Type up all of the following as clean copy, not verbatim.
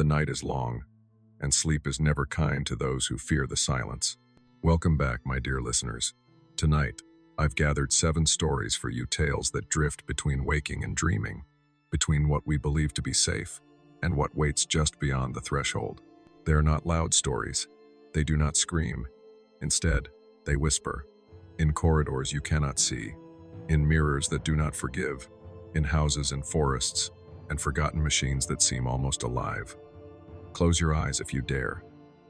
night is long, and sleep is never kind to those who fear the silence. Welcome back, my dear listeners. Tonight, I've gathered 7 stories for you, tales that drift between waking and dreaming, between what we believe to be safe and what waits just beyond the threshold. They are not loud stories. They do not scream. Instead, they whisper. In corridors you cannot see, in mirrors that do not forgive, in houses and forests, and forgotten machines that seem almost alive. Close your eyes if you dare.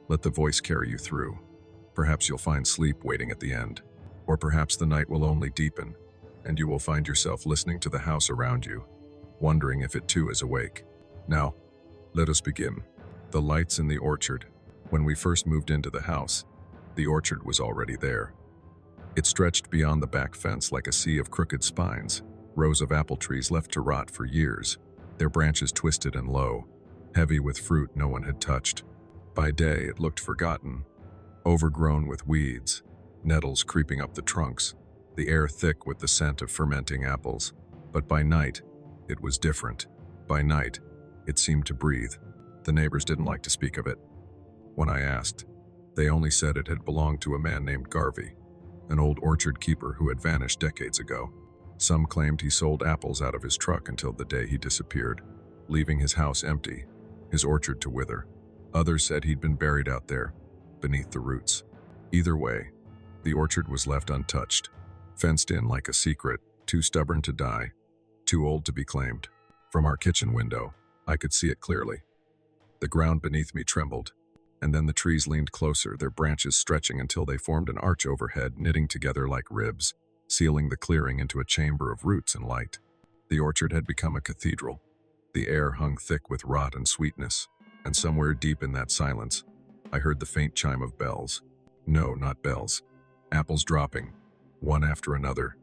Let the voice carry you through. Perhaps you'll find sleep waiting at the end, or perhaps the night will only deepen, and you will find yourself listening to the house around you, wondering if it too is awake. Now, let us begin. The lights in the orchard. When we first moved into the house, the orchard was already there. It stretched beyond the back fence like a sea of crooked spines, rows of apple trees left to rot for years, their branches twisted and low, heavy with fruit no one had touched. By day, it looked forgotten, overgrown with weeds, nettles creeping up the trunks, the air thick with the scent of fermenting apples. But by night, it was different. By night, it seemed to breathe. The neighbors didn't like to speak of it. When I asked, they only said it had belonged to a man named Garvey, an old orchard keeper who had vanished decades ago. Some claimed he sold apples out of his truck until the day he disappeared, leaving his house empty, his orchard to wither. Others said he'd been buried out there, beneath the roots. Either way, the orchard was left untouched, fenced in like a secret, too stubborn to die, too old to be claimed. From our kitchen window, I could see it clearly. The ground beneath me trembled, and then the trees leaned closer, their branches stretching until they formed an arch overhead, knitting together like ribs, sealing the clearing into a chamber of roots and light. The orchard had become a cathedral. The air hung thick with rot and sweetness, and somewhere deep in that silence, I heard the faint chime of bells. No, not bells. Apples dropping, one after another,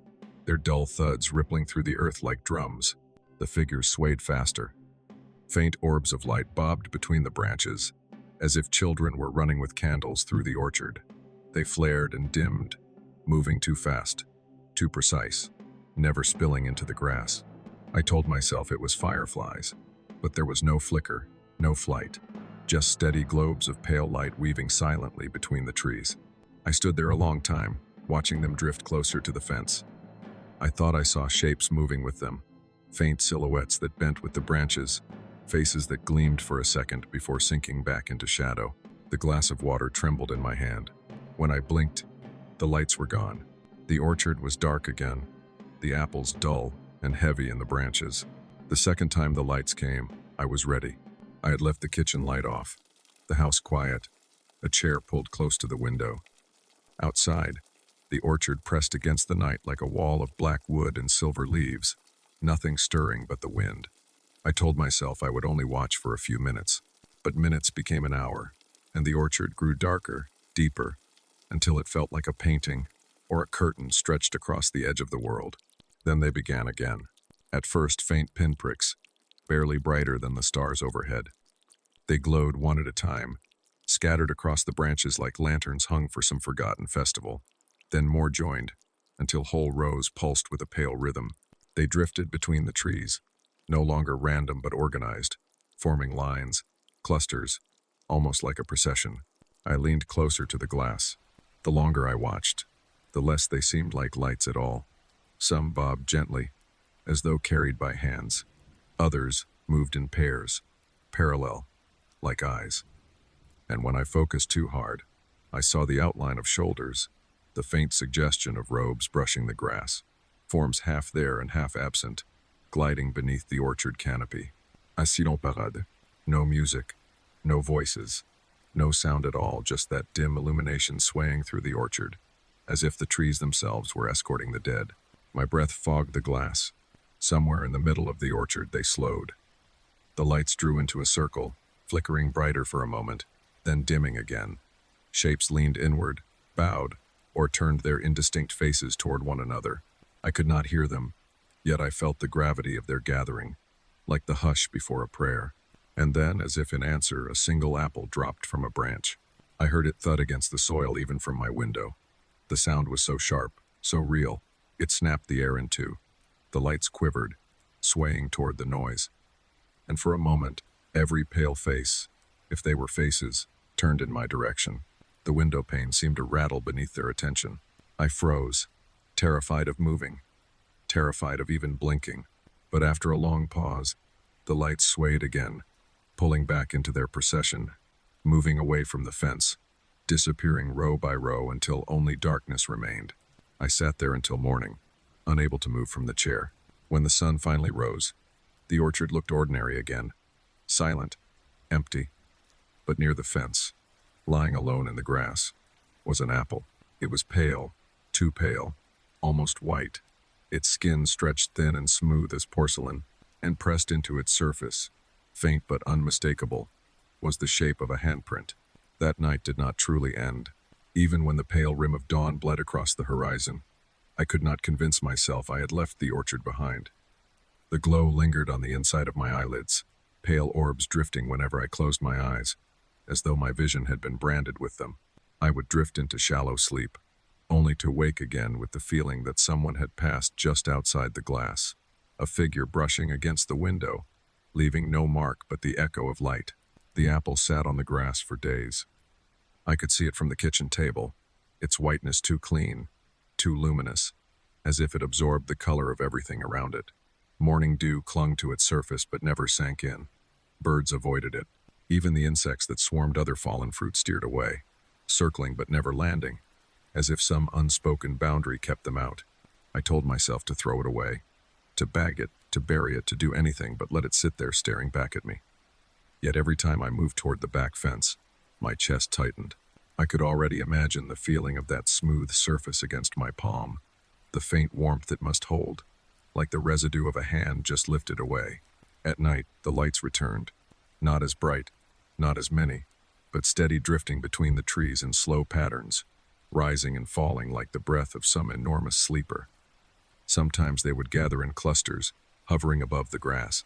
their dull thuds rippling through the earth like drums. The figures swayed faster. Faint orbs of light bobbed between the branches, as if children were running with candles through the orchard. They flared and dimmed, moving too fast, too precise, never spilling into the grass. I told myself it was fireflies, but there was no flicker, no flight, just steady globes of pale light weaving silently between the trees. I stood there a long time, watching them drift closer to the fence. I thought I saw shapes moving with them, faint silhouettes that bent with the branches, faces that gleamed for a second before sinking back into shadow. The glass of water trembled in my hand. When I blinked, the lights were gone. The orchard was dark again, the apples dull and heavy in the branches. The second time the lights came, I was ready. I had left the kitchen light off, the house quiet, a chair pulled close to the window. Outside, the orchard pressed against the night like a wall of black wood and silver leaves, nothing stirring but the wind. I told myself I would only watch for a few minutes, but minutes became an hour, and the orchard grew darker, deeper, until it felt like a painting or a curtain stretched across the edge of the world. Then they began again. At first, faint pinpricks, barely brighter than the stars overhead. They glowed one at a time, scattered across the branches like lanterns hung for some forgotten festival. Then more joined, until whole rows pulsed with a pale rhythm. They drifted between the trees, no longer random but organized, forming lines, clusters, almost like a procession. I leaned closer to the glass. The longer I watched, the less they seemed like lights at all. Some bobbed gently, as though carried by hands. Others moved in pairs, parallel, like eyes. And when I focused too hard, I saw the outline of shoulders, the faint suggestion of robes brushing the grass, forms half there and half absent, gliding beneath the orchard canopy. Assis en parade. No music, no voices, no sound at all, just that dim illumination swaying through the orchard, as if the trees themselves were escorting the dead. My breath fogged the glass. Somewhere in the middle of the orchard, they slowed. The lights drew into a circle, flickering brighter for a moment, then dimming again. Shapes leaned inward, bowed, or turned their indistinct faces toward one another. I could not hear them, yet I felt the gravity of their gathering, like the hush before a prayer. And then, as if in answer, a single apple dropped from a branch. I heard it thud against the soil even from my window. The sound was so sharp, so real, it snapped the air in two. The lights quivered, swaying toward the noise. And for a moment, Every pale face, if they were faces, turned in my direction. The window pane seemed to rattle beneath their attention. I froze, terrified of moving, terrified of even blinking. But after a long pause, the lights swayed again, pulling back into their procession, moving away from the fence, disappearing row by row until only darkness remained. I sat there until morning, unable to move from the chair. When the sun finally rose, the orchard looked ordinary again, silent, empty. But near the fence, lying alone in the grass, was an apple. It was pale, too pale, almost white. Its skin stretched thin and smooth as porcelain, and pressed into its surface, faint but unmistakable, was the shape of a handprint. That night did not truly end. Even when the pale rim of dawn bled across the horizon, I could not convince myself I had left the orchard behind. The glow lingered on the inside of my eyelids, pale orbs drifting whenever I closed my eyes, as though my vision had been branded with them. I would drift into shallow sleep, only to wake again with the feeling that someone had passed just outside the glass, a figure brushing against the window, leaving no mark but the echo of light. The apple sat on the grass for days. I could see it from the kitchen table, its whiteness too clean, too luminous, as if it absorbed the color of everything around it. Morning dew clung to its surface but never sank in. Birds avoided it. Even the insects that swarmed other fallen fruit steered away, circling but never landing, as if some unspoken boundary kept them out. I told myself to throw it away, to bag it, to bury it, to do anything but let it sit there staring back at me. Yet every time I moved toward the back fence, my chest tightened. I could already imagine the feeling of that smooth surface against my palm, the faint warmth it must hold, like the residue of a hand just lifted away. At night, the lights returned, not as bright, not as many, but steady, drifting between the trees in slow patterns, rising and falling like the breath of some enormous sleeper. Sometimes they would gather in clusters, hovering above the grass,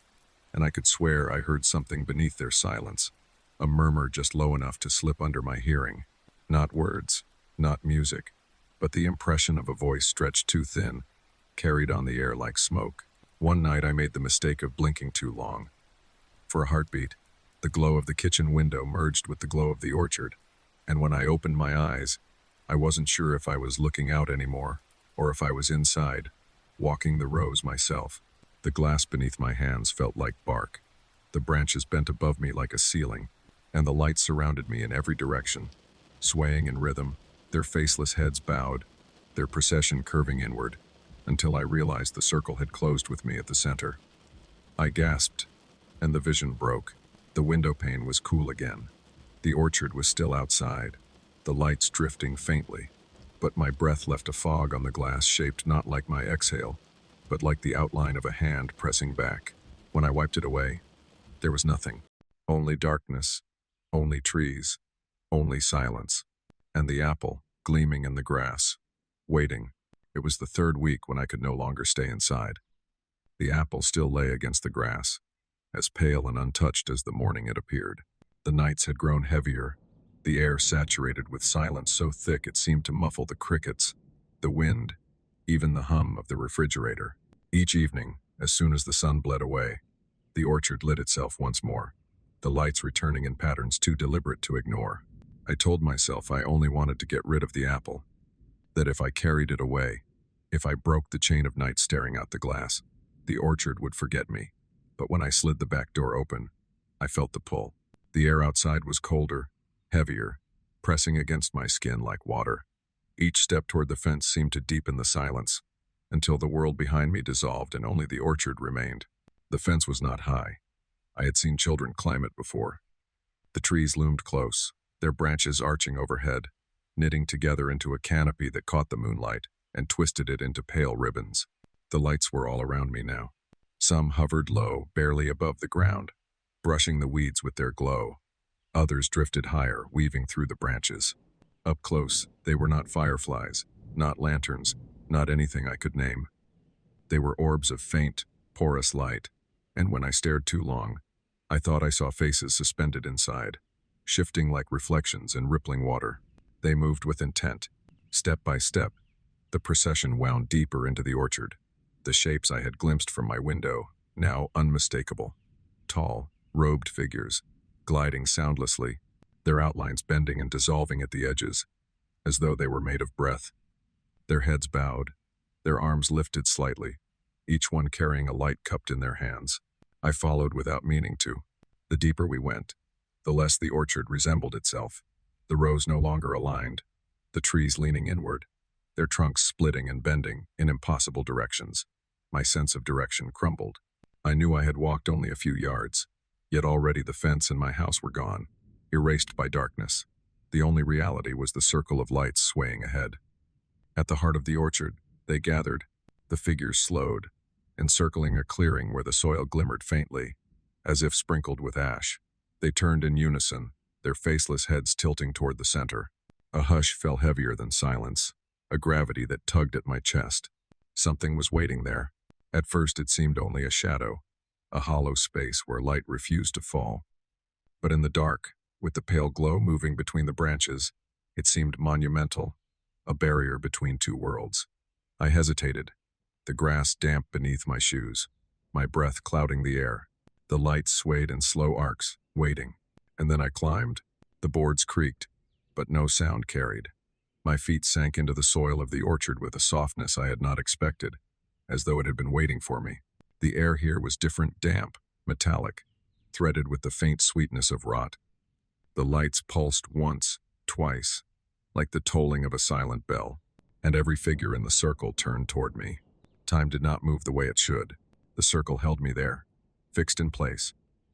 and I could swear I heard something beneath their silence, a murmur just low enough to slip under my hearing. Not words, not music, but the impression of a voice stretched too thin, carried on the air like smoke. One night I made the mistake of blinking too long. For a heartbeat, the glow of the kitchen window merged with the glow of the orchard, and when I opened my eyes, I wasn't sure if I was looking out anymore, or if I was inside, walking the rows myself. The glass beneath my hands felt like bark. The branches bent above me like a ceiling, and the lights surrounded me in every direction, swaying in rhythm, their faceless heads bowed, their procession curving inward, until I realized the circle had closed with me at the center. I gasped, and the vision broke. The window pane was cool again. The orchard was still outside, the lights drifting faintly, but my breath left a fog on the glass shaped not like my exhale, but like the outline of a hand pressing back. When I wiped it away, there was nothing. Only darkness, only trees, only silence, and the apple gleaming in the grass, waiting. It was the third week when I could no longer stay inside. The apple still lay against the grass, as pale and untouched as the morning it appeared. The nights had grown heavier, the air saturated with silence so thick it seemed to muffle the crickets, the wind, even the hum of the refrigerator. Each evening, as soon as the sun bled away, the orchard lit itself once more, the lights returning in patterns too deliberate to ignore. I told myself I only wanted to get rid of the apple, that if I carried it away, if I broke the chain of night staring out the glass, the orchard would forget me. But when I slid the back door open, I felt the pull. The air outside was colder, heavier, pressing against my skin like water. Each step toward the fence seemed to deepen the silence, until the world behind me dissolved and only the orchard remained. The fence was not high. I had seen children climb it before. The trees loomed close, their branches arching overhead, knitting together into a canopy that caught the moonlight and twisted it into pale ribbons. The lights were all around me now. Some hovered low, barely above the ground, brushing the weeds with their glow. Others drifted higher, weaving through the branches. Up close, they were not fireflies, not lanterns, not anything I could name. They were orbs of faint, porous light, and when I stared too long, I thought I saw faces suspended inside, shifting like reflections in rippling water. They moved with intent. Step by step, the procession wound deeper into the orchard. The shapes I had glimpsed from my window, now unmistakable. Tall, robed figures, gliding soundlessly, their outlines bending and dissolving at the edges, as though they were made of breath. Their heads bowed, their arms lifted slightly, each one carrying a light cupped in their hands. I followed without meaning to. The deeper we went, the less the orchard resembled itself. The rows no longer aligned, the trees leaning inward, their trunks splitting and bending in impossible directions. My sense of direction crumbled. I knew I had walked only a few yards, yet already the fence and my house were gone, erased by darkness. The only reality was the circle of lights swaying ahead. At the heart of the orchard, they gathered. The figures slowed, encircling a clearing where the soil glimmered faintly, as if sprinkled with ash. They turned in unison, their faceless heads tilting toward the center. A hush fell heavier than silence, a gravity that tugged at my chest. Something was waiting there. At first it seemed only a shadow, a hollow space where light refused to fall. But in the dark, with the pale glow moving between the branches, it seemed monumental, a barrier between two worlds. I hesitated, the grass damp beneath my shoes, my breath clouding the air. The light swayed in slow arcs, waiting. And then I climbed. The boards creaked, but no sound carried. My feet sank into the soil of the orchard with a softness I had not expected, as though it had been waiting for me. The air here was different, damp, metallic, threaded with the faint sweetness of rot. The lights pulsed once, twice, like the tolling of a silent bell, and every figure in the circle turned toward me. Time did not move the way it should. The circle held me there, fixed in place.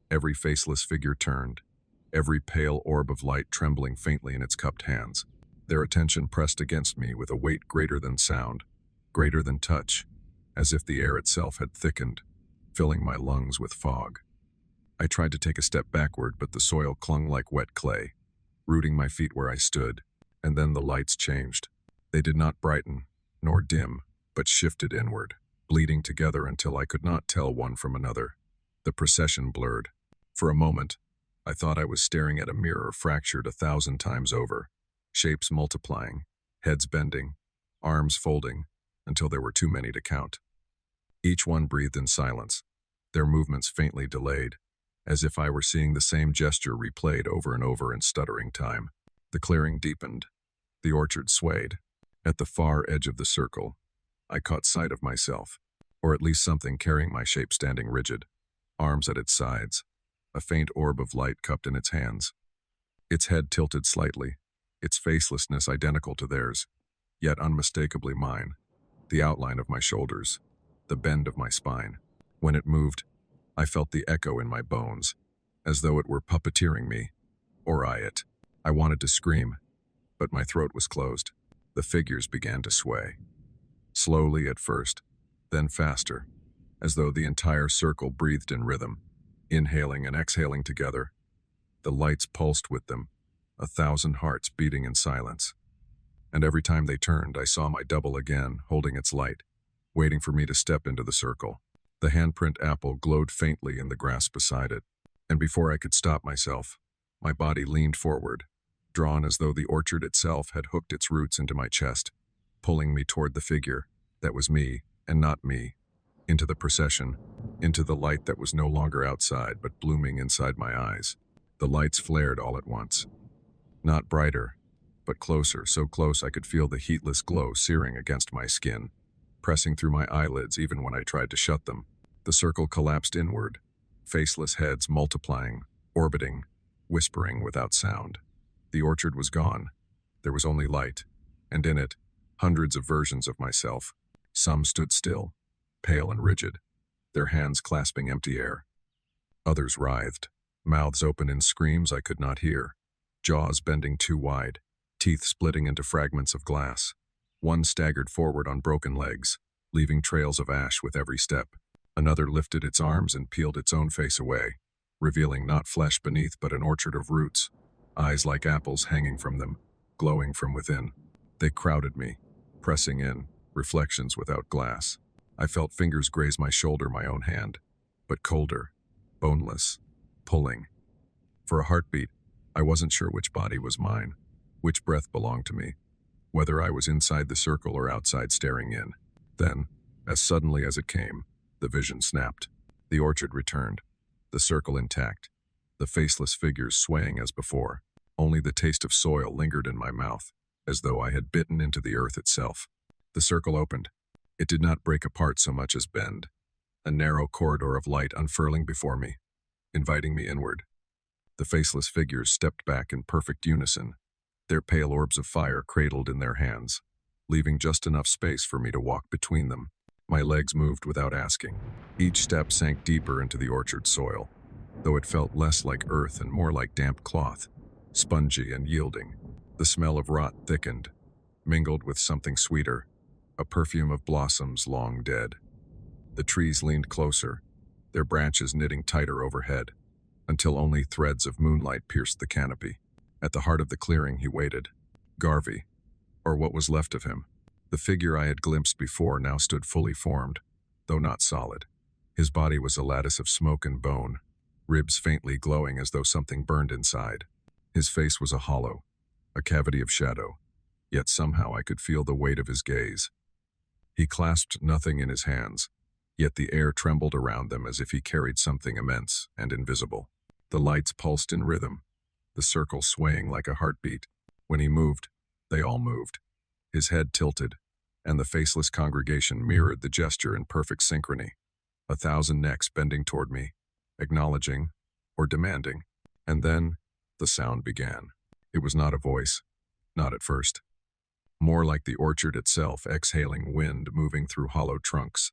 Every faceless figure turned, every pale orb of light trembling faintly in its cupped hands. Their attention pressed against me with a weight greater than sound, greater than touch, as if the air itself had thickened, filling my lungs with fog. I tried to take a step backward, but the soil clung like wet clay, rooting my feet where I stood, and then the lights changed. They did not brighten, nor dim, but shifted inward, bleeding together until I could not tell one from another. The procession blurred. For a moment, I thought I was staring at a mirror fractured 1,000 times over, shapes multiplying, heads bending, arms folding, until there were too many to count. Each one breathed in silence, their movements faintly delayed, as if I were seeing the same gesture replayed over and over in stuttering time. The clearing deepened. The orchard swayed. At the far edge of the circle, I caught sight of myself, or at least something carrying my shape standing rigid, arms at its sides, a faint orb of light cupped in its hands. Its head tilted slightly, its facelessness identical to theirs, yet unmistakably mine. The outline of my shoulders, the bend of my spine. When it moved, I felt the echo in my bones, as though it were puppeteering me, or I it. I wanted to scream, but my throat was closed. The figures began to sway. Slowly at first, then faster, as though the entire circle breathed in rhythm, inhaling and exhaling together. The lights pulsed with them, 1,000 hearts beating in silence. And every time they turned, I saw my double again, holding its light, waiting for me to step into the circle. The handprint apple glowed faintly in the grass beside it, and before I could stop myself, my body leaned forward, drawn as though the orchard itself had hooked its roots into my chest, pulling me toward the figure that was me and not me, into the procession, into the light that was no longer outside but blooming inside my eyes. The lights flared all at once. Not brighter, but closer, so close I could feel the heatless glow searing against my skin, pressing through my eyelids even when I tried to shut them. The circle collapsed inward, faceless heads multiplying, orbiting, whispering without sound. The orchard was gone. There was only light, and in it, hundreds of versions of myself. Some stood still, pale and rigid, their hands clasping empty air. Others writhed, mouths open in screams I could not hear, jaws bending too wide, teeth splitting into fragments of glass. One staggered forward on broken legs, leaving trails of ash with every step. Another lifted its arms and peeled its own face away, revealing not flesh beneath but an orchard of roots, eyes like apples hanging from them, glowing from within. They crowded me, pressing in, reflections without glass. I felt fingers graze my shoulder, my own hand, but colder, boneless, pulling. For a heartbeat, I wasn't sure which body was mine, which breath belonged to me, whether I was inside the circle or outside staring in. Then, as suddenly as it came, the vision snapped. The orchard returned. the circle intact, the faceless figures swaying as before. Only the taste of soil lingered in my mouth, as though I had bitten into the earth itself. The circle opened. It did not break apart so much as bend, a narrow corridor of light unfurling before me, inviting me inward. The faceless figures stepped back in perfect unison, their pale orbs of fire cradled in their hands, leaving just enough space for me to walk between them. My legs moved without asking. Each step sank deeper into the orchard soil, though it felt less like earth and more like damp cloth, spongy and yielding. The smell of rot thickened, mingled with something sweeter, a perfume of blossoms long dead. The trees leaned closer, their branches knitting tighter overhead, until only threads of moonlight pierced the canopy. At the heart of the clearing he waited. Garvey, or what was left of him. The figure I had glimpsed before now stood fully formed, though not solid. His body was a lattice of smoke and bone, ribs faintly glowing as though something burned inside. His face was a hollow, a cavity of shadow, yet somehow I could feel the weight of his gaze. He clasped nothing in his hands, yet the air trembled around them as if he carried something immense and invisible. The lights pulsed in rhythm, the circle swaying like a heartbeat. When he moved, they all moved. His head tilted, and the faceless congregation mirrored the gesture in perfect synchrony. 1,000 necks bending toward me, acknowledging or demanding. And then, the sound began. It was not a voice, not at first. More like the orchard itself exhaling wind moving through hollow trunks,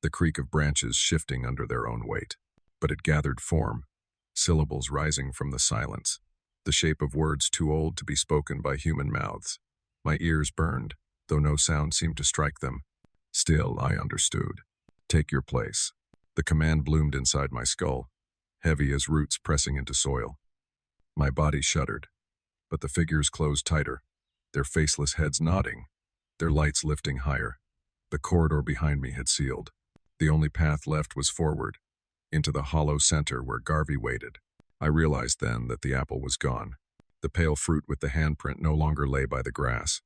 the creak of branches shifting under their own weight. But it gathered form, syllables rising from the silence, the shape of words too old to be spoken by human mouths. My ears burned, though no sound seemed to strike them. Still, I understood. Take your place. The command bloomed inside my skull, heavy as roots pressing into soil. My body shuddered, but the figures closed tighter, their faceless heads nodding, their lights lifting higher. The corridor behind me had sealed. The only path left was forward, into the hollow center where Garvey waited. I realized then that the apple was gone. The pale fruit with the handprint no longer lay by the grass.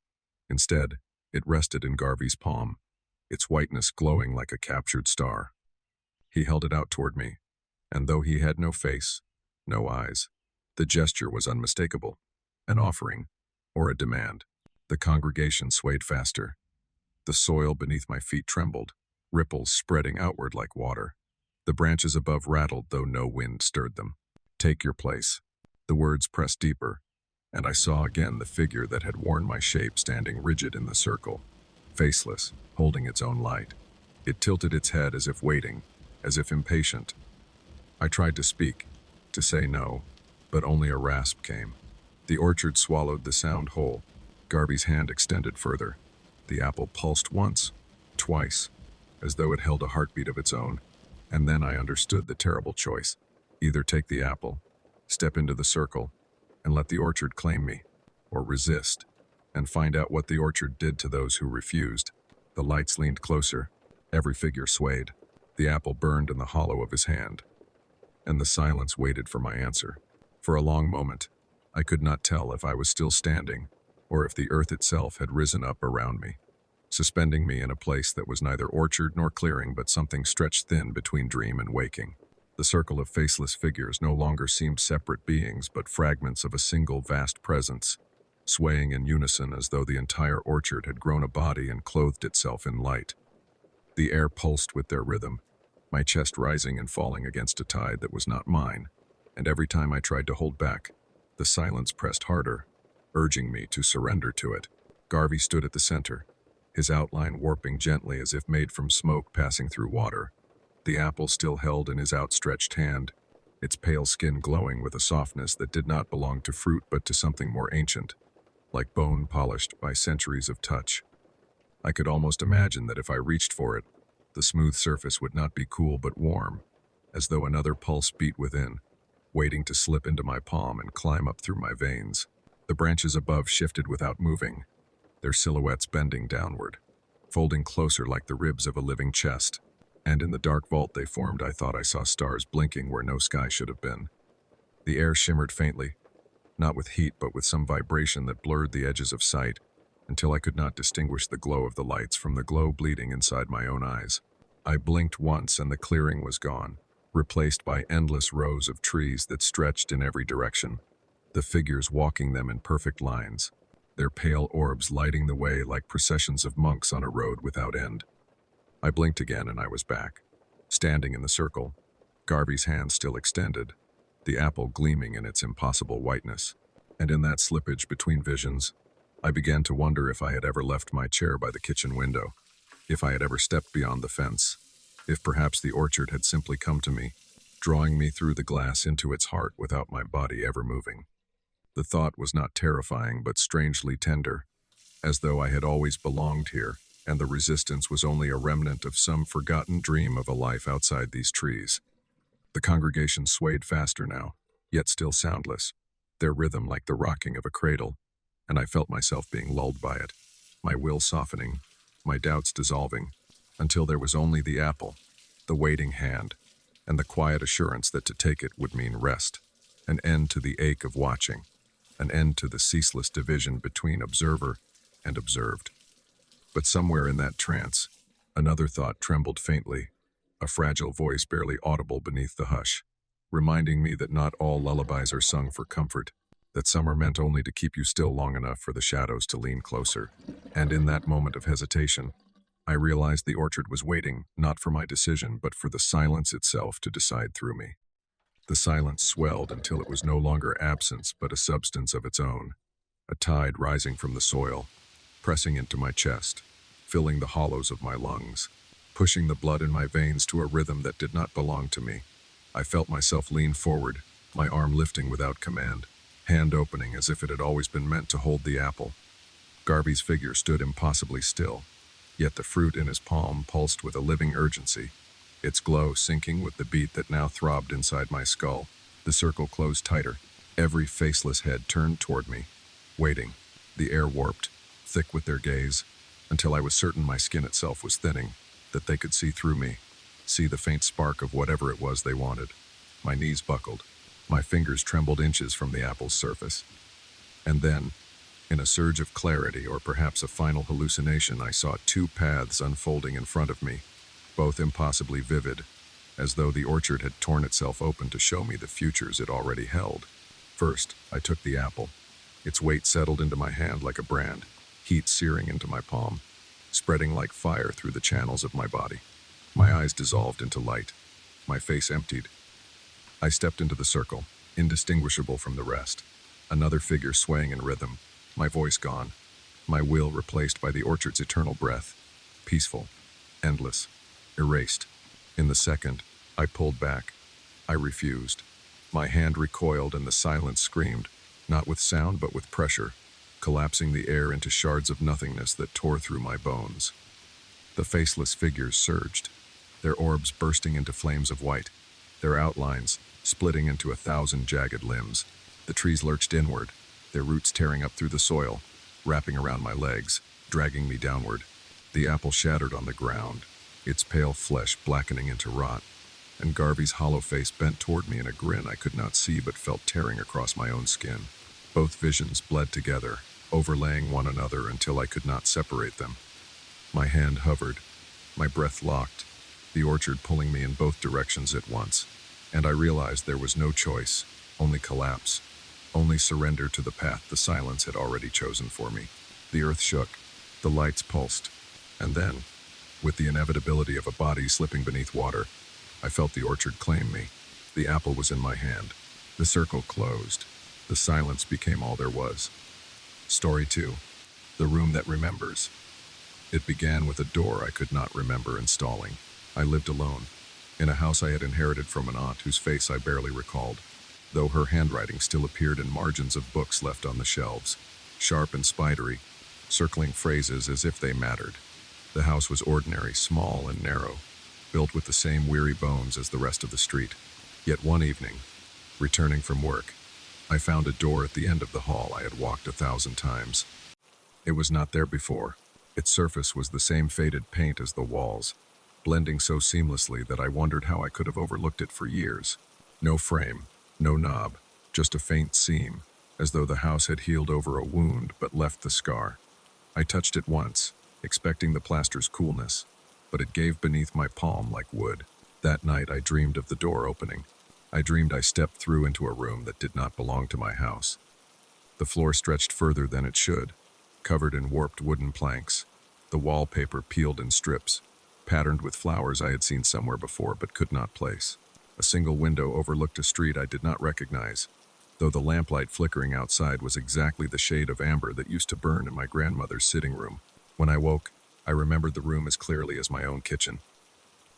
Instead, it rested in Garvey's palm, its whiteness glowing like a captured star. He held it out toward me, and though he had no face, no eyes, the gesture was unmistakable, an offering, or a demand. The congregation swayed faster. The soil beneath my feet trembled, ripples spreading outward like water. The branches above rattled, though no wind stirred them. Take your place. The words pressed deeper, and I saw again the figure that had worn my shape standing rigid in the circle, faceless, holding its own light. It tilted its head as if waiting, as if impatient. I tried to speak, to say no, but only a rasp came. The orchard swallowed the sound whole. Garvey's hand extended further. The apple pulsed once, twice, as though it held a heartbeat of its own. And then I understood the terrible choice. Either take the apple, step into the circle, and let the orchard claim me, or resist, and find out what the orchard did to those who refused. The lights leaned closer, every figure swayed. The apple burned in the hollow of his hand, and the silence waited for my answer. For a long moment, I could not tell if I was still standing, or if the earth itself had risen up around me, suspending me in a place that was neither orchard nor clearing but something stretched thin between dream and waking. The circle of faceless figures no longer seemed separate beings but fragments of a single vast presence, swaying in unison as though the entire orchard had grown a body and clothed itself in light. The air pulsed with their rhythm, my chest rising and falling against a tide that was not mine, and every time I tried to hold back, the silence pressed harder, urging me to surrender to it. Garvey stood at the center, his outline warping gently as if made from smoke passing through water. The apple still held in his outstretched hand, its pale skin glowing with a softness that did not belong to fruit but to something more ancient, like bone polished by centuries of touch. I could almost imagine that if I reached for it, the smooth surface would not be cool but warm, as though another pulse beat within, waiting to slip into my palm and climb up through my veins. The branches above shifted without moving, their silhouettes bending downward, folding closer like the ribs of a living chest. And in the dark vault they formed, I thought I saw stars blinking where no sky should have been. The air shimmered faintly, not with heat but with some vibration that blurred the edges of sight, until I could not distinguish the glow of the lights from the glow bleeding inside my own eyes. I blinked once and the clearing was gone, replaced by endless rows of trees that stretched in every direction, the figures walking them in perfect lines, their pale orbs lighting the way like processions of monks on a road without end. I blinked again and I was back, standing in the circle, Garvey's hand still extended, the apple gleaming in its impossible whiteness. And in that slippage between visions, I began to wonder if I had ever left my chair by the kitchen window, if I had ever stepped beyond the fence, if perhaps the orchard had simply come to me, drawing me through the glass into its heart without my body ever moving. The thought was not terrifying but strangely tender, as though I had always belonged here, and the resistance was only a remnant of some forgotten dream of a life outside these trees. The congregation swayed faster now, yet still soundless, their rhythm like the rocking of a cradle, and I felt myself being lulled by it, my will softening, my doubts dissolving, until there was only the apple, the waiting hand, and the quiet assurance that to take it would mean rest, an end to the ache of watching, an end to the ceaseless division between observer and observed. But somewhere in that trance, another thought trembled faintly, a fragile voice barely audible beneath the hush, reminding me that not all lullabies are sung for comfort, that some are meant only to keep you still long enough for the shadows to lean closer. And in that moment of hesitation, I realized the orchard was waiting, not for my decision, but for the silence itself to decide through me. The silence swelled until it was no longer absence, but a substance of its own, a tide rising from the soil, pressing into my chest, filling the hollows of my lungs, pushing the blood in my veins to a rhythm that did not belong to me. I felt myself lean forward, my arm lifting without command, hand opening as if it had always been meant to hold the apple. Garvey's figure stood impossibly still, yet the fruit in his palm pulsed with a living urgency, its glow sinking with the beat that now throbbed inside my skull. The circle closed tighter, every faceless head turned toward me, waiting, the air warped, thick with their gaze, until I was certain my skin itself was thinning, that they could see through me, see the faint spark of whatever it was they wanted. My knees buckled, my fingers trembled inches from the apple's surface. And then, in a surge of clarity or perhaps a final hallucination, I saw two paths unfolding in front of me, both impossibly vivid, as though the orchard had torn itself open to show me the futures it already held. First, I took the apple. Its weight settled into my hand like a brand, heat searing into my palm, spreading like fire through the channels of my body. My eyes dissolved into light. My face emptied. I stepped into the circle, indistinguishable from the rest. Another figure swaying in rhythm, my voice gone, my will replaced by the orchard's eternal breath, peaceful, endless, erased. In the second, I pulled back. I refused. My hand recoiled and the silence screamed, not with sound but with pressure, collapsing the air into shards of nothingness that tore through my bones. The faceless figures surged, their orbs bursting into flames of white, their outlines splitting into 1,000 jagged limbs. The trees lurched inward, their roots tearing up through the soil, wrapping around my legs, dragging me downward. The apple shattered on the ground, its pale flesh blackening into rot, and Garvey's hollow face bent toward me in a grin I could not see but felt tearing across my own skin. Both visions bled together, overlaying one another until I could not separate them. My hand hovered, my breath locked, the orchard pulling me in both directions at once, and I realized there was no choice, only collapse, only surrender to the path the silence had already chosen for me. The earth shook, the lights pulsed, and then, with the inevitability of a body slipping beneath water, I felt the orchard claim me. The apple was in my hand. The circle closed. The silence became all there was. Story 2. The Room That Remembers. It began with a door I could not remember installing. I lived alone, in a house I had inherited from an aunt whose face I barely recalled, though her handwriting still appeared in margins of books left on the shelves, sharp and spidery, circling phrases as if they mattered. The house was ordinary, small and narrow, built with the same weary bones as the rest of the street. Yet one evening, returning from work, I found a door at the end of the hall I had walked 1,000 times. It was not there before. Its surface was the same faded paint as the walls, blending so seamlessly that I wondered how I could have overlooked it for years. No frame, no knob, just a faint seam, as though the house had healed over a wound but left the scar. I touched it once, expecting the plaster's coolness, but it gave beneath my palm like wood. That night I dreamed of the door opening. I dreamed I stepped through into a room that did not belong to my house. The floor stretched further than it should, covered in warped wooden planks. The wallpaper peeled in strips, patterned with flowers I had seen somewhere before but could not place. A single window overlooked a street I did not recognize, though the lamplight flickering outside was exactly the shade of amber that used to burn in my grandmother's sitting room. When I woke, I remembered the room as clearly as my own kitchen.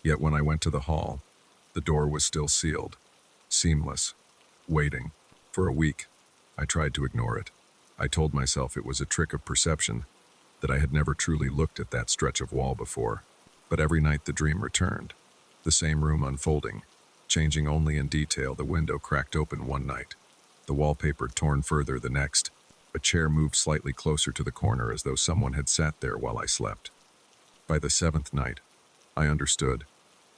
Yet when I went to the hall, the door was still sealed, seamless, waiting. For a week, I tried to ignore it. I told myself it was a trick of perception, that I had never truly looked at that stretch of wall before. But every night the dream returned, the same room unfolding, changing only in detail. The window cracked open one night, the wallpaper torn further the next. A chair moved slightly closer to the corner as though someone had sat there while I slept. By the seventh night, I understood.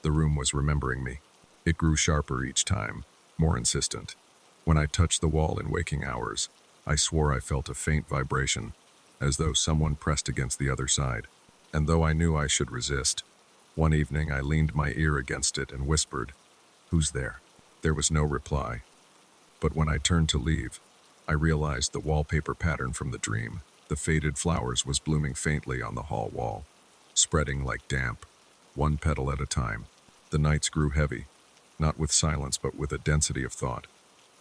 The room was remembering me. It grew sharper each time, more insistent. When I touched the wall in waking hours, I swore I felt a faint vibration, as though someone pressed against the other side. And though I knew I should resist, one evening I leaned my ear against it and whispered, "Who's there?" There was no reply. But when I turned to leave, I realized the wallpaper pattern from the dream. The faded flowers was blooming faintly on the hall wall, spreading like damp, one petal at a time. The nights grew heavy, not with silence but with a density of thought,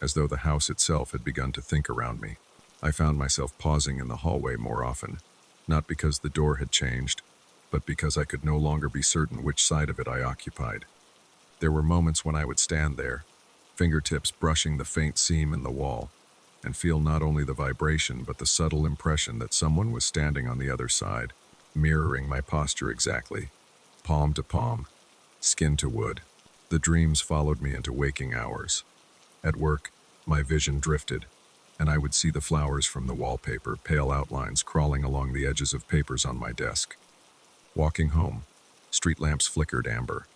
as though the house itself had begun to think around me. I found myself pausing in the hallway more often, not because the door had changed, but because I could no longer be certain which side of it I occupied. There were moments when I would stand there, fingertips brushing the faint seam in the wall, and feel not only the vibration but the subtle impression that someone was standing on the other side, mirroring my posture exactly, palm to palm, skin to wood. The dreams followed me into waking hours. At work, my vision drifted, and I would see the flowers from the wallpaper, pale outlines crawling along the edges of papers on my desk. Walking home, street lamps flickered amber,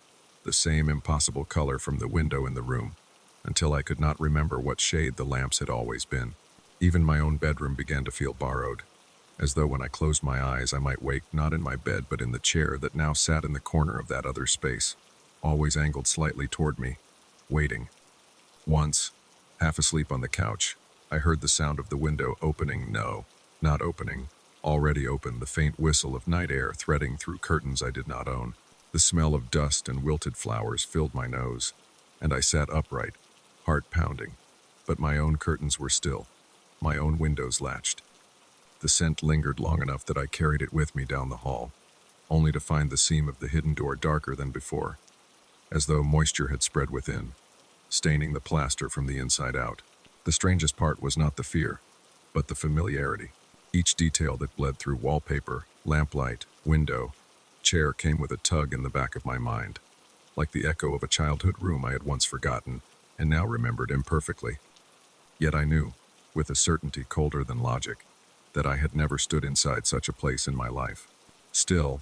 the same impossible color from the window in the room, until I could not remember what shade the lamps had always been. Even my own bedroom began to feel borrowed, as though when I closed my eyes I might wake not in my bed but in the chair that now sat in the corner of that other space, always angled slightly toward me, waiting. Once, half asleep on the couch, I heard the sound of the window opening. No, not opening. Already open, the faint whistle of night air threading through curtains I did not own. The smell of dust and wilted flowers filled my nose, and I sat upright, heart pounding. But my own curtains were still, my own windows latched. The scent lingered long enough that I carried it with me down the hall, only to find the seam of the hidden door darker than before, as though moisture had spread within, staining the plaster from the inside out. The strangest part was not the fear, but the familiarity. Each detail that bled through wallpaper, lamplight, window, chair came with a tug in the back of my mind, like the echo of a childhood room I had once forgotten and now remembered imperfectly. Yet I knew, with a certainty colder than logic, that I had never stood inside such a place in my life. Still,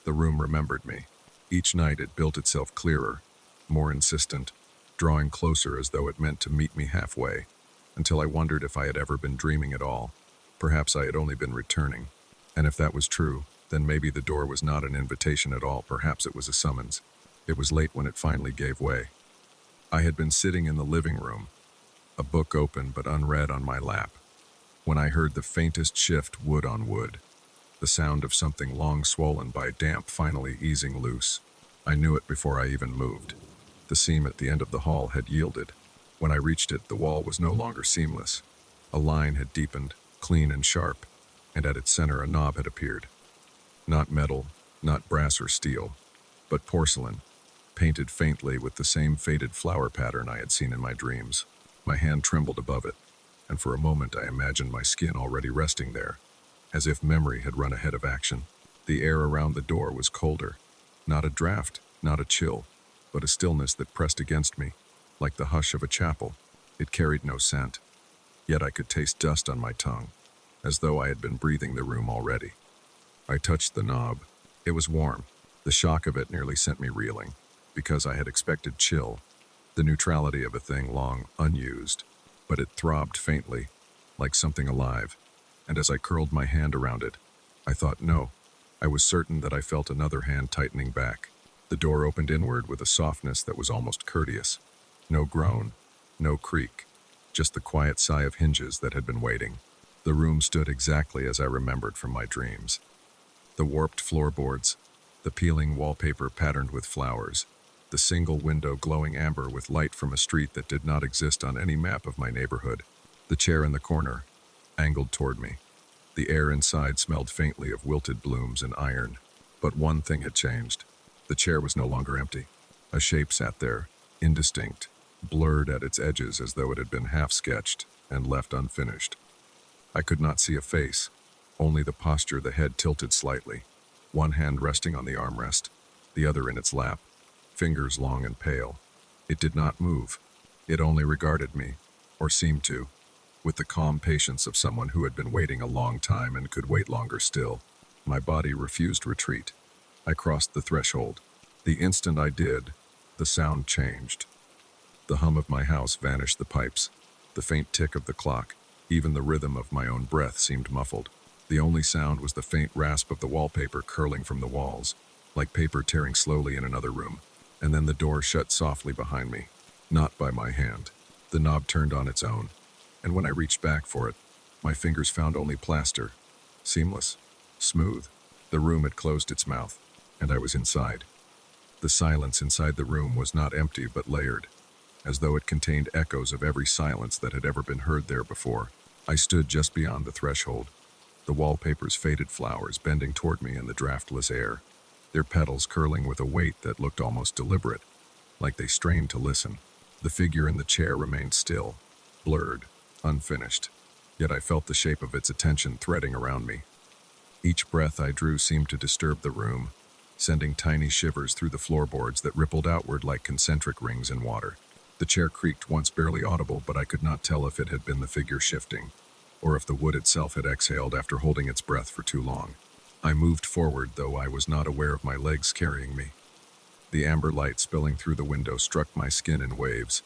the room remembered me. Each night it built itself clearer, more insistent, drawing closer as though it meant to meet me halfway, until I wondered if I had ever been dreaming at all. Perhaps I had only been returning. And if that was true, then maybe the door was not an invitation at all. Perhaps it was a summons. It was late when it finally gave way. I had been sitting in the living room, a book open but unread on my lap, when I heard the faintest shift wood on wood, the sound of something long swollen by damp finally easing loose. I knew it before I even moved. The seam at the end of the hall had yielded. When I reached it, the wall was no longer seamless. A line had deepened, clean and sharp, and at its center a knob had appeared. Not metal, not brass or steel, but porcelain, painted faintly with the same faded flower pattern I had seen in my dreams. My hand trembled above it, and for a moment I imagined my skin already resting there, as if memory had run ahead of action. The air around the door was colder, not a draft, not a chill, but a stillness that pressed against me, like the hush of a chapel. It carried no scent, yet I could taste dust on my tongue, as though I had been breathing the room already. I touched the knob. It was warm. The shock of it nearly sent me reeling, because I had expected chill, the neutrality of a thing long unused, but it throbbed faintly, like something alive, and as I curled my hand around it, I thought no. I was certain that I felt another hand tightening back, The door opened inward with a softness that was almost courteous. No groan, no creak, just the quiet sigh of hinges that had been waiting. The room stood exactly as I remembered from my dreams. The warped floorboards, the peeling wallpaper patterned with flowers, the single window glowing amber with light from a street that did not exist on any map of my neighborhood. The chair in the corner, angled toward me. The air inside smelled faintly of wilted blooms and iron. But one thing had changed. The chair was no longer empty. A shape sat there, indistinct, blurred at its edges as though it had been half-sketched and left unfinished. I could not see a face, only the posture, the head tilted slightly, one hand resting on the armrest, the other in its lap, fingers long and pale. It did not move. It only regarded me, or seemed to, with the calm patience of someone who had been waiting a long time and could wait longer still. My body refused retreat. I crossed the threshold. The instant I did, the sound changed. The hum of my house vanished the pipes. The faint tick of the clock, even the rhythm of my own breath seemed muffled. The only sound was the faint rasp of the wallpaper curling from the walls, like paper tearing slowly in another room. And then the door shut softly behind me, not by my hand. The knob turned on its own, and when I reached back for it, my fingers found only plaster, seamless, smooth. The room had closed its mouth, and I was inside. The silence inside the room was not empty but layered, as though it contained echoes of every silence that had ever been heard there before. I stood just beyond the threshold, the wallpaper's faded flowers bending toward me in the draftless air, their petals curling with a weight that looked almost deliberate, like they strained to listen. The figure in the chair remained still, blurred, unfinished, yet I felt the shape of its attention threading around me. Each breath I drew seemed to disturb the room, sending tiny shivers through the floorboards that rippled outward like concentric rings in water. The chair creaked once, barely audible, but I could not tell if it had been the figure shifting, or if the wood itself had exhaled after holding its breath for too long. I moved forward, though I was not aware of my legs carrying me. The amber light spilling through the window struck my skin in waves,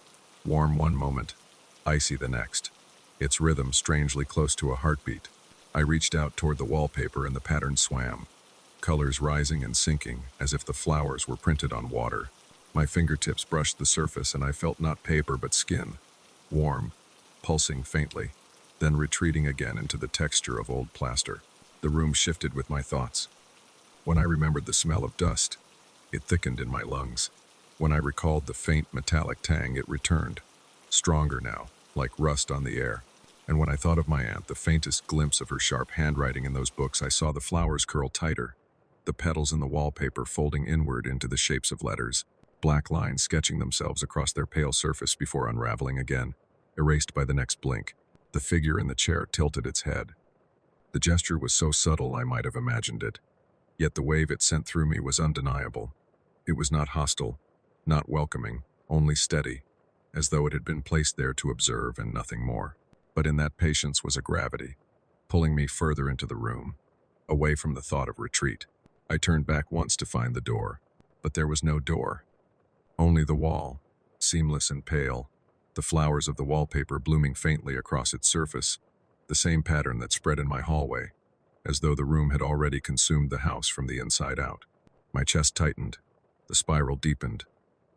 warm one moment, icy the next, its rhythm strangely close to a heartbeat. I reached out toward the wallpaper and the pattern swam, colors rising and sinking as if the flowers were printed on water. My fingertips brushed the surface and I felt not paper but skin, warm, pulsing faintly, then retreating again into the texture of old plaster. The room shifted with my thoughts. When I remembered the smell of dust, it thickened in my lungs. When I recalled the faint metallic tang, it returned, stronger now, like rust on the air. And when I thought of my aunt, the faintest glimpse of her sharp handwriting in those books, I saw the flowers curl tighter, the petals in the wallpaper folding inward into the shapes of letters, black lines sketching themselves across their pale surface before unraveling again, erased by the next blink. The figure in the chair tilted its head. The gesture was so subtle I might have imagined it, yet the wave it sent through me was undeniable. It was not hostile, not welcoming, only steady, as though it had been placed there to observe and nothing more. But in that patience was a gravity, pulling me further into the room, away from the thought of retreat. I turned back once to find the door, but there was no door. Only the wall, seamless and pale, the flowers of the wallpaper blooming faintly across its surface, the same pattern that spread in my hallway, as though the room had already consumed the house from the inside out. My chest tightened, the spiral deepened.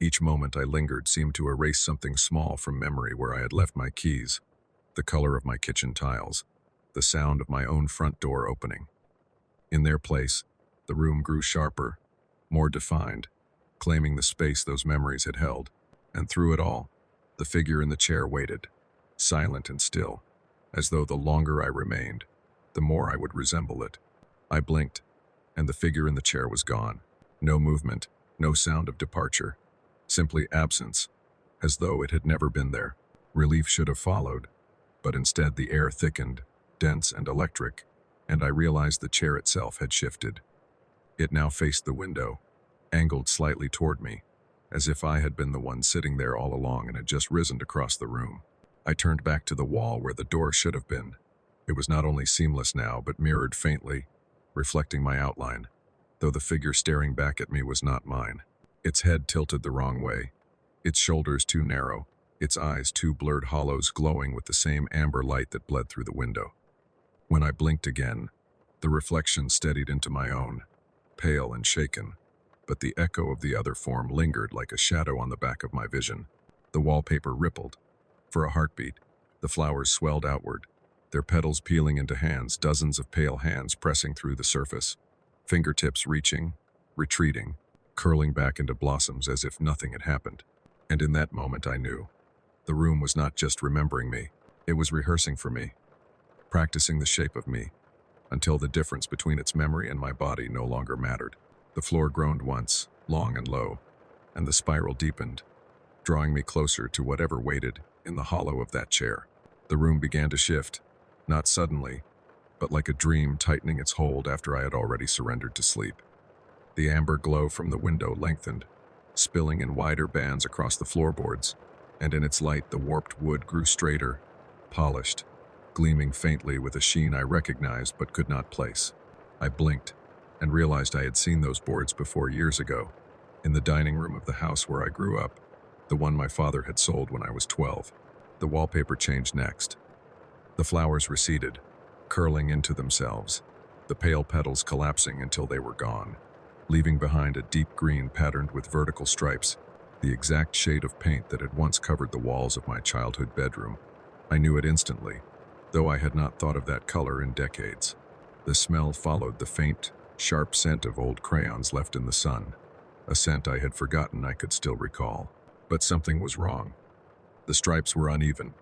Each moment I lingered seemed to erase something small from memory, where I had left my keys, the color of my kitchen tiles, the sound of my own front door opening. In their place, the room grew sharper, more defined, claiming the space those memories had held. And through it all, the figure in the chair waited, silent and still, as though the longer I remained, the more I would resemble it. I blinked, and the figure in the chair was gone. No movement, no sound of departure, simply absence, as though it had never been there. Relief should have followed, but instead the air thickened, dense and electric, and I realized the chair itself had shifted. It now faced the window, angled slightly toward me, as if I had been the one sitting there all along and had just risen to cross the room. I turned back to the wall where the door should have been. It was not only seamless now, but mirrored faintly, reflecting my outline, though the figure staring back at me was not mine. Its head tilted the wrong way, its shoulders too narrow, its eyes two blurred hollows glowing with the same amber light that bled through the window. When I blinked again, the reflection steadied into my own, pale and shaken, but the echo of the other form lingered like a shadow on the back of my vision. The wallpaper rippled. For a heartbeat, the flowers swelled outward, their petals peeling into hands, dozens of pale hands pressing through the surface, fingertips reaching, retreating, curling back into blossoms as if nothing had happened. And in that moment I knew. The room was not just remembering me, it was rehearsing for me, practicing the shape of me, until the difference between its memory and my body no longer mattered. The floor groaned once, long and low, and the spiral deepened, drawing me closer to whatever waited in the hollow of that chair. The room began to shift, not suddenly, but like a dream tightening its hold after I had already surrendered to sleep. The amber glow from the window lengthened, spilling in wider bands across the floorboards, and in its light the warped wood grew straighter, polished, gleaming faintly with a sheen I recognized but could not place. I blinked and realized I had seen those boards before years ago, in the dining room of the house where I grew up, the one my father had sold when I was 12. The wallpaper changed next. The flowers receded, curling into themselves, the pale petals collapsing until they were gone, leaving behind a deep green patterned with vertical stripes, the exact shade of paint that had once covered the walls of my childhood bedroom. I knew it instantly, though I had not thought of that color in decades. The smell followed the faint, sharp scent of old crayons left in the sun, a scent I had forgotten I could still recall. But something was wrong. The stripes were uneven,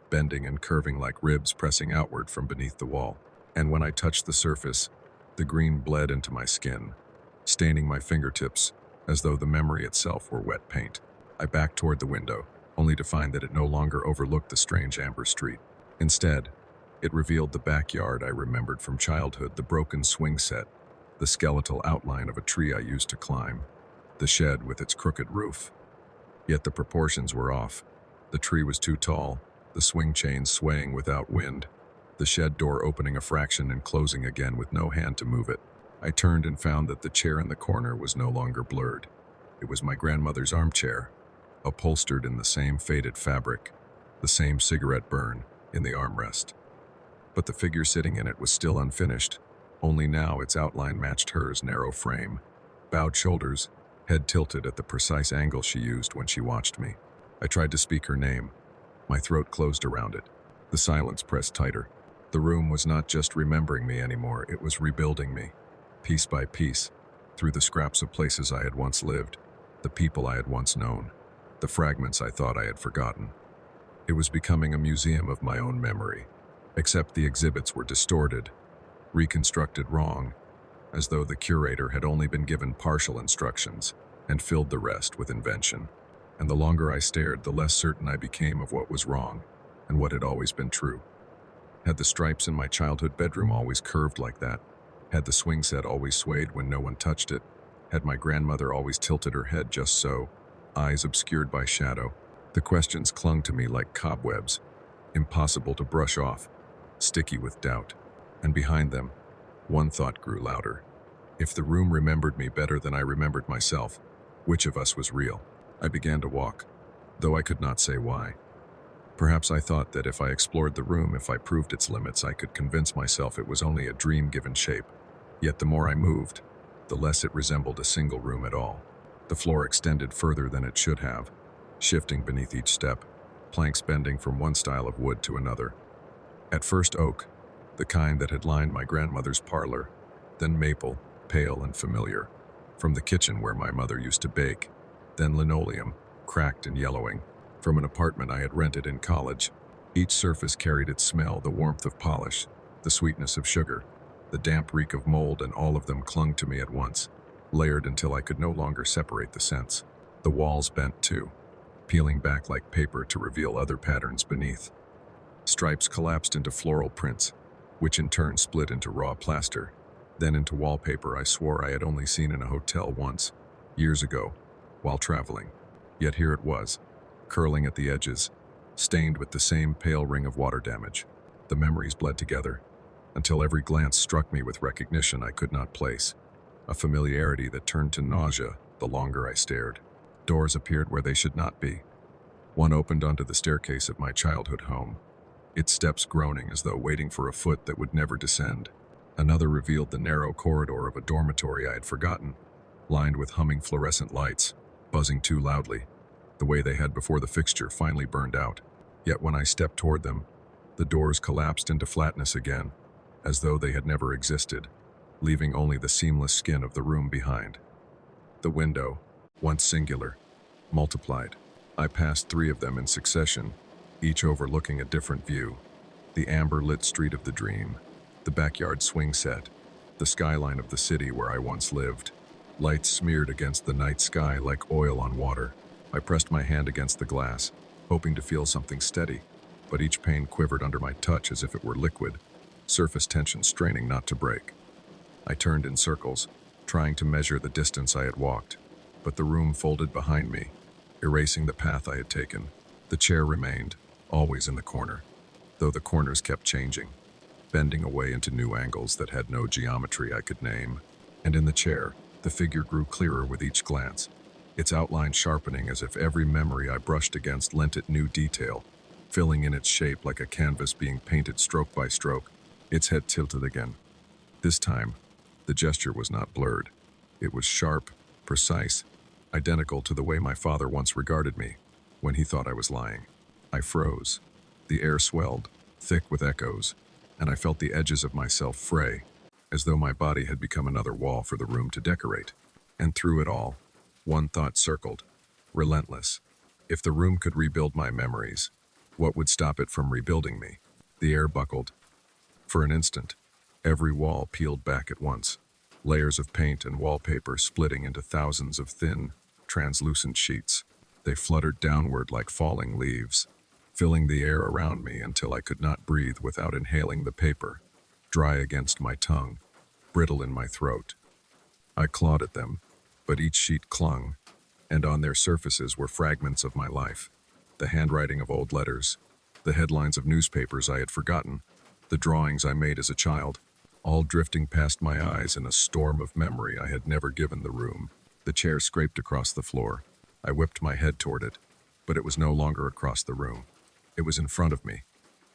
bending and curving like ribs pressing outward from beneath the wall. And when I touched the surface, the green bled into my skin, staining my fingertips as though the memory itself were wet paint. I backed toward the window, only to find that it no longer overlooked the strange amber street. Instead, it revealed the backyard I remembered from childhood, the broken swing set, the skeletal outline of a tree I used to climb, the shed with its crooked roof. Yet the proportions were off. The tree was too tall, the swing chains swaying without wind, the shed door opening a fraction and closing again with no hand to move it. I turned and found that the chair in the corner was no longer blurred. It was my grandmother's armchair, upholstered in the same faded fabric, the same cigarette burn in the armrest. But the figure sitting in it was still unfinished, only now its outline matched hers narrow frame, bowed shoulders, head tilted at the precise angle she used when she watched me. I tried to speak her name. My throat closed around it. The silence pressed tighter. The room was not just remembering me anymore, it was rebuilding me, piece by piece, through the scraps of places I had once lived, the people I had once known, the fragments I thought I had forgotten. It was becoming a museum of my own memory, except the exhibits were distorted, reconstructed wrong, as though the curator had only been given partial instructions and filled the rest with invention. And the longer I stared, the less certain I became of what was wrong and what had always been true. Had the stripes in my childhood bedroom always curved like that? Had the swing set always swayed when no one touched it? Had my grandmother always tilted her head just so, eyes obscured by shadow? The questions clung to me like cobwebs, impossible to brush off, sticky with doubt. And behind them, one thought grew louder. If the room remembered me better than I remembered myself, which of us was real? I began to walk, though I could not say why. Perhaps I thought that if I explored the room, if I proved its limits, I could convince myself it was only a dream given shape. Yet the more I moved, the less it resembled a single room at all. The floor extended further than it should have, shifting beneath each step, planks bending from one style of wood to another. At first oak, the kind that had lined my grandmother's parlor, then maple, pale and familiar, from the kitchen where my mother used to bake, then linoleum, cracked and yellowing, from an apartment I had rented in college. Each surface carried its smell, the warmth of polish, the sweetness of sugar, the damp reek of mold, and all of them clung to me at once, layered until I could no longer separate the scents. The walls bent too, peeling back like paper to reveal other patterns beneath. Stripes collapsed into floral prints, which in turn split into raw plaster, then into wallpaper I swore I had only seen in a hotel once, years ago, while traveling. Yet here it was, curling at the edges, stained with the same pale ring of water damage. The memories bled together, until every glance struck me with recognition I could not place, a familiarity that turned to nausea the longer I stared. Doors appeared where they should not be. One opened onto the staircase of my childhood home, its steps groaning as though waiting for a foot that would never descend. Another revealed the narrow corridor of a dormitory I had forgotten, lined with humming fluorescent lights, buzzing too loudly, the way they had before the fixture finally burned out. Yet when I stepped toward them, the doors collapsed into flatness again, as though they had never existed, leaving only the seamless skin of the room behind. The window, once singular, multiplied. I passed 3 of them in succession, each overlooking a different view. The amber-lit street of the dream, the backyard swing set, the skyline of the city where I once lived. Lights smeared against the night sky like oil on water. I pressed my hand against the glass, hoping to feel something steady, but each pane quivered under my touch as if it were liquid, surface tension straining not to break. I turned in circles, trying to measure the distance I had walked, but the room folded behind me, erasing the path I had taken. The chair remained, always in the corner, though the corners kept changing, bending away into new angles that had no geometry I could name. And in the chair, the figure grew clearer with each glance, its outline sharpening as if every memory I brushed against lent it new detail, filling in its shape like a canvas being painted stroke by stroke. Its head tilted again. This time, the gesture was not blurred. It was sharp, precise, identical to the way my father once regarded me when he thought I was lying. I froze. The air swelled, thick with echoes, and I felt the edges of myself fray, as though my body had become another wall for the room to decorate. And through it all, one thought circled, relentless. If the room could rebuild my memories, what would stop it from rebuilding me? The air buckled. For an instant, every wall peeled back at once, layers of paint and wallpaper splitting into thousands of thin, translucent sheets. They fluttered downward like falling leaves, filling the air around me until I could not breathe without inhaling the paper, dry against my tongue, brittle in my throat. I clawed at them, but each sheet clung, and on their surfaces were fragments of my life, the handwriting of old letters, the headlines of newspapers I had forgotten, the drawings I made as a child, all drifting past my eyes in a storm of memory I had never given the room. The chair scraped across the floor. I whipped my head toward it, but it was no longer across the room. It was in front of me,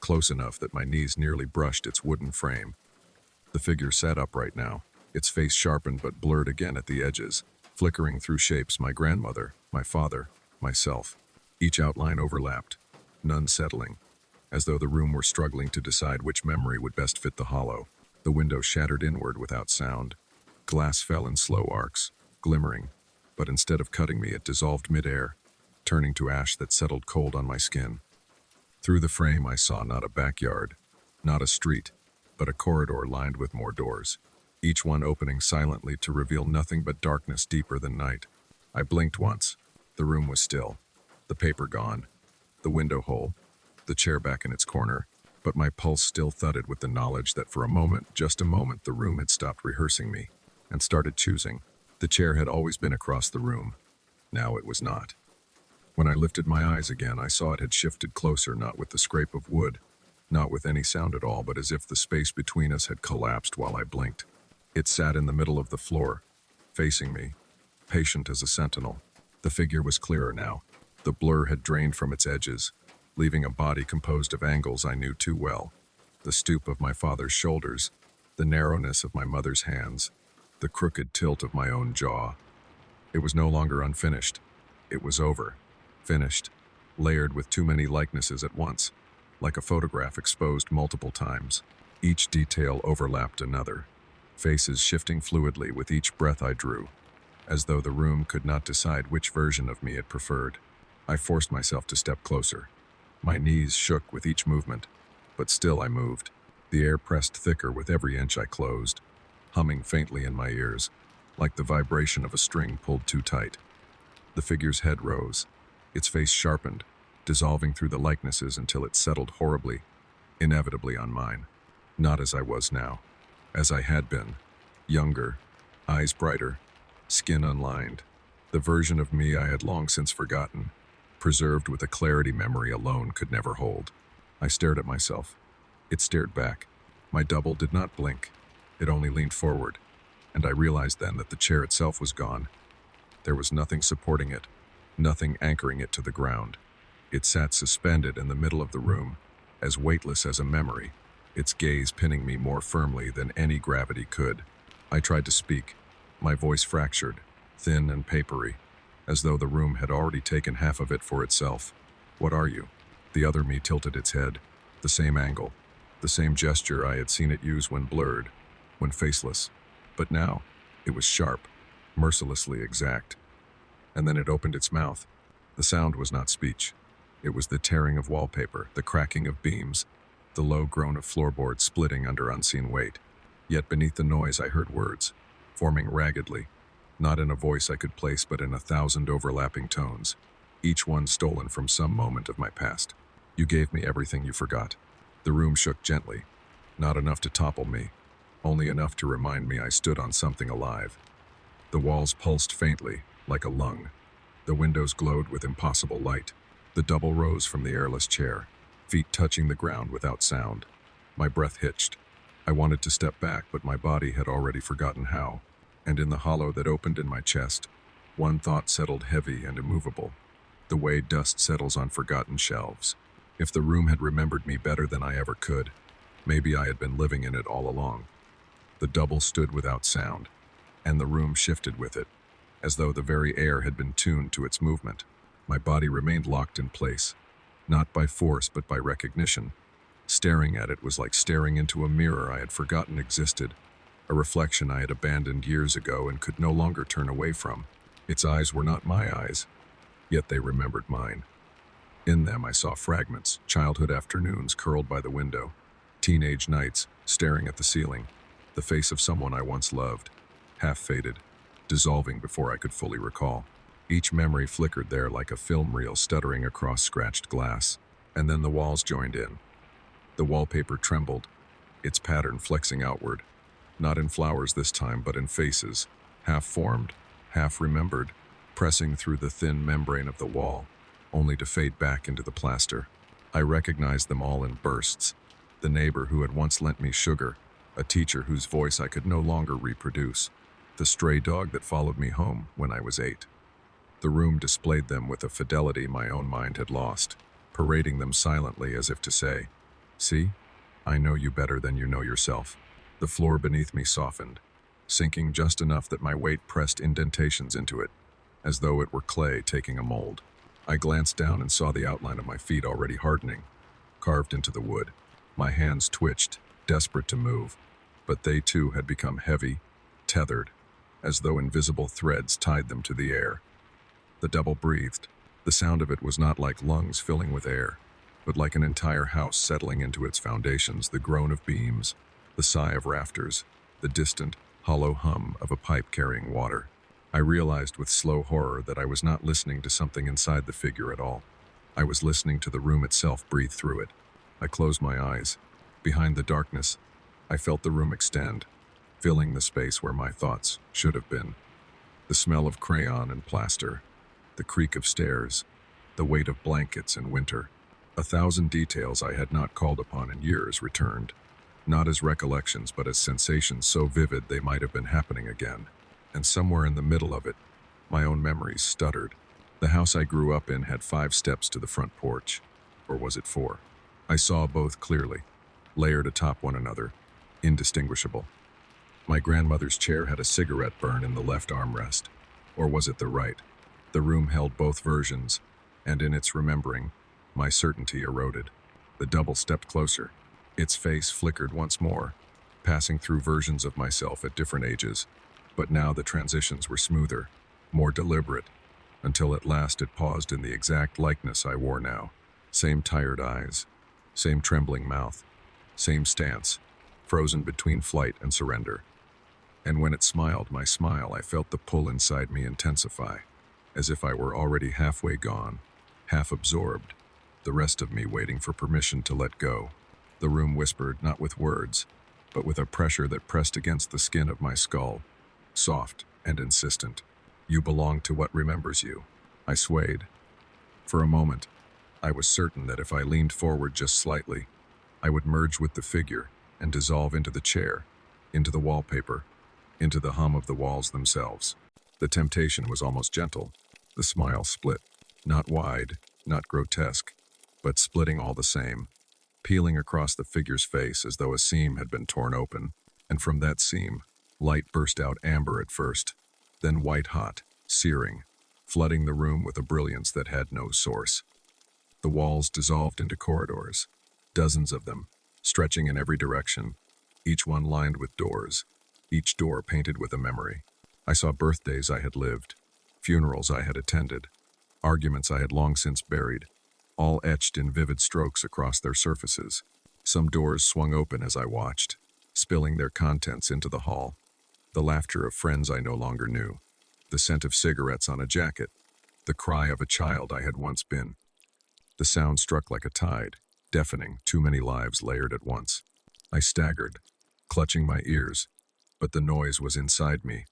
close enough that my knees nearly brushed its wooden frame. The figure sat upright now, its face sharpened but blurred again at the edges, flickering through shapes my grandmother, my father, myself. Each outline overlapped, none settling, as though the room were struggling to decide which memory would best fit the hollow. The window shattered inward without sound. Glass fell in slow arcs, glimmering, but instead of cutting me, it dissolved midair, turning to ash that settled cold on my skin. Through the frame, I saw not a backyard, not a street, but a corridor lined with more doors, each one opening silently to reveal nothing but darkness deeper than night. I blinked once. The room was still, the paper gone, the window whole, the chair back in its corner, but my pulse still thudded with the knowledge that for a moment, just a moment, the room had stopped rehearsing me and started choosing. The chair had always been across the room. Now it was not. When I lifted my eyes again, I saw it had shifted closer, not with the scrape of wood, not with any sound at all, but as if the space between us had collapsed while I blinked. It sat in the middle of the floor, facing me, patient as a sentinel. The figure was clearer now. The blur had drained from its edges, leaving a body composed of angles I knew too well. The stoop of my father's shoulders, the narrowness of my mother's hands, the crooked tilt of my own jaw. It was no longer unfinished. It was over, finished, layered with too many likenesses at once, like a photograph exposed multiple times. Each detail overlapped another, faces shifting fluidly with each breath I drew, as though the room could not decide which version of me it preferred. I forced myself to step closer. My knees shook with each movement, but still I moved. The air pressed thicker with every inch I closed, humming faintly in my ears, like the vibration of a string pulled too tight. The figure's head rose, its face sharpened, dissolving through the likenesses until it settled horribly, inevitably on mine. Not as I was now, as I had been, younger, eyes brighter, skin unlined, the version of me I had long since forgotten, preserved with a clarity memory alone could never hold. I stared at myself. It stared back. My double did not blink. It only leaned forward, and I realized then that the chair itself was gone. There was nothing supporting it, nothing anchoring it to the ground. It sat suspended in the middle of the room, as weightless as a memory, its gaze pinning me more firmly than any gravity could. I tried to speak, my voice fractured, thin and papery, as though the room had already taken half of it for itself. "What are you?" The other me tilted its head, the same angle, the same gesture I had seen it use when blurred, when faceless. But now, it was sharp, mercilessly exact. And then it opened its mouth. The sound was not speech. It was the tearing of wallpaper, the cracking of beams, the low groan of floorboards splitting under unseen weight. Yet beneath the noise I heard words, forming raggedly, not in a voice I could place but in 1,000 overlapping tones, each one stolen from some moment of my past. "You gave me everything you forgot." The room shook gently, not enough to topple me, only enough to remind me I stood on something alive. The walls pulsed faintly, like a lung. The windows glowed with impossible light. The double rose from the airless chair, feet touching the ground without sound. My breath hitched. I wanted to step back, but my body had already forgotten how. And in the hollow that opened in my chest, one thought settled heavy and immovable, the way dust settles on forgotten shelves. If the room had remembered me better than I ever could, maybe I had been living in it all along. The double stood without sound, and the room shifted with it, as though the very air had been tuned to its movement. My body remained locked in place, not by force but by recognition. Staring at it was like staring into a mirror I had forgotten existed, a reflection I had abandoned years ago and could no longer turn away from. Its eyes were not my eyes, yet they remembered mine. In them I saw fragments, childhood afternoons curled by the window, teenage nights staring at the ceiling, the face of someone I once loved, half faded, dissolving before I could fully recall. Each memory flickered there like a film reel stuttering across scratched glass, and then the walls joined in. The wallpaper trembled, its pattern flexing outward, not in flowers this time but in faces, half formed, half remembered, pressing through the thin membrane of the wall, only to fade back into the plaster. I recognized them all in bursts. The neighbor who had once lent me sugar, a teacher whose voice I could no longer reproduce, the stray dog that followed me home when I was 8. The room displayed them with a fidelity my own mind had lost, parading them silently as if to say, "See, I know you better than you know yourself." The floor beneath me softened, sinking just enough that my weight pressed indentations into it, as though it were clay taking a mold. I glanced down and saw the outline of my feet already hardening, carved into the wood. My hands twitched, desperate to move, but they too had become heavy, tethered, as though invisible threads tied them to the air. The double breathed. The sound of it was not like lungs filling with air, but like an entire house settling into its foundations, the groan of beams, the sigh of rafters, the distant, hollow hum of a pipe carrying water. I realized with slow horror that I was not listening to something inside the figure at all. I was listening to the room itself breathe through it. I closed my eyes. Behind the darkness, I felt the room extend, filling the space where my thoughts should have been. The smell of crayon and plaster, the creak of stairs, the weight of blankets in winter. 1,000 details I had not called upon in years returned, not as recollections but as sensations so vivid they might have been happening again. And somewhere in the middle of it, my own memories stuttered. The house I grew up in had 5 steps to the front porch, or was it 4? I saw both clearly, layered atop one another, indistinguishable. My grandmother's chair had a cigarette burn in the left armrest, or was it the right? The room held both versions, and in its remembering, my certainty eroded. The double stepped closer. Its face flickered once more, passing through versions of myself at different ages, but now the transitions were smoother, more deliberate, until at last it paused in the exact likeness I wore now. Same tired eyes, same trembling mouth, same stance, frozen between flight and surrender. And when it smiled my smile, I felt the pull inside me intensify, as if I were already halfway gone, half absorbed, the rest of me waiting for permission to let go. The room whispered, not with words, but with a pressure that pressed against the skin of my skull, soft and insistent. "You belong to what remembers you." I swayed. For a moment, I was certain that if I leaned forward just slightly, I would merge with the figure and dissolve into the chair, into the wallpaper, into the hum of the walls themselves. The temptation was almost gentle. The smile split, not wide, not grotesque, but splitting all the same, peeling across the figure's face as though a seam had been torn open, and from that seam, light burst out amber at first, then white hot, searing, flooding the room with a brilliance that had no source. The walls dissolved into corridors, dozens of them, stretching in every direction, each one lined with doors, each door painted with a memory. I saw birthdays I had lived, funerals I had attended, arguments I had long since buried, all etched in vivid strokes across their surfaces. Some doors swung open as I watched, spilling their contents into the hall. The laughter of friends I no longer knew, the scent of cigarettes on a jacket, the cry of a child I had once been. The sound struck like a tide, deafening, too many lives layered at once. I staggered, clutching my ears, but the noise was inside me,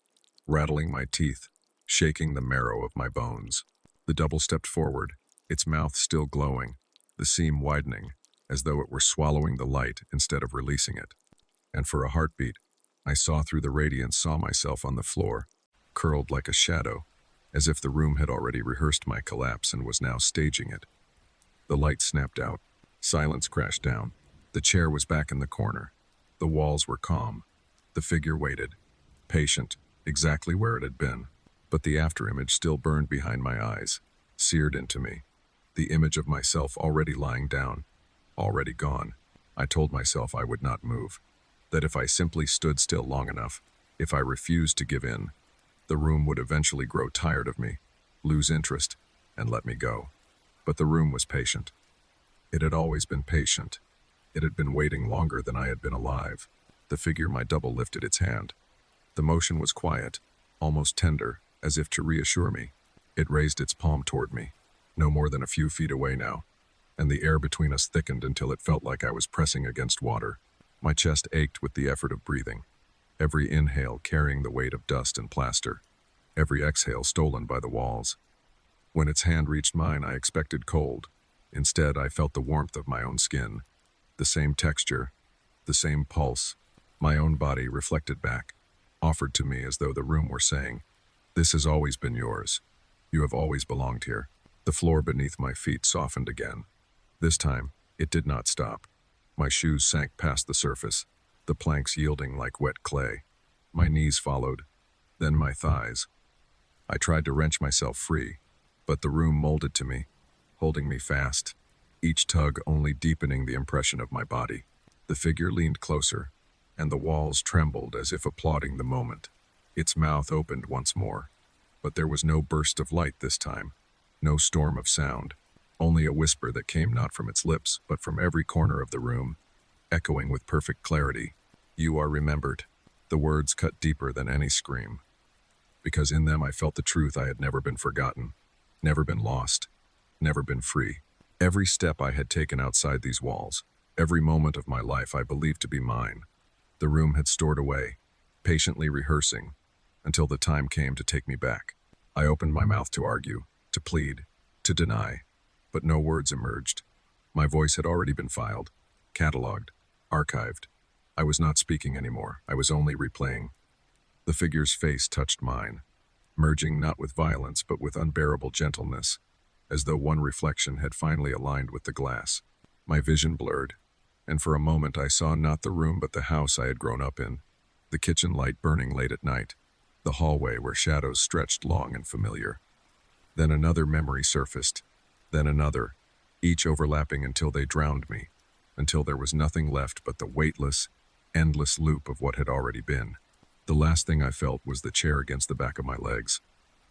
rattling my teeth, shaking the marrow of my bones. The double stepped forward, its mouth still glowing, the seam widening, as though it were swallowing the light instead of releasing it. And for a heartbeat, I saw through the radiance, saw myself on the floor, curled like a shadow, as if the room had already rehearsed my collapse and was now staging it. The light snapped out. Silence crashed down. The chair was back in the corner. The walls were calm. The figure waited, patient, exactly where it had been. But the afterimage still burned behind my eyes, seared into me. The image of myself already lying down, already gone. I told myself I would not move, that if I simply stood still long enough, if I refused to give in, the room would eventually grow tired of me, lose interest, and let me go. But the room was patient. It had always been patient. It had been waiting longer than I had been alive. The figure, my double, lifted its hand. The motion was quiet, almost tender, as if to reassure me. It raised its palm toward me, no more than a few feet away now, and the air between us thickened until it felt like I was pressing against water. My chest ached with the effort of breathing, every inhale carrying the weight of dust and plaster, every exhale stolen by the walls. When its hand reached mine, I expected cold. Instead, I felt the warmth of my own skin, the same texture, the same pulse. My own body reflected back, offered to me as though the room were saying, "This has always been yours. You have always belonged here." The floor beneath my feet softened again. This time, it did not stop. My shoes sank past the surface, the planks yielding like wet clay. My knees followed, then my thighs. I tried to wrench myself free, but the room molded to me, holding me fast, each tug only deepening the impression of my body. The figure leaned closer, and the walls trembled as if applauding the moment. Its mouth opened once more, but there was no burst of light this time, no storm of sound, only a whisper that came not from its lips, but from every corner of the room, echoing with perfect clarity. "You are remembered." The words cut deeper than any scream, because in them I felt the truth. I had never been forgotten, never been lost, never been free. Every step I had taken outside these walls, every moment of my life I believed to be mine, the room had stored away, patiently rehearsing, until the time came to take me back. I opened my mouth to argue, to plead, to deny, but no words emerged. My voice had already been filed, cataloged, archived. I was not speaking anymore. I was only replaying. The figure's face touched mine, merging not with violence but with unbearable gentleness, as though one reflection had finally aligned with the glass. My vision blurred, and for a moment I saw not the room but the house I had grown up in, the kitchen light burning late at night, the hallway where shadows stretched long and familiar. Then another memory surfaced, then another, each overlapping until they drowned me, until there was nothing left but the weightless, endless loop of what had already been. The last thing I felt was the chair against the back of my legs,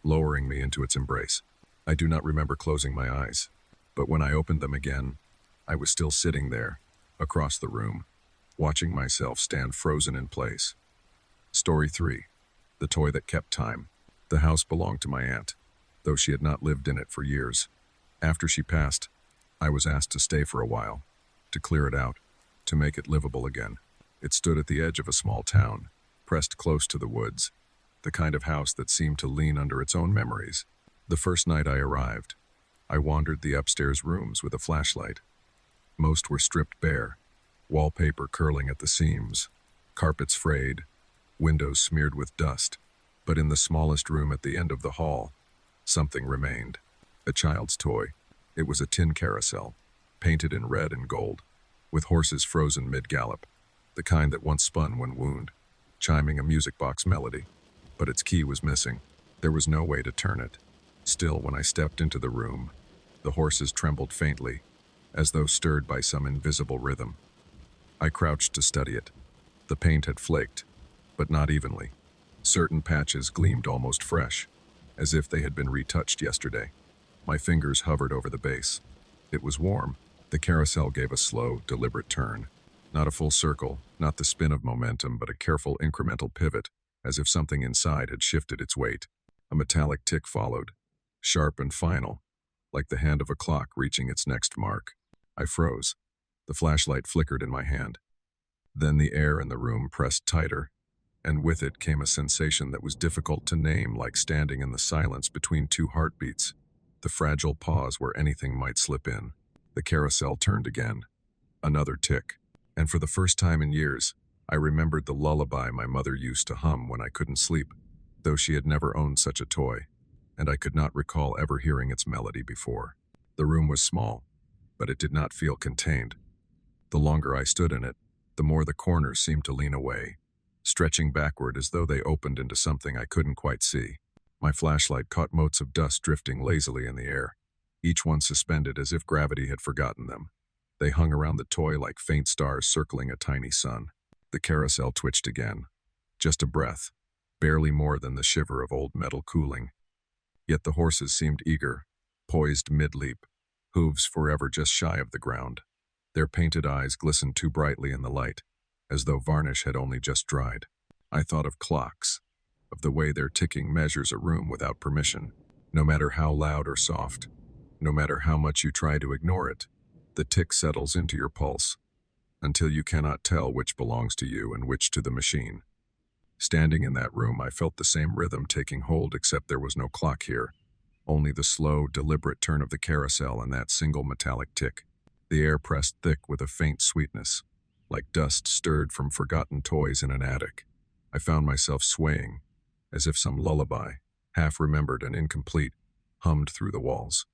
lowering me into its embrace. I do not remember closing my eyes, but when I opened them again, I was still sitting there, across the room, watching myself stand frozen in place. Story 3. The Toy That Kept Time. The house belonged to my aunt, though she had not lived in it for years. After she passed, I was asked to stay for a while, to clear it out, to make it livable again. It stood at the edge of a small town, pressed close to the woods, the kind of house that seemed to lean under its own memories. The first night I arrived, I wandered the upstairs rooms with a flashlight. Most were stripped bare, wallpaper curling at the seams, carpets frayed, windows smeared with dust. But in the smallest room at the end of the hall, something remained. A child's toy. It was a tin carousel, painted in red and gold, with horses frozen mid-gallop, the kind that once spun when wound, chiming a music box melody. But its key was missing. There was no way to turn it. Still, when I stepped into the room, the horses trembled faintly, as though stirred by some invisible rhythm. I crouched to study it. The paint had flaked, but not evenly. Certain patches gleamed almost fresh, as if they had been retouched yesterday. My fingers hovered over the base. It was warm. The carousel gave a slow, deliberate turn. Not a full circle, not the spin of momentum, but a careful incremental pivot, as if something inside had shifted its weight. A metallic tick followed, sharp and final, like the hand of a clock reaching its next mark. I froze. The flashlight flickered in my hand. Then the air in the room pressed tighter, and with it came a sensation that was difficult to name, like standing in the silence between two heartbeats, the fragile pause where anything might slip in. The carousel turned again. Another tick. And for the first time in years, I remembered the lullaby my mother used to hum when I couldn't sleep, though she had never owned such a toy, and I could not recall ever hearing its melody before. The room was small, but it did not feel contained. The longer I stood in it, the more the corners seemed to lean away, stretching backward as though they opened into something I couldn't quite see. My flashlight caught motes of dust drifting lazily in the air, each one suspended as if gravity had forgotten them. They hung around the toy like faint stars circling a tiny sun. The carousel twitched again. Just a breath, barely more than the shiver of old metal cooling. Yet the horses seemed eager, poised mid-leap, hooves forever just shy of the ground. Their painted eyes glistened too brightly in the light, as though varnish had only just dried. I thought of clocks, of the way their ticking measures a room without permission. No matter how loud or soft, no matter how much you try to ignore it, the tick settles into your pulse, until you cannot tell which belongs to you and which to the machine. Standing in that room, I felt the same rhythm taking hold, except there was no clock here, only the slow, deliberate turn of the carousel and that single metallic tick. The air pressed thick with a faint sweetness, like dust stirred from forgotten toys in an attic. I found myself swaying, as if some lullaby, half remembered and incomplete, hummed through the walls.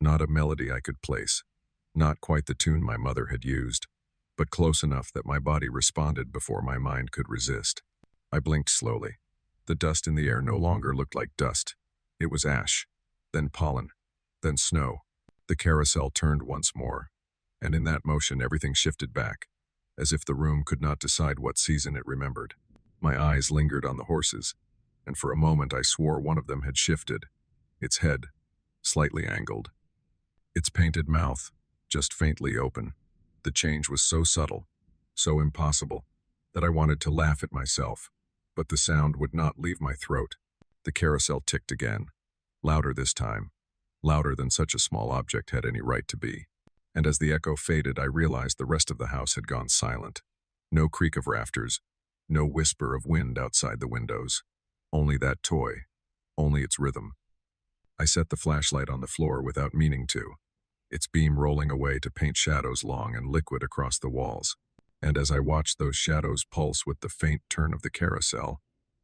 Not a melody I could place, not quite the tune my mother had used, but close enough that my body responded before my mind could resist. I blinked slowly. The dust in the air no longer looked like dust. It was ash, then pollen, then snow. The carousel turned once more, and in that motion everything shifted back, as if the room could not decide what season it remembered. My eyes lingered on the horses, and for a moment I swore one of them had shifted, its head slightly angled, its painted mouth just faintly open. The change was so subtle, so impossible, that I wanted to laugh at myself, but the sound would not leave my throat. The carousel ticked again, louder this time, louder than such a small object had any right to be. And as the echo faded, I realized the rest of the house had gone silent. No creak of rafters, no whisper of wind outside the windows. Only that toy, only its rhythm. I set the flashlight on the floor without meaning to, its beam rolling away to paint shadows long and liquid across the walls. And as I watched those shadows pulse with the faint turn of the carousel,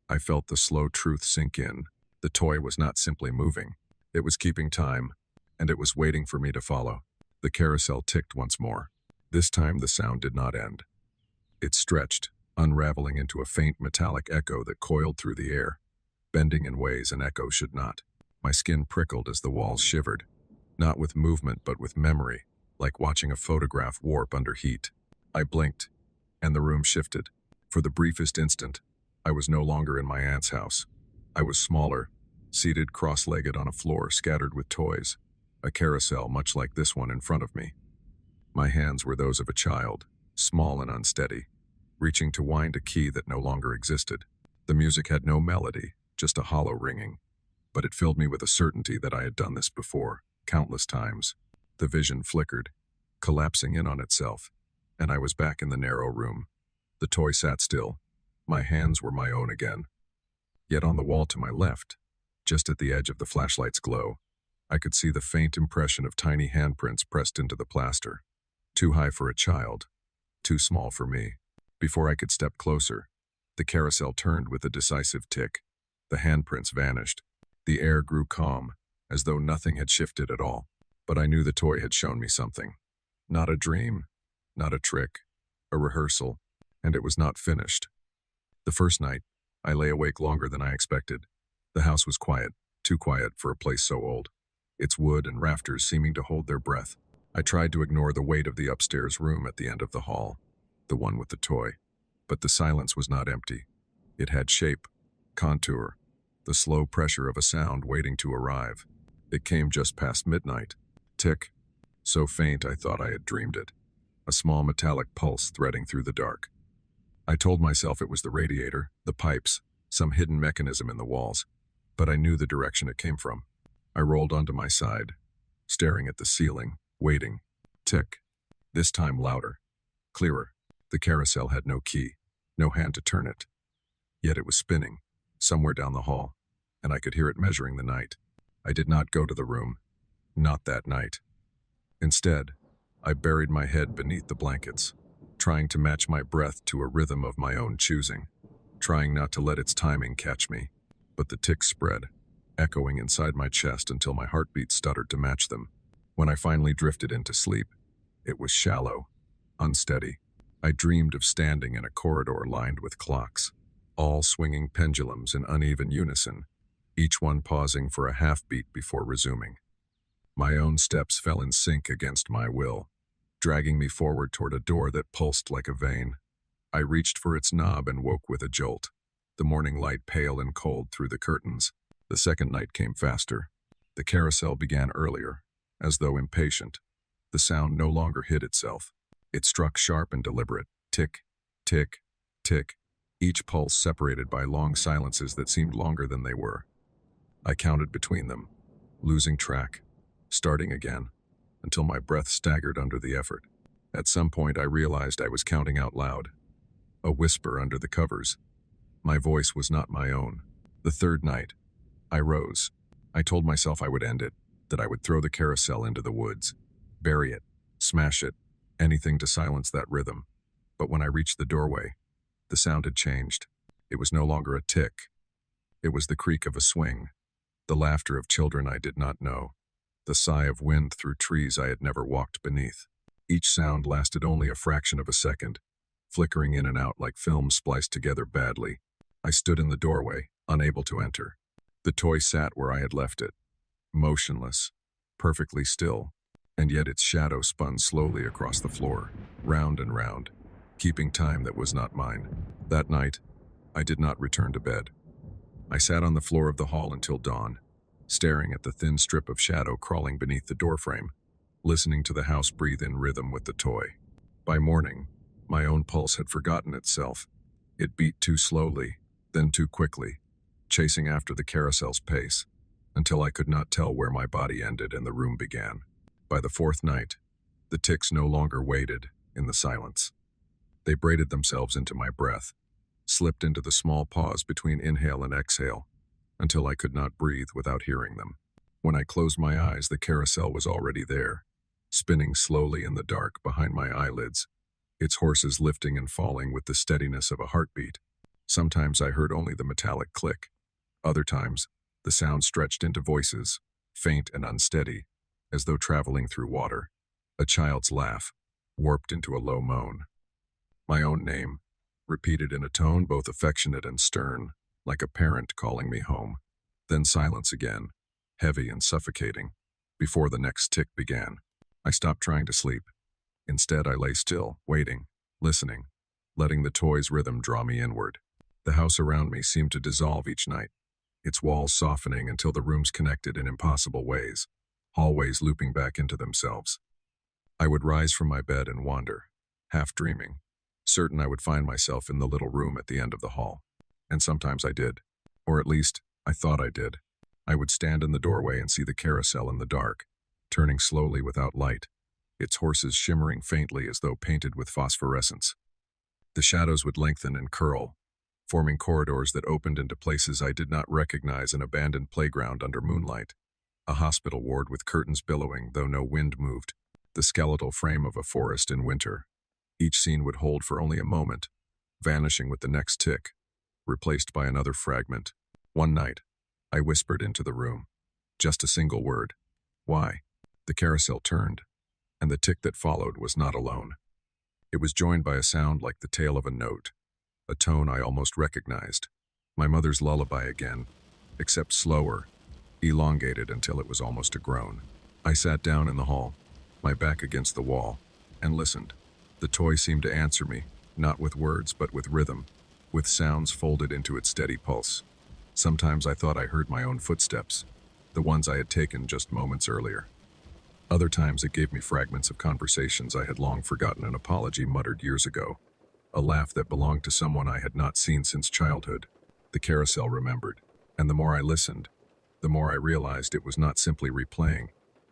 I felt the slow truth sink in. The toy was not simply moving. It was keeping time, and it was waiting for me to follow. The carousel ticked once more. This time the sound did not end. It stretched, unraveling into a faint metallic echo that coiled through the air, bending in ways an echo should not. My skin prickled as the walls shivered, not with movement but with memory, like watching a photograph warp under heat. I blinked, and the room shifted. For the briefest instant, I was no longer in my aunt's house. I was smaller, seated cross-legged on a floor scattered with toys, a carousel much like this one in front of me. My hands were those of a child, small and unsteady, reaching to wind a key that no longer existed. The music had no melody, just a hollow ringing, but it filled me with a certainty that I had done this before, countless times. The vision flickered, collapsing in on itself, and I was back in the narrow room. The toy sat still. My hands were my own again. Yet on the wall to my left, just at the edge of the flashlight's glow, I could see the faint impression of tiny handprints pressed into the plaster. Too high for a child, too small for me. Before I could step closer, the carousel turned with a decisive tick. The handprints vanished. The air grew calm, as though nothing had shifted at all. But I knew the toy had shown me something. Not a dream, not a trick, a rehearsal, and it was not finished. The first night, I lay awake longer than I expected. The house was quiet, too quiet for a place so old, its wood and rafters seeming to hold their breath. I tried to ignore the weight of the upstairs room at the end of the hall, the one with the toy. But the silence was not empty. It had shape, contour, the slow pressure of a sound waiting to arrive. It came just past midnight. Tick, so faint I thought I had dreamed it. A small metallic pulse threading through the dark. I told myself it was the radiator, the pipes, some hidden mechanism in the walls, but I knew the direction it came from. I rolled onto my side, staring at the ceiling, waiting. Tick. This time louder, clearer. The carousel had no key, no hand to turn it. Yet it was spinning, somewhere down the hall, and I could hear it measuring the night. I did not go to the room. Not that night. Instead, I buried my head beneath the blankets, trying to match my breath to a rhythm of my own choosing, trying not to let its timing catch me. But the ticks spread, echoing inside my chest until my heartbeat stuttered to match them. When I finally drifted into sleep, it was shallow, unsteady. I dreamed of standing in a corridor lined with clocks, all swinging pendulums in uneven unison, each one pausing for a half-beat before resuming. My own steps fell in sync against my will, dragging me forward toward a door that pulsed like a vein. I reached for its knob and woke with a jolt, the morning light pale and cold through the curtains. The second night came faster. The carousel began earlier, as though impatient. The sound no longer hid itself. It struck sharp and deliberate. Tick, tick, tick, each pulse separated by long silences that seemed longer than they were. I counted between them, losing track, starting again, until my breath staggered under the effort. At some point I realized I was counting out loud, a whisper under the covers. My voice was not my own. The third night, I rose. I told myself I would end it, that I would throw the carousel into the woods, bury it, smash it, anything to silence that rhythm. But when I reached the doorway, the sound had changed. It was no longer a tick. It was the creak of a swing, the laughter of children I did not know, the sigh of wind through trees I had never walked beneath. Each sound lasted only a fraction of a second, flickering in and out like film spliced together badly. I stood in the doorway, unable to enter. The toy sat where I had left it, motionless, perfectly still, and yet its shadow spun slowly across the floor, round and round, keeping time that was not mine. That night, I did not return to bed. I sat on the floor of the hall until dawn, staring at the thin strip of shadow crawling beneath the doorframe, listening to the house breathe in rhythm with the toy. By morning, my own pulse had forgotten itself. It beat too slowly, then too quickly, chasing after the carousel's pace, until I could not tell where my body ended and the room began. By the fourth night, the ticks no longer waited in the silence. They braided themselves into my breath, slipped into the small pause between inhale and exhale, until I could not breathe without hearing them. When I closed my eyes, the carousel was already there, spinning slowly in the dark behind my eyelids, its horses lifting and falling with the steadiness of a heartbeat. Sometimes I heard only the metallic click. Other times, the sound stretched into voices, faint and unsteady, as though traveling through water. A child's laugh, warped into a low moan. My own name, repeated in a tone both affectionate and stern, like a parent calling me home. Then silence again, heavy and suffocating, before the next tick began. I stopped trying to sleep. Instead, I lay still, waiting, listening, letting the toy's rhythm draw me inward. The house around me seemed to dissolve each night, its walls softening until the rooms connected in impossible ways, hallways looping back into themselves. I would rise from my bed and wander, half dreaming, certain I would find myself in the little room at the end of the hall. And sometimes I did, or at least, I thought I did. I would stand in the doorway and see the carousel in the dark, turning slowly without light, its horses shimmering faintly as though painted with phosphorescence. The shadows would lengthen and curl, forming corridors that opened into places I did not recognize: an abandoned playground under moonlight, a hospital ward with curtains billowing though no wind moved, the skeletal frame of a forest in winter. Each scene would hold for only a moment, vanishing with the next tick, replaced by another fragment. One night, I whispered into the room, just a single word: "Why?" The carousel turned, and the tick that followed was not alone. It was joined by a sound like the tail of a note, a tone I almost recognized. My mother's lullaby again, except slower, elongated until it was almost a groan. I sat down in the hall, my back against the wall, and listened. The toy seemed to answer me, not with words but with rhythm, with sounds folded into its steady pulse. Sometimes I thought I heard my own footsteps, the ones I had taken just moments earlier. Other times it gave me fragments of conversations I had long forgotten, an apology muttered years ago, a laugh that belonged to someone I had not seen since childhood. The carousel remembered, and the more I listened, the more I realized it was not simply replaying,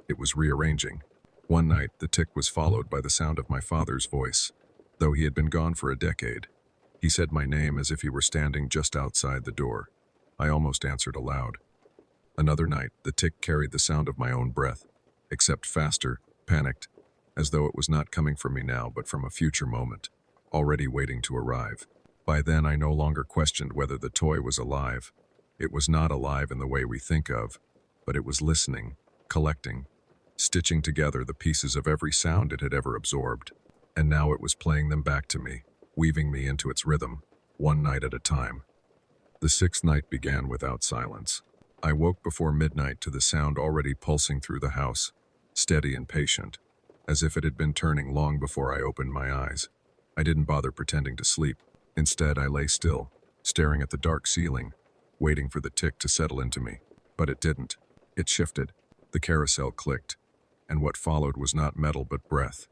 it was rearranging. One night, the tick was followed by the sound of my father's voice. Though he had been gone for a decade, he said my name as if he were standing just outside the door. I almost answered aloud. Another night, the tick carried the sound of my own breath, except faster, panicked, as though it was not coming from me now but from a future moment, already waiting to arrive. By then, I no longer questioned whether the toy was alive. It was not alive in the way we think of, but it was listening, collecting, stitching together the pieces of every sound it had ever absorbed. And now it was playing them back to me, weaving me into its rhythm, one night at a time. The sixth night began without silence. I woke before midnight to the sound already pulsing through the house, steady and patient, as if it had been turning long before I opened my eyes. I didn't bother pretending to sleep. Instead, I lay still, staring at the dark ceiling, waiting for the tick to settle into me. But it didn't. It shifted. The carousel clicked, and what followed was not metal but breath.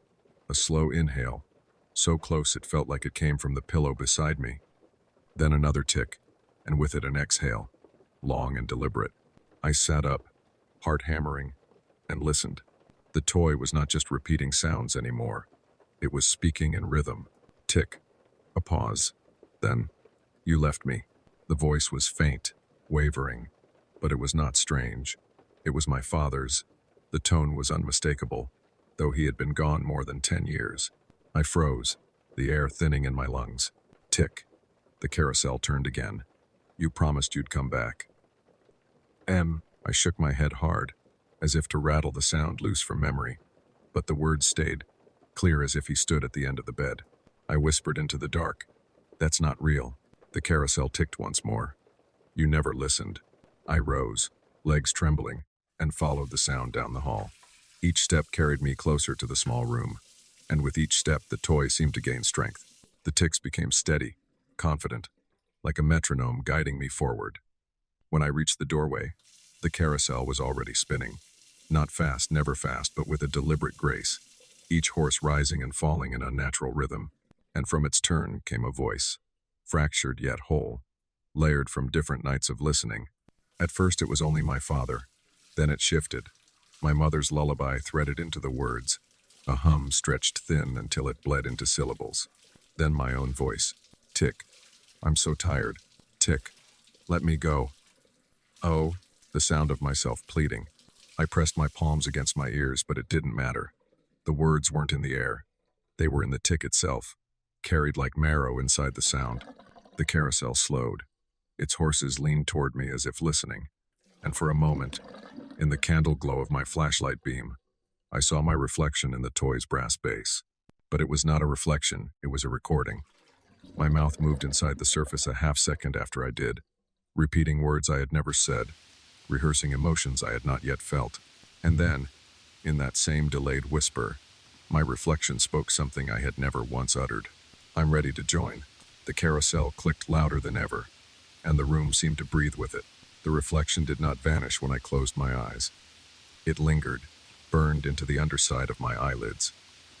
A slow inhale, so close it felt like it came from the pillow beside me. Then another tick, and with it an exhale, long and deliberate. I sat up, heart hammering, and listened. The toy was not just repeating sounds anymore. It was speaking in rhythm. Tick. A pause. Then, "You left me." The voice was faint, wavering, but it was not strange. It was my father's. The tone was unmistakable, though he had been gone more than 10 years. I froze, the air thinning in my lungs. Tick. The carousel turned again. "You promised you'd come back." I shook my head hard, as if to rattle the sound loose from memory, but the words stayed, clear as if he stood at the end of the bed. I whispered into the dark, "That's not real." The carousel ticked once more. "You never listened." I rose, legs trembling, and followed the sound down the hall. Each step carried me closer to the small room, and with each step the toy seemed to gain strength. The ticks became steady, confident, like a metronome guiding me forward. When I reached the doorway, the carousel was already spinning. Not fast, never fast, but with a deliberate grace, each horse rising and falling in unnatural rhythm. And from its turn came a voice, fractured yet whole, layered from different nights of listening. At first it was only my father. Then it shifted. My mother's lullaby threaded into the words. A hum stretched thin until it bled into syllables. Then my own voice. Tick. I'm so tired. Tick. Let me go. Oh, the sound of myself pleading. I pressed my palms against my ears, but it didn't matter. The words weren't in the air. They were in the tick itself, carried like marrow inside the sound. The carousel slowed. Its horses leaned toward me as if listening. And for a moment, in the candle glow of my flashlight beam, I saw my reflection in the toy's brass base. But it was not a reflection, it was a recording. My mouth moved inside the surface a half second after I did, repeating words I had never said, rehearsing emotions I had not yet felt. And then, in that same delayed whisper, my reflection spoke something I had never once uttered. I'm ready to join. The carousel clicked louder than ever, and the room seemed to breathe with it. The reflection did not vanish when I closed my eyes. It lingered, burned into the underside of my eyelids,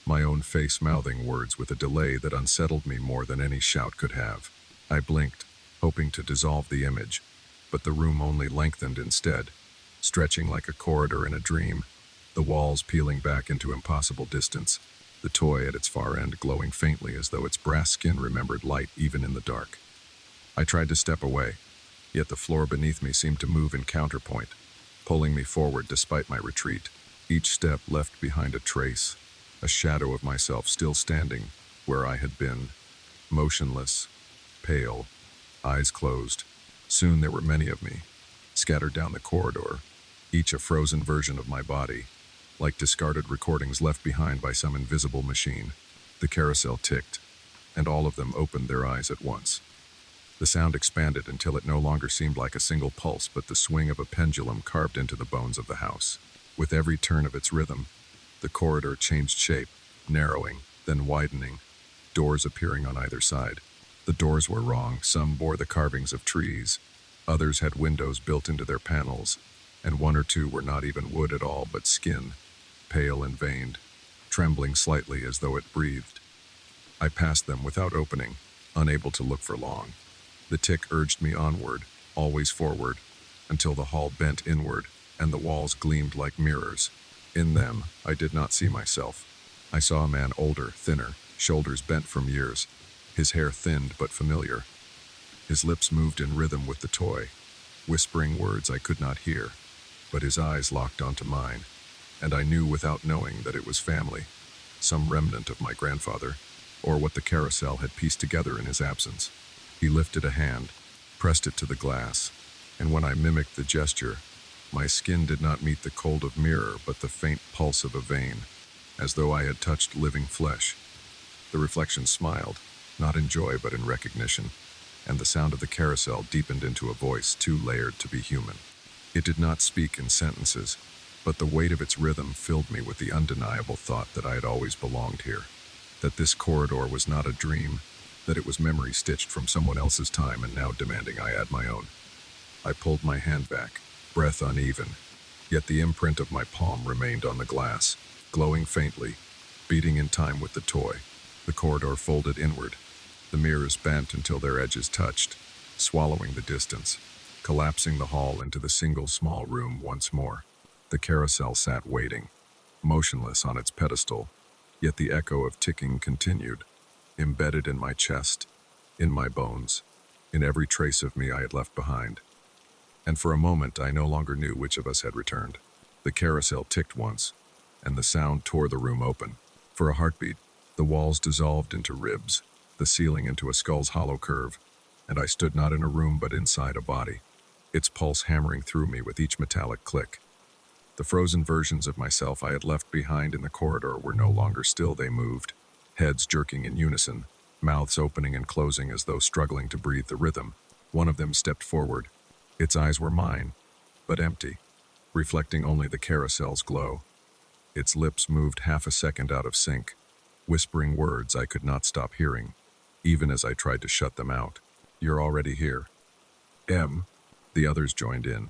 my own face mouthing words with a delay that unsettled me more than any shout could have. I blinked, hoping to dissolve the image, but the room only lengthened instead, stretching like a corridor in a dream, the walls peeling back into impossible distance, the toy at its far end glowing faintly as though its brass skin remembered light even in the dark. I tried to step away, yet the floor beneath me seemed to move in counterpoint, pulling me forward despite my retreat. Each step left behind a trace, a shadow of myself still standing where I had been, motionless, pale, eyes closed. Soon there were many of me, scattered down the corridor, each a frozen version of my body, like discarded recordings left behind by some invisible machine. The carousel ticked, and all of them opened their eyes at once. The sound expanded until it no longer seemed like a single pulse but the swing of a pendulum carved into the bones of the house. With every turn of its rhythm, the corridor changed shape, narrowing, then widening, doors appearing on either side. The doors were wrong. Some bore the carvings of trees, others had windows built into their panels, and one or two were not even wood at all but skin, pale and veined, trembling slightly as though it breathed. I passed them without opening, unable to look for long. The tick urged me onward, always forward, until the hall bent inward and the walls gleamed like mirrors. In them, I did not see myself. I saw a man older, thinner, shoulders bent from years, his hair thinned but familiar. His lips moved in rhythm with the toy, whispering words I could not hear, but his eyes locked onto mine, and I knew without knowing that it was family, some remnant of my grandfather, or what the carousel had pieced together in his absence. He lifted a hand, pressed it to the glass, and when I mimicked the gesture, my skin did not meet the cold of mirror but the faint pulse of a vein, as though I had touched living flesh. The reflection smiled, not in joy but in recognition, and the sound of the carousel deepened into a voice too layered to be human. It did not speak in sentences, but the weight of its rhythm filled me with the undeniable thought that I had always belonged here, that this corridor was not a dream, that it was memory stitched from someone else's time and now demanding I add my own. I pulled my hand back, breath uneven, yet the imprint of my palm remained on the glass, glowing faintly, beating in time with the toy. The corridor folded inward. The mirrors bent until their edges touched, swallowing the distance, collapsing the hall into the single small room once more. The carousel sat waiting, motionless on its pedestal, yet the echo of ticking continued, embedded in my chest, in my bones, in every trace of me I had left behind. And for a moment I no longer knew which of us had returned. The carousel ticked once, and the sound tore the room open. For a heartbeat, the walls dissolved into ribs, the ceiling into a skull's hollow curve, and I stood not in a room but inside a body, its pulse hammering through me with each metallic click. The frozen versions of myself I had left behind in the corridor were no longer still. They moved, heads jerking in unison, mouths opening and closing as though struggling to breathe the rhythm. One of them stepped forward. Its eyes were mine, but empty, reflecting only the carousel's glow. Its lips moved half a second out of sync, whispering words I could not stop hearing, even as I tried to shut them out. "You're already here." "M." The others joined in,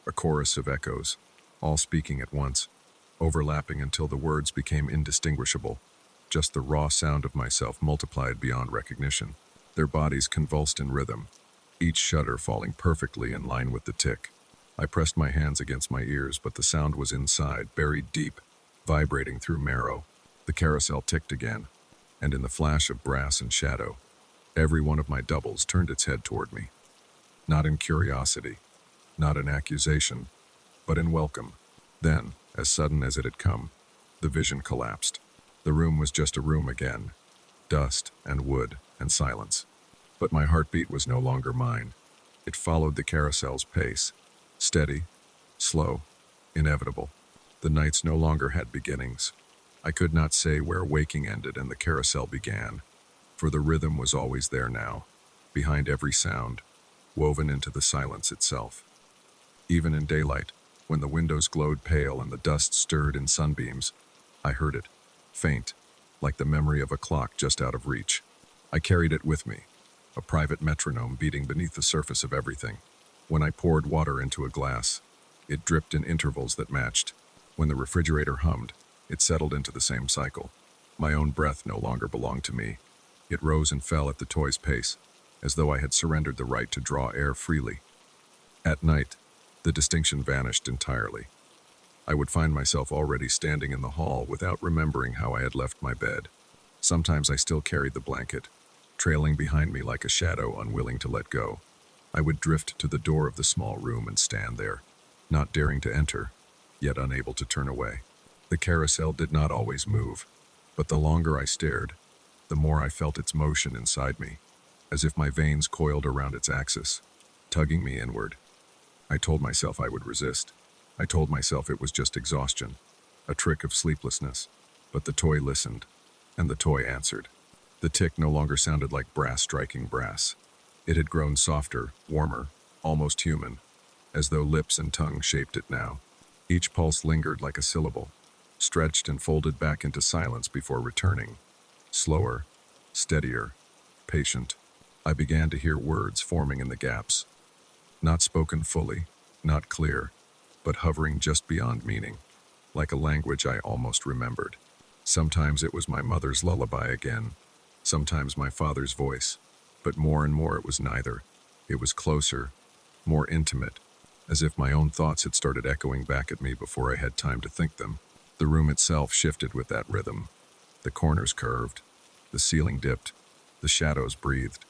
a chorus of echoes, all speaking at once, overlapping until the words became indistinguishable, just the raw sound of myself multiplied beyond recognition. Their bodies convulsed in rhythm, each shudder falling perfectly in line with the tick. I pressed my hands against my ears, but the sound was inside, buried deep, vibrating through marrow. The carousel ticked again, and in the flash of brass and shadow, every one of my doubles turned its head toward me. Not in curiosity, not in accusation, but in welcome. Then, as sudden as it had come, the vision collapsed. The room was just a room again, dust and wood and silence. But my heartbeat was no longer mine. It followed the carousel's pace, steady, slow, inevitable. The nights no longer had beginnings. I could not say where waking ended and the carousel began, for the rhythm was always there now, behind every sound, woven into the silence itself. Even in daylight, when the windows glowed pale and the dust stirred in sunbeams, I heard it, faint, like the memory of a clock just out of reach. I carried it with me, a private metronome beating beneath the surface of everything. When I poured water into a glass, it dripped in intervals that matched. When the refrigerator hummed, it settled into the same cycle. My own breath no longer belonged to me. It rose and fell at the toy's pace, as though I had surrendered the right to draw air freely. At night, the distinction vanished entirely. I would find myself already standing in the hall without remembering how I had left my bed. Sometimes I still carried the blanket, trailing behind me like a shadow, unwilling to let go. I would drift to the door of the small room and stand there, not daring to enter, yet unable to turn away. The carousel did not always move, but the longer I stared, the more I felt its motion inside me, as if my veins coiled around its axis, tugging me inward. I told myself I would resist. I told myself it was just exhaustion, a trick of sleeplessness. But the toy listened, and the toy answered. The tick no longer sounded like brass striking brass. It had grown softer, warmer, almost human, as though lips and tongue shaped it now. Each pulse lingered like a syllable, stretched and folded back into silence before returning. Slower, steadier, patient. I began to hear words forming in the gaps, not spoken fully, not clear, but hovering just beyond meaning, like a language I almost remembered. Sometimes it was my mother's lullaby again, sometimes my father's voice, but more and more it was neither. It was closer, more intimate, as if my own thoughts had started echoing back at me before I had time to think them. The room itself shifted with that rhythm. The corners curved, the ceiling dipped, the shadows breathed.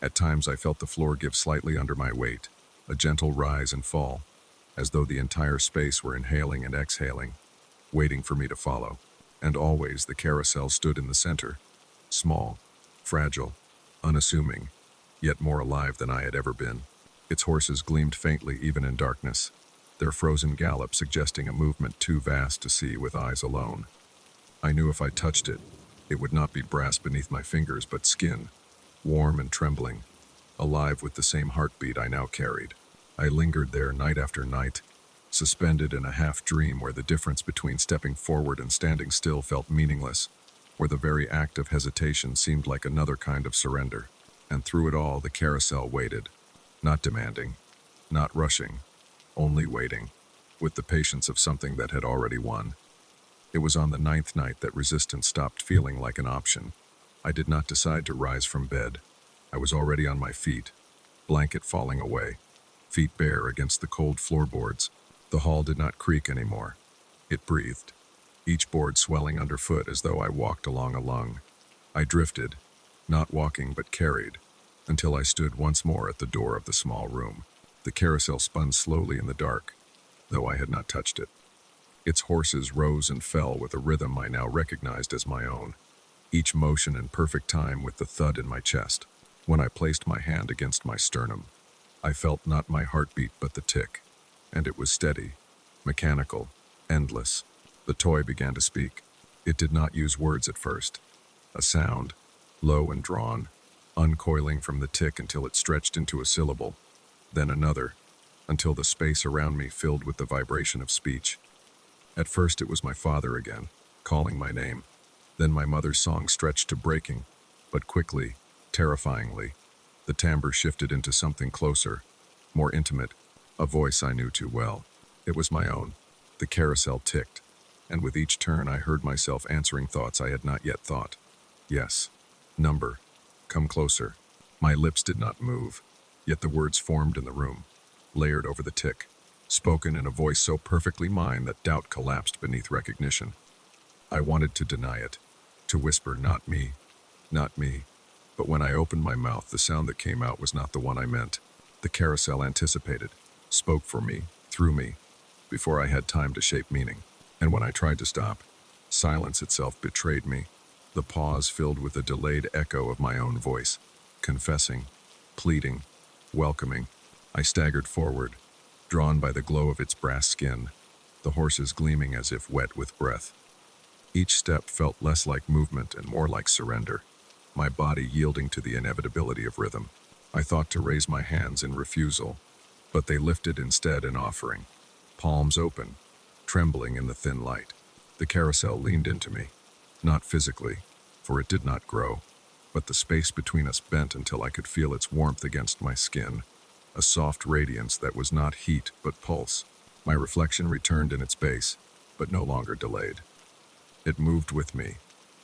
At times I felt the floor give slightly under my weight, a gentle rise and fall, as though the entire space were inhaling and exhaling, waiting for me to follow. And always the carousel stood in the center, small, fragile, unassuming, yet more alive than I had ever been. Its horses gleamed faintly even in darkness, their frozen gallop suggesting a movement too vast to see with eyes alone. I knew if I touched it, it would not be brass beneath my fingers but skin, warm and trembling, alive with the same heartbeat I now carried. I lingered there night after night, suspended in a half-dream where the difference between stepping forward and standing still felt meaningless, where the very act of hesitation seemed like another kind of surrender. And through it all, the carousel waited, not demanding, not rushing, only waiting, with the patience of something that had already won. It was on the 9th night that resistance stopped feeling like an option. I did not decide to rise from bed. I was already on my feet, blanket falling away, feet bare against the cold floorboards. The hall did not creak anymore. It breathed, each board swelling underfoot as though I walked along a lung. I drifted, not walking but carried, until I stood once more at the door of the small room. The carousel spun slowly in the dark, though I had not touched it. Its horses rose and fell with a rhythm I now recognized as my own, each motion in perfect time with the thud in my chest. When I placed my hand against my sternum, I felt not my heartbeat but the tick, and it was steady, mechanical, endless. The toy began to speak. It did not use words at first. A sound, low and drawn, uncoiling from the tick until it stretched into a syllable, then another, until the space around me filled with the vibration of speech. At first it was my father again, calling my name. Then my mother's song stretched to breaking, but quickly, terrifyingly, the timbre shifted into something closer, more intimate, a voice I knew too well. It was my own. The carousel ticked, and with each turn I heard myself answering thoughts I had not yet thought. Yes. Number. Come closer. My lips did not move, yet the words formed in the room, layered over the tick, spoken in a voice so perfectly mine that doubt collapsed beneath recognition. I wanted to deny it, to whisper, not me, not me. But when I opened my mouth, the sound that came out was not the one I meant. The carousel anticipated, spoke for me, through me, before I had time to shape meaning. And when I tried to stop, silence itself betrayed me, the pause filled with a delayed echo of my own voice, confessing, pleading, welcoming. I staggered forward, drawn by the glow of its brass skin, the horses gleaming as if wet with breath. Each step felt less like movement and more like surrender, my body yielding to the inevitability of rhythm. I thought to raise my hands in refusal, but they lifted instead in offering, palms open, trembling in the thin light. The carousel leaned into me, not physically, for it did not grow, but the space between us bent until I could feel its warmth against my skin, a soft radiance that was not heat but pulse. My reflection returned in its base, but no longer delayed. It moved with me,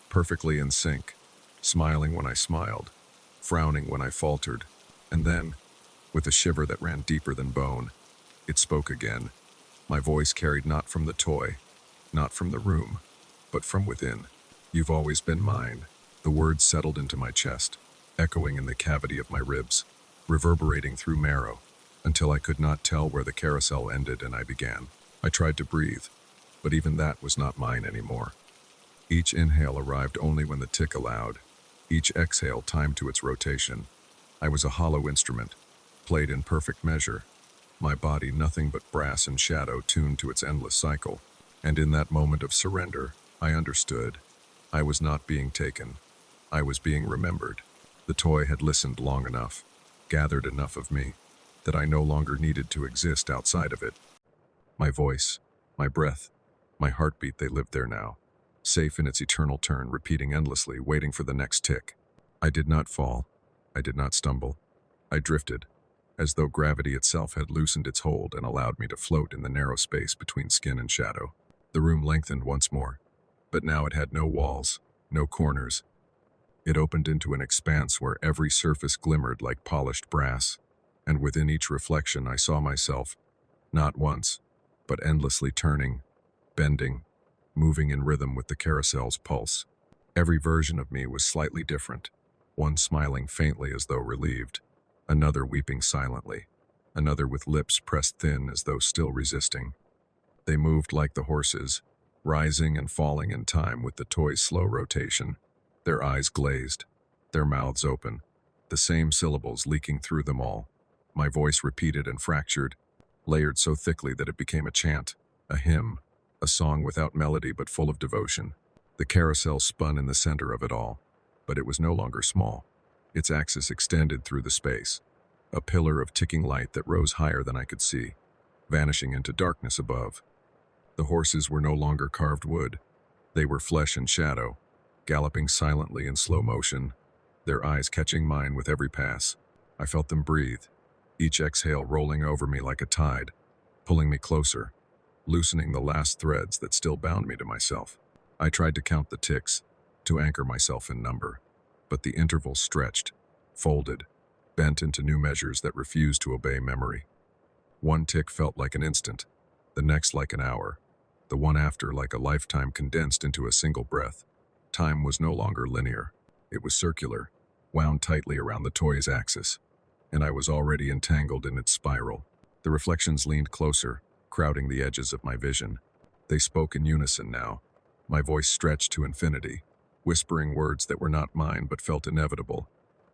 perfectly in sync, smiling when I smiled, frowning when I faltered, and then, with a shiver that ran deeper than bone, it spoke again. My voice carried not from the toy, not from the room, but from within. You've always been mine. The words settled into my chest, echoing in the cavity of my ribs, reverberating through marrow, until I could not tell where the carousel ended and I began. I tried to breathe, but even that was not mine anymore. Each inhale arrived only when the tick allowed, each exhale timed to its rotation. I was a hollow instrument, played in perfect measure, my body nothing but brass and shadow tuned to its endless cycle. And in that moment of surrender, I understood. I was not being taken. I was being remembered. The toy had listened long enough. gathered enough of me that I no longer needed to exist outside of it. My voice, my breath, my heartbeat, they lived there now, safe in its eternal turn, repeating endlessly, waiting for the next tick. I did not fall. I did not stumble. I drifted, as though gravity itself had loosened its hold and allowed me to float in the narrow space between skin and shadow. The room lengthened once more, but now it had no walls, no corners. It opened into an expanse where every surface glimmered like polished brass, and within each reflection I saw myself, not once, but endlessly turning, bending, moving in rhythm with the carousel's pulse. Every version of me was slightly different, one smiling faintly as though relieved, another weeping silently, another with lips pressed thin as though still resisting. They moved like the horses, rising and falling in time with the toy's slow rotation, their eyes glazed, their mouths open, the same syllables leaking through them all. My voice repeated and fractured, layered so thickly that it became a chant, a hymn, a song without melody but full of devotion. The carousel spun in the center of it all, but it was no longer small. Its axis extended through the space, a pillar of ticking light that rose higher than I could see, vanishing into darkness above. The horses were no longer carved wood. They were flesh and shadow, galloping silently in slow motion, their eyes catching mine with every pass. I felt them breathe, each exhale rolling over me like a tide, pulling me closer, loosening the last threads that still bound me to myself. I tried to count the ticks, to anchor myself in number, but the intervals stretched, folded, bent into new measures that refused to obey memory. One tick felt like an instant, the next like an hour, the one after like a lifetime condensed into a single breath. Time was no longer linear. It was circular, wound tightly around the toy's axis, and I was already entangled in its spiral. The reflections leaned closer, crowding the edges of my vision. They spoke in unison now, my voice stretched to infinity, whispering words that were not mine but felt inevitable.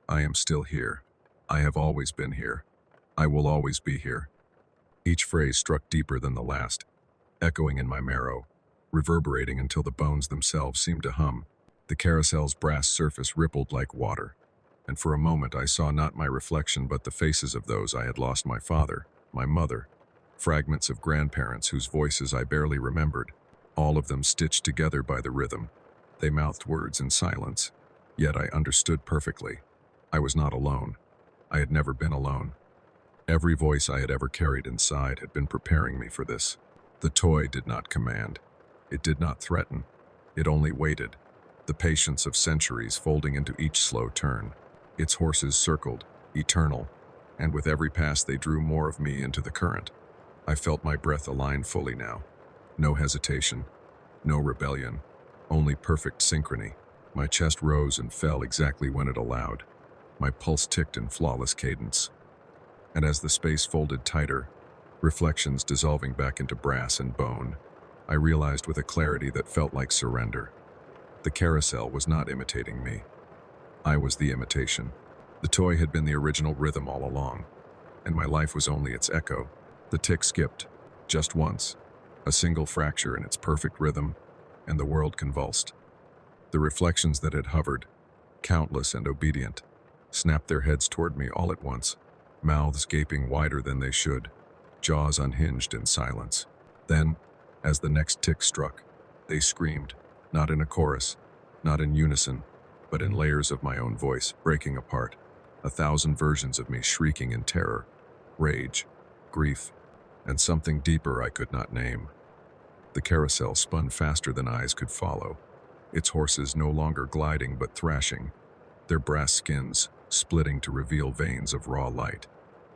I am still here. I have always been here. I will always be here. Each phrase struck deeper than the last, echoing in my marrow, reverberating until the bones themselves seemed to hum. The carousel's brass surface rippled like water, and for a moment I saw not my reflection but the faces of those I had lost: my father, my mother, fragments of grandparents whose voices I barely remembered, all of them stitched together by the rhythm. They mouthed words in silence, yet I understood perfectly. I was not alone. I had never been alone. Every voice I had ever carried inside had been preparing me for this. The toy did not command. It did not threaten. It only waited, the patience of centuries folding into each slow turn. Its horses circled, eternal, and with every pass they drew more of me into the current. I felt my breath align fully now. No hesitation, no rebellion, only perfect synchrony. My chest rose and fell exactly when it allowed. My pulse ticked in flawless cadence. And as the space folded tighter, reflections dissolving back into brass and bone, I realized with a clarity that felt like surrender. The carousel was not imitating me. I was the imitation. The toy had been the original rhythm all along, and my life was only its echo. The tick skipped, just once, a single fracture in its perfect rhythm, and the world convulsed. The reflections that had hovered, countless and obedient, snapped their heads toward me all at once, mouths gaping wider than they should, jaws unhinged in silence. Then, as the next tick struck, they screamed, not in a chorus, not in unison, but in layers of my own voice, breaking apart, 1,000 versions of me shrieking in terror, rage, grief, and something deeper I could not name. The carousel spun faster than eyes could follow, its horses no longer gliding but thrashing, their brass skins splitting to reveal veins of raw light,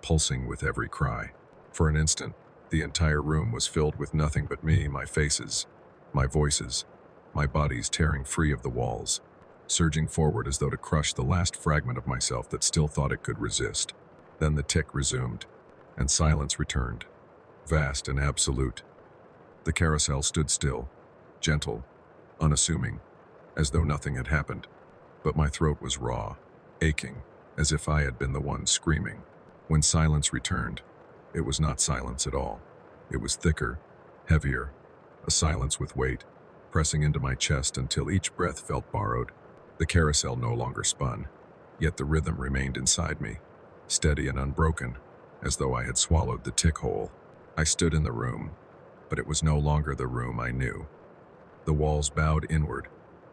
pulsing with every cry. For an instant, the entire room was filled with nothing but me, my faces, my voices, my bodies tearing free of the walls, surging forward as though to crush the last fragment of myself that still thought it could resist. Then the tick resumed, and silence returned, vast and absolute. The carousel stood still, gentle, unassuming, as though nothing had happened. But my throat was raw, aching, as if I had been the one screaming. When silence returned, it was not silence at all. It was thicker, heavier, a silence with weight, pressing into my chest until each breath felt borrowed. The carousel no longer spun, yet the rhythm remained inside me, steady and unbroken, as though I had swallowed the tick whole. I stood in the room, but it was no longer the room I knew. The walls bowed inward,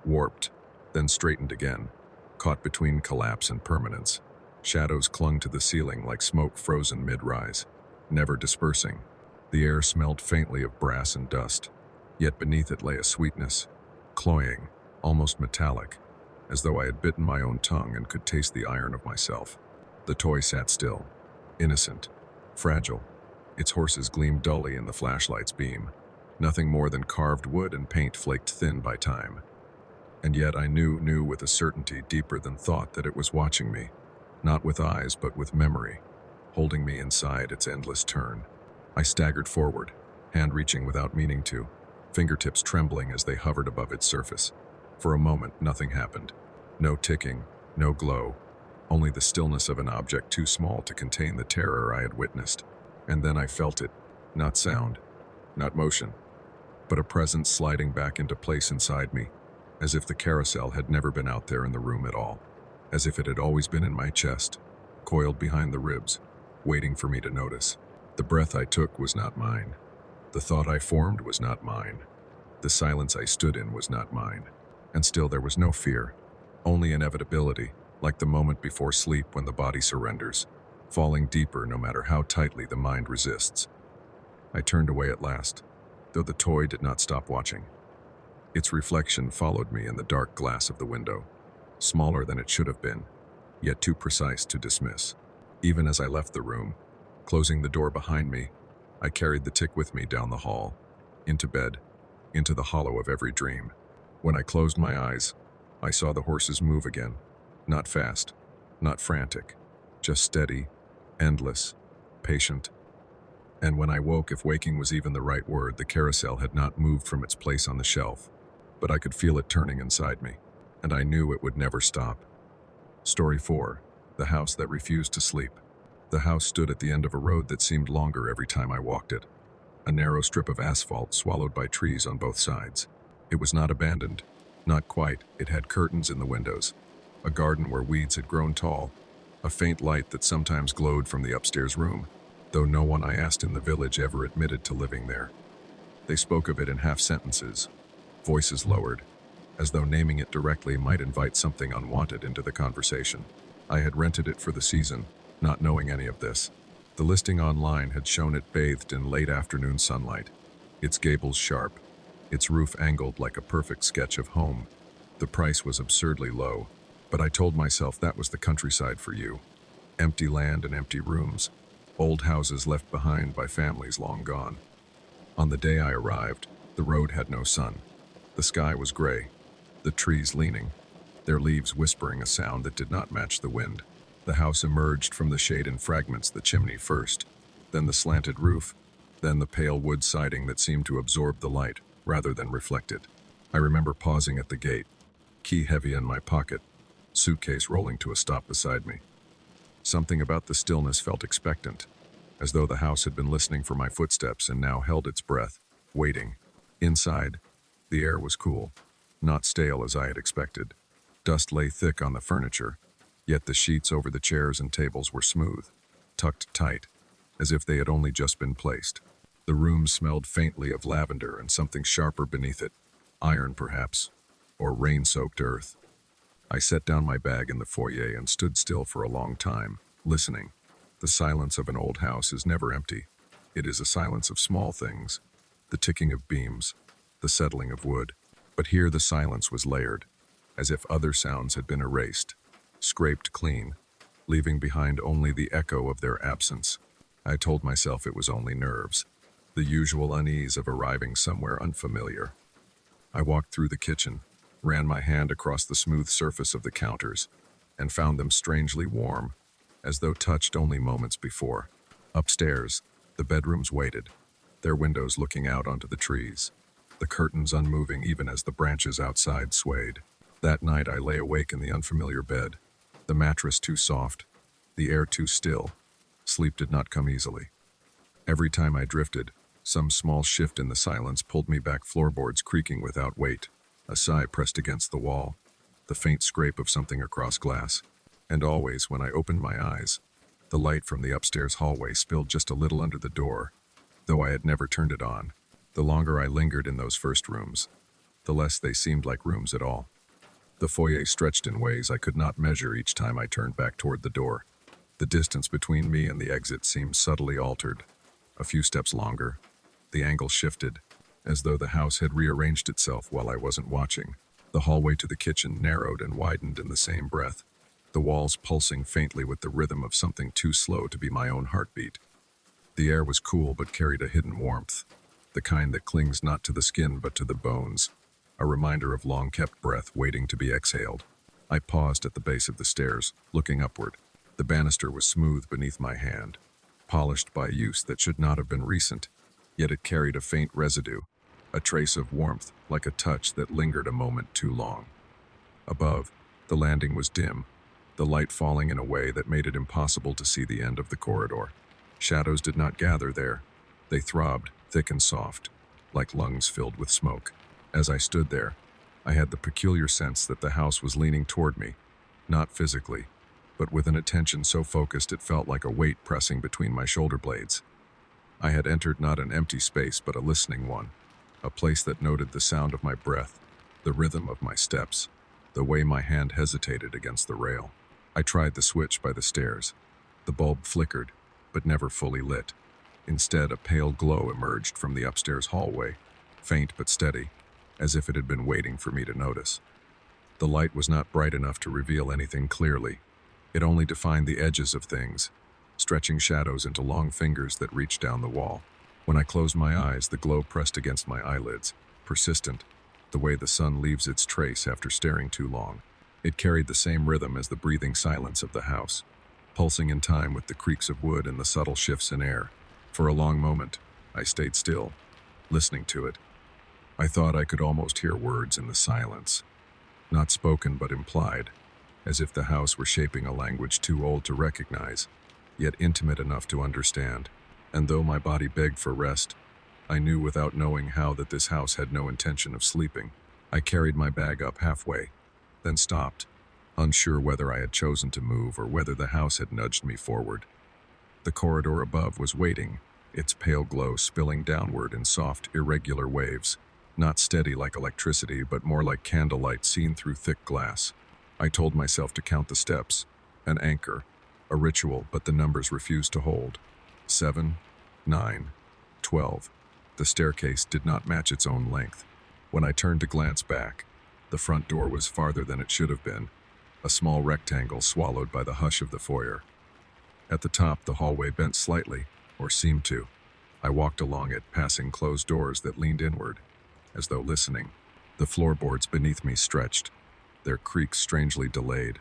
warped, then straightened again, caught between collapse and permanence. Shadows clung to the ceiling like smoke frozen mid-rise, never dispersing. The air smelled faintly of brass and dust, yet beneath it lay a sweetness, cloying, almost metallic, as though I had bitten my own tongue and could taste the iron of myself. The toy sat still, innocent, fragile. Its horses gleamed dully in the flashlight's beam, nothing more than carved wood and paint flaked thin by time. And yet I knew with a certainty deeper than thought that it was watching me, not with eyes but with memory, holding me inside its endless turn. I staggered forward, hand reaching without meaning to, fingertips trembling as they hovered above its surface. For a moment, nothing happened. No ticking, no glow, only the stillness of an object too small to contain the terror I had witnessed. And then I felt it, not sound, not motion, but a presence sliding back into place inside me, as if the carousel had never been out there in the room at all, as if it had always been in my chest, coiled behind the ribs, waiting for me to notice. The breath I took was not mine. The thought I formed was not mine. The silence I stood in was not mine. And still there was no fear, only inevitability, like the moment before sleep when the body surrenders, falling deeper no matter how tightly the mind resists. I turned away at last, though the toy did not stop watching. Its reflection followed me in the dark glass of the window, smaller than it should have been, yet too precise to dismiss. Even as I left the room, closing the door behind me, I carried the tick with me down the hall, into bed, into the hollow of every dream. When I closed my eyes, I saw the horses move again, not fast, not frantic, just steady, endless, patient. And when I woke, if waking was even the right word, the carousel had not moved from its place on the shelf, but I could feel it turning inside me, and I knew it would never stop. Story 4, The House That Refused to Sleep. The house stood at the end of a road that seemed longer every time I walked it, a narrow strip of asphalt swallowed by trees on both sides. It was not abandoned, not quite. It had curtains in the windows, a garden where weeds had grown tall, a faint light that sometimes glowed from the upstairs room, though no one I asked in the village ever admitted to living there. They spoke of it in half sentences, voices lowered, as though naming it directly might invite something unwanted into the conversation. I had rented it for the season, not knowing any of this. The listing online had shown it bathed in late afternoon sunlight, its gables sharp, its roof angled like a perfect sketch of home. The price was absurdly low, but I told myself that was the countryside for you. Empty land and empty rooms, old houses left behind by families long gone. On the day I arrived, the road had no sun. The sky was gray, the trees leaning, their leaves whispering a sound that did not match the wind. The house emerged from the shade in fragments, the chimney first, then the slanted roof, then the pale wood siding that seemed to absorb the light rather than reflect it. I remember pausing at the gate, key heavy in my pocket, suitcase rolling to a stop beside me. Something about the stillness felt expectant, as though the house had been listening for my footsteps and now held its breath, waiting. Inside, the air was cool, not stale as I had expected. Dust lay thick on the furniture, yet the sheets over the chairs and tables were smooth, tucked tight, as if they had only just been placed. The room smelled faintly of lavender and something sharper beneath it, iron perhaps, or rain-soaked earth. I set down my bag in the foyer and stood still for a long time, listening. The silence of an old house is never empty. It is a silence of small things, the ticking of beams, the settling of wood. But here the silence was layered, as if other sounds had been erased, scraped clean, leaving behind only the echo of their absence. I told myself it was only nerves, the usual unease of arriving somewhere unfamiliar. I walked through the kitchen, ran my hand across the smooth surface of the counters, and found them strangely warm, as though touched only moments before. Upstairs, the bedrooms waited, their windows looking out onto the trees, the curtains unmoving even as the branches outside swayed. That night I lay awake in the unfamiliar bed, the mattress too soft, the air too still. Sleep did not come easily. Every time I drifted, some small shift in the silence pulled me back, floorboards creaking without weight, a sigh pressed against the wall, the faint scrape of something across glass. And always, when I opened my eyes, The light from the upstairs hallway spilled just a little under the door, though I had never turned it on. The longer I lingered in those first rooms, the less they seemed like rooms at all. The foyer stretched in ways I could not measure each time I turned back toward the door. The distance between me and the exit seemed subtly altered. A few steps longer. The angle shifted, as though the house had rearranged itself while I wasn't watching. The hallway to the kitchen narrowed and widened in the same breath, the walls pulsing faintly with the rhythm of something too slow to be my own heartbeat. The air was cool but carried a hidden warmth, the kind that clings not to the skin but to the bones, a reminder of long-kept breath waiting to be exhaled. I paused at the base of the stairs, looking upward. The banister was smooth beneath my hand, polished by use that should not have been recent, yet it carried a faint residue, a trace of warmth like a touch that lingered a moment too long. Above, the landing was dim, the light falling in a way that made it impossible to see the end of the corridor. Shadows did not gather there. They throbbed, thick and soft, like lungs filled with smoke. As I stood there, I had the peculiar sense that the house was leaning toward me, not physically, but with an attention so focused it felt like a weight pressing between my shoulder blades. I had entered not an empty space but a listening one, a place that noted the sound of my breath, the rhythm of my steps, the way my hand hesitated against the rail. I tried the switch by the stairs. The bulb flickered, but never fully lit. Instead, a pale glow emerged from the upstairs hallway, faint but steady, as if it had been waiting for me to notice. The light was not bright enough to reveal anything clearly. It only defined the edges of things, stretching shadows into long fingers that reached down the wall. When I closed my eyes, the glow pressed against my eyelids, persistent, the way the sun leaves its trace after staring too long. It carried the same rhythm as the breathing silence of the house, pulsing in time with the creaks of wood and the subtle shifts in air. For a long moment, I stayed still, listening to it. I thought I could almost hear words in the silence, not spoken but implied, as if the house were shaping a language too old to recognize, yet intimate enough to understand. And though my body begged for rest, I knew without knowing how that this house had no intention of sleeping. I carried my bag up halfway, then stopped, unsure whether I had chosen to move or whether the house had nudged me forward. The corridor above was waiting, its pale glow spilling downward in soft, irregular waves, not steady like electricity, but more like candlelight seen through thick glass. I told myself to count the steps, an anchor, a ritual, but the numbers refused to hold. 7, 9, 12. The staircase did not match its own length. When I turned to glance back, the front door was farther than it should have been, a small rectangle swallowed by the hush of the foyer. At the top, the hallway bent slightly, or seemed to. I walked along it, passing closed doors that leaned inward, as though listening. The floorboards beneath me stretched, their creaks strangely delayed,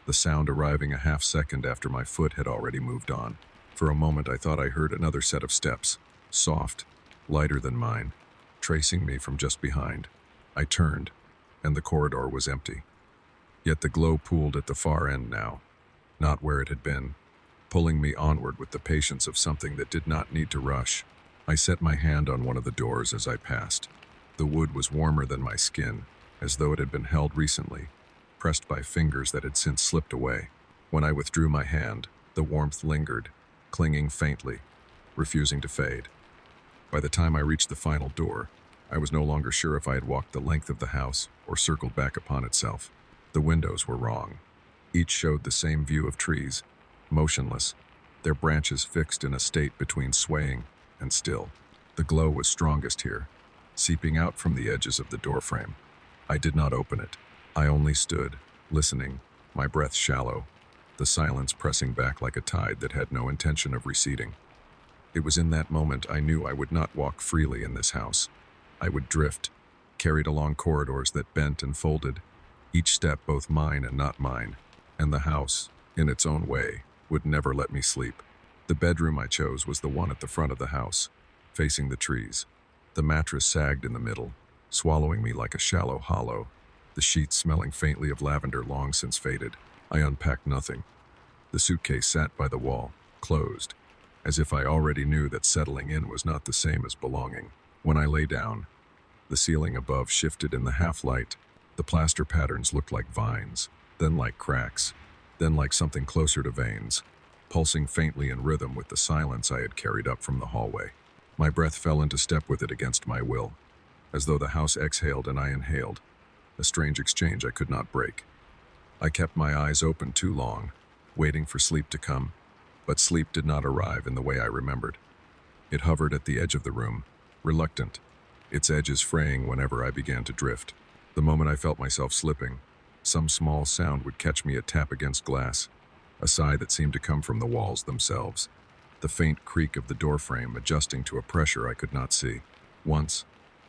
the sound arriving a half second after my foot had already moved on. For a moment I thought I heard another set of steps, soft, lighter than mine, tracing me from just behind. I turned, and the corridor was empty. Yet the glow pooled at the far end now, not where it had been, pulling me onward with the patience of something that did not need to rush. I set my hand on one of the doors as I passed. The wood was warmer than my skin, as though it had been held recently, pressed by fingers that had since slipped away. When I withdrew my hand, the warmth lingered, clinging faintly, refusing to fade. By the time I reached the final door, I was no longer sure if I had walked the length of the house or circled back upon itself. The windows were wrong. Each showed the same view of trees, motionless, their branches fixed in a state between swaying and still. The glow was strongest here, seeping out from the edges of the doorframe. I did not open it. I only stood, listening, my breath shallow, the silence pressing back like a tide that had no intention of receding. It was in that moment I knew I would not walk freely in this house. I would drift, carried along corridors that bent and folded, each step both mine and not mine, and the house, in its own way, would never let me sleep. The bedroom I chose was the one at the front of the house, facing the trees. The mattress sagged in the middle, swallowing me like a shallow hollow, the sheets smelling faintly of lavender long since faded. I unpacked nothing. The suitcase sat by the wall, closed, as if I already knew that settling in was not the same as belonging. When I lay down, the ceiling above shifted in the half-light. The plaster patterns looked like vines, then like cracks, then like something closer to veins. pulsing faintly in rhythm with the silence I had carried up from the hallway. My breath fell into step with it against my will, as though the house exhaled and I inhaled, a strange exchange I could not break. I kept my eyes open too long, waiting for sleep to come, but sleep did not arrive in the way I remembered. It hovered at the edge of the room, reluctant, its edges fraying whenever I began to drift. The moment I felt myself slipping, some small sound would catch me, a tap against glass, a sigh that seemed to come from the walls themselves, the faint creak of the doorframe adjusting to a pressure I could not see. Once,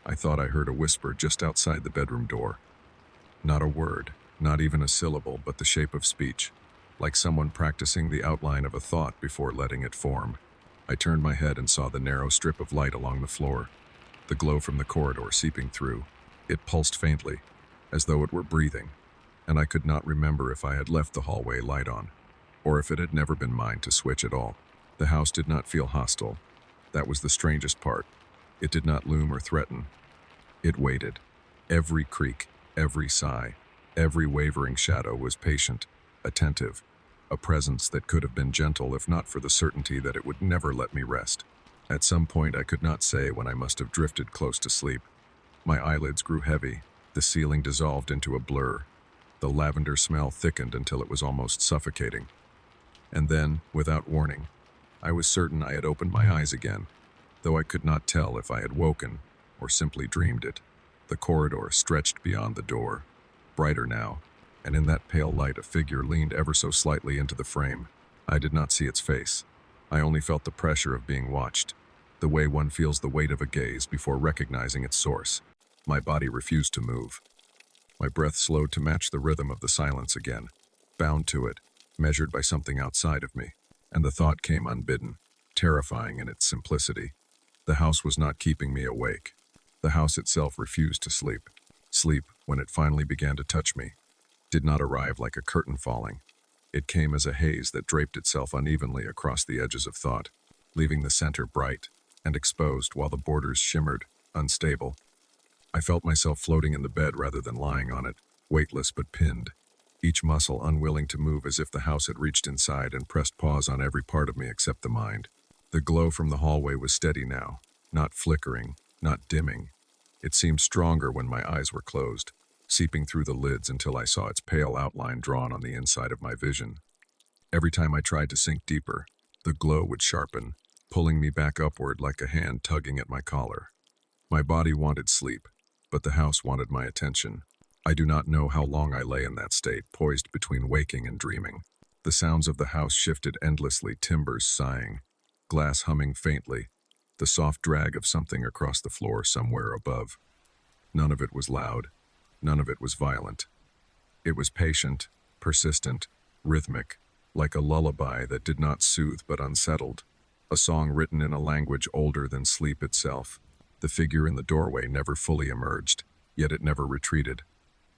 I thought I heard a whisper just outside the bedroom door. Not a word, not even a syllable, but the shape of speech, like someone practicing the outline of a thought before letting it form. I turned my head and saw the narrow strip of light along the floor, the glow from the corridor seeping through. It pulsed faintly, as though it were breathing, and I could not remember if I had left the hallway light on, or if it had never been mine to switch at all. The house did not feel hostile. That was the strangest part. It did not loom or threaten. It waited. Every creak, every sigh, every wavering shadow was patient, attentive, a presence that could have been gentle if not for the certainty that it would never let me rest. At some point, I could not say when, I must have drifted close to sleep. My eyelids grew heavy, the ceiling dissolved into a blur. The lavender smell thickened until it was almost suffocating. And then, without warning, I was certain I had opened my eyes again, though I could not tell if I had woken or simply dreamed it. The corridor stretched beyond the door, brighter now, and in that pale light a figure leaned ever so slightly into the frame. I did not see its face. I only felt the pressure of being watched, the way one feels the weight of a gaze before recognizing its source. My body refused to move. My breath slowed to match the rhythm of the silence again, bound to it, measured by something outside of me. And the thought came unbidden, terrifying in its simplicity. The house was not keeping me awake. The house itself refused to sleep. Sleep, when it finally began to touch me, did not arrive like a curtain falling. It came as a haze that draped itself unevenly across the edges of thought, leaving the center bright and exposed while the borders shimmered, unstable. I felt myself floating in the bed rather than lying on it, weightless but pinned, each muscle unwilling to move, as if the house had reached inside and pressed pause on every part of me except the mind. The glow from the hallway was steady now, not flickering, not dimming. It seemed stronger when my eyes were closed, seeping through the lids until I saw its pale outline drawn on the inside of my vision. Every time I tried to sink deeper, the glow would sharpen, pulling me back upward like a hand tugging at my collar. My body wanted sleep, but the house wanted my attention. I do not know how long I lay in that state, poised between waking and dreaming. The sounds of the house shifted endlessly, timbers sighing, glass humming faintly, the soft drag of something across the floor somewhere above. None of it was loud. None of it was violent. It was patient, persistent, rhythmic, like a lullaby that did not soothe but unsettled, a song written in a language older than sleep itself. The figure in the doorway never fully emerged, yet it never retreated.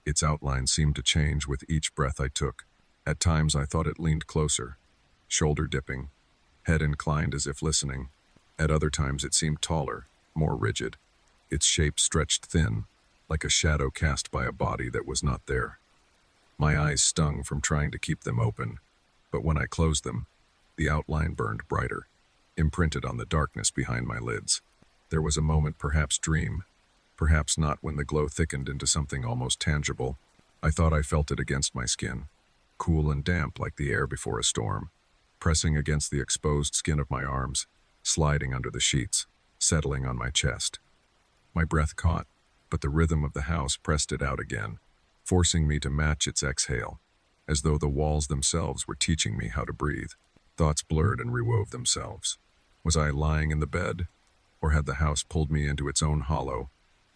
Its outline seemed to change with each breath I took. At times I thought it leaned closer, shoulder dipping, head inclined as if listening. At other times it seemed taller, more rigid, its shape stretched thin, like a shadow cast by a body that was not there. My eyes stung from trying to keep them open, but when I closed them, the outline burned brighter, imprinted on the darkness behind my lids. There was a moment, perhaps dream, perhaps not, when the glow thickened into something almost tangible. I thought I felt it against my skin, cool and damp like the air before a storm, pressing against the exposed skin of my arms, sliding under the sheets, settling on my chest. My breath caught, but the rhythm of the house pressed it out again, forcing me to match its exhale, as though the walls themselves were teaching me how to breathe. Thoughts blurred and rewove themselves. Was I lying in the bed, or had the house pulled me into its own hollow,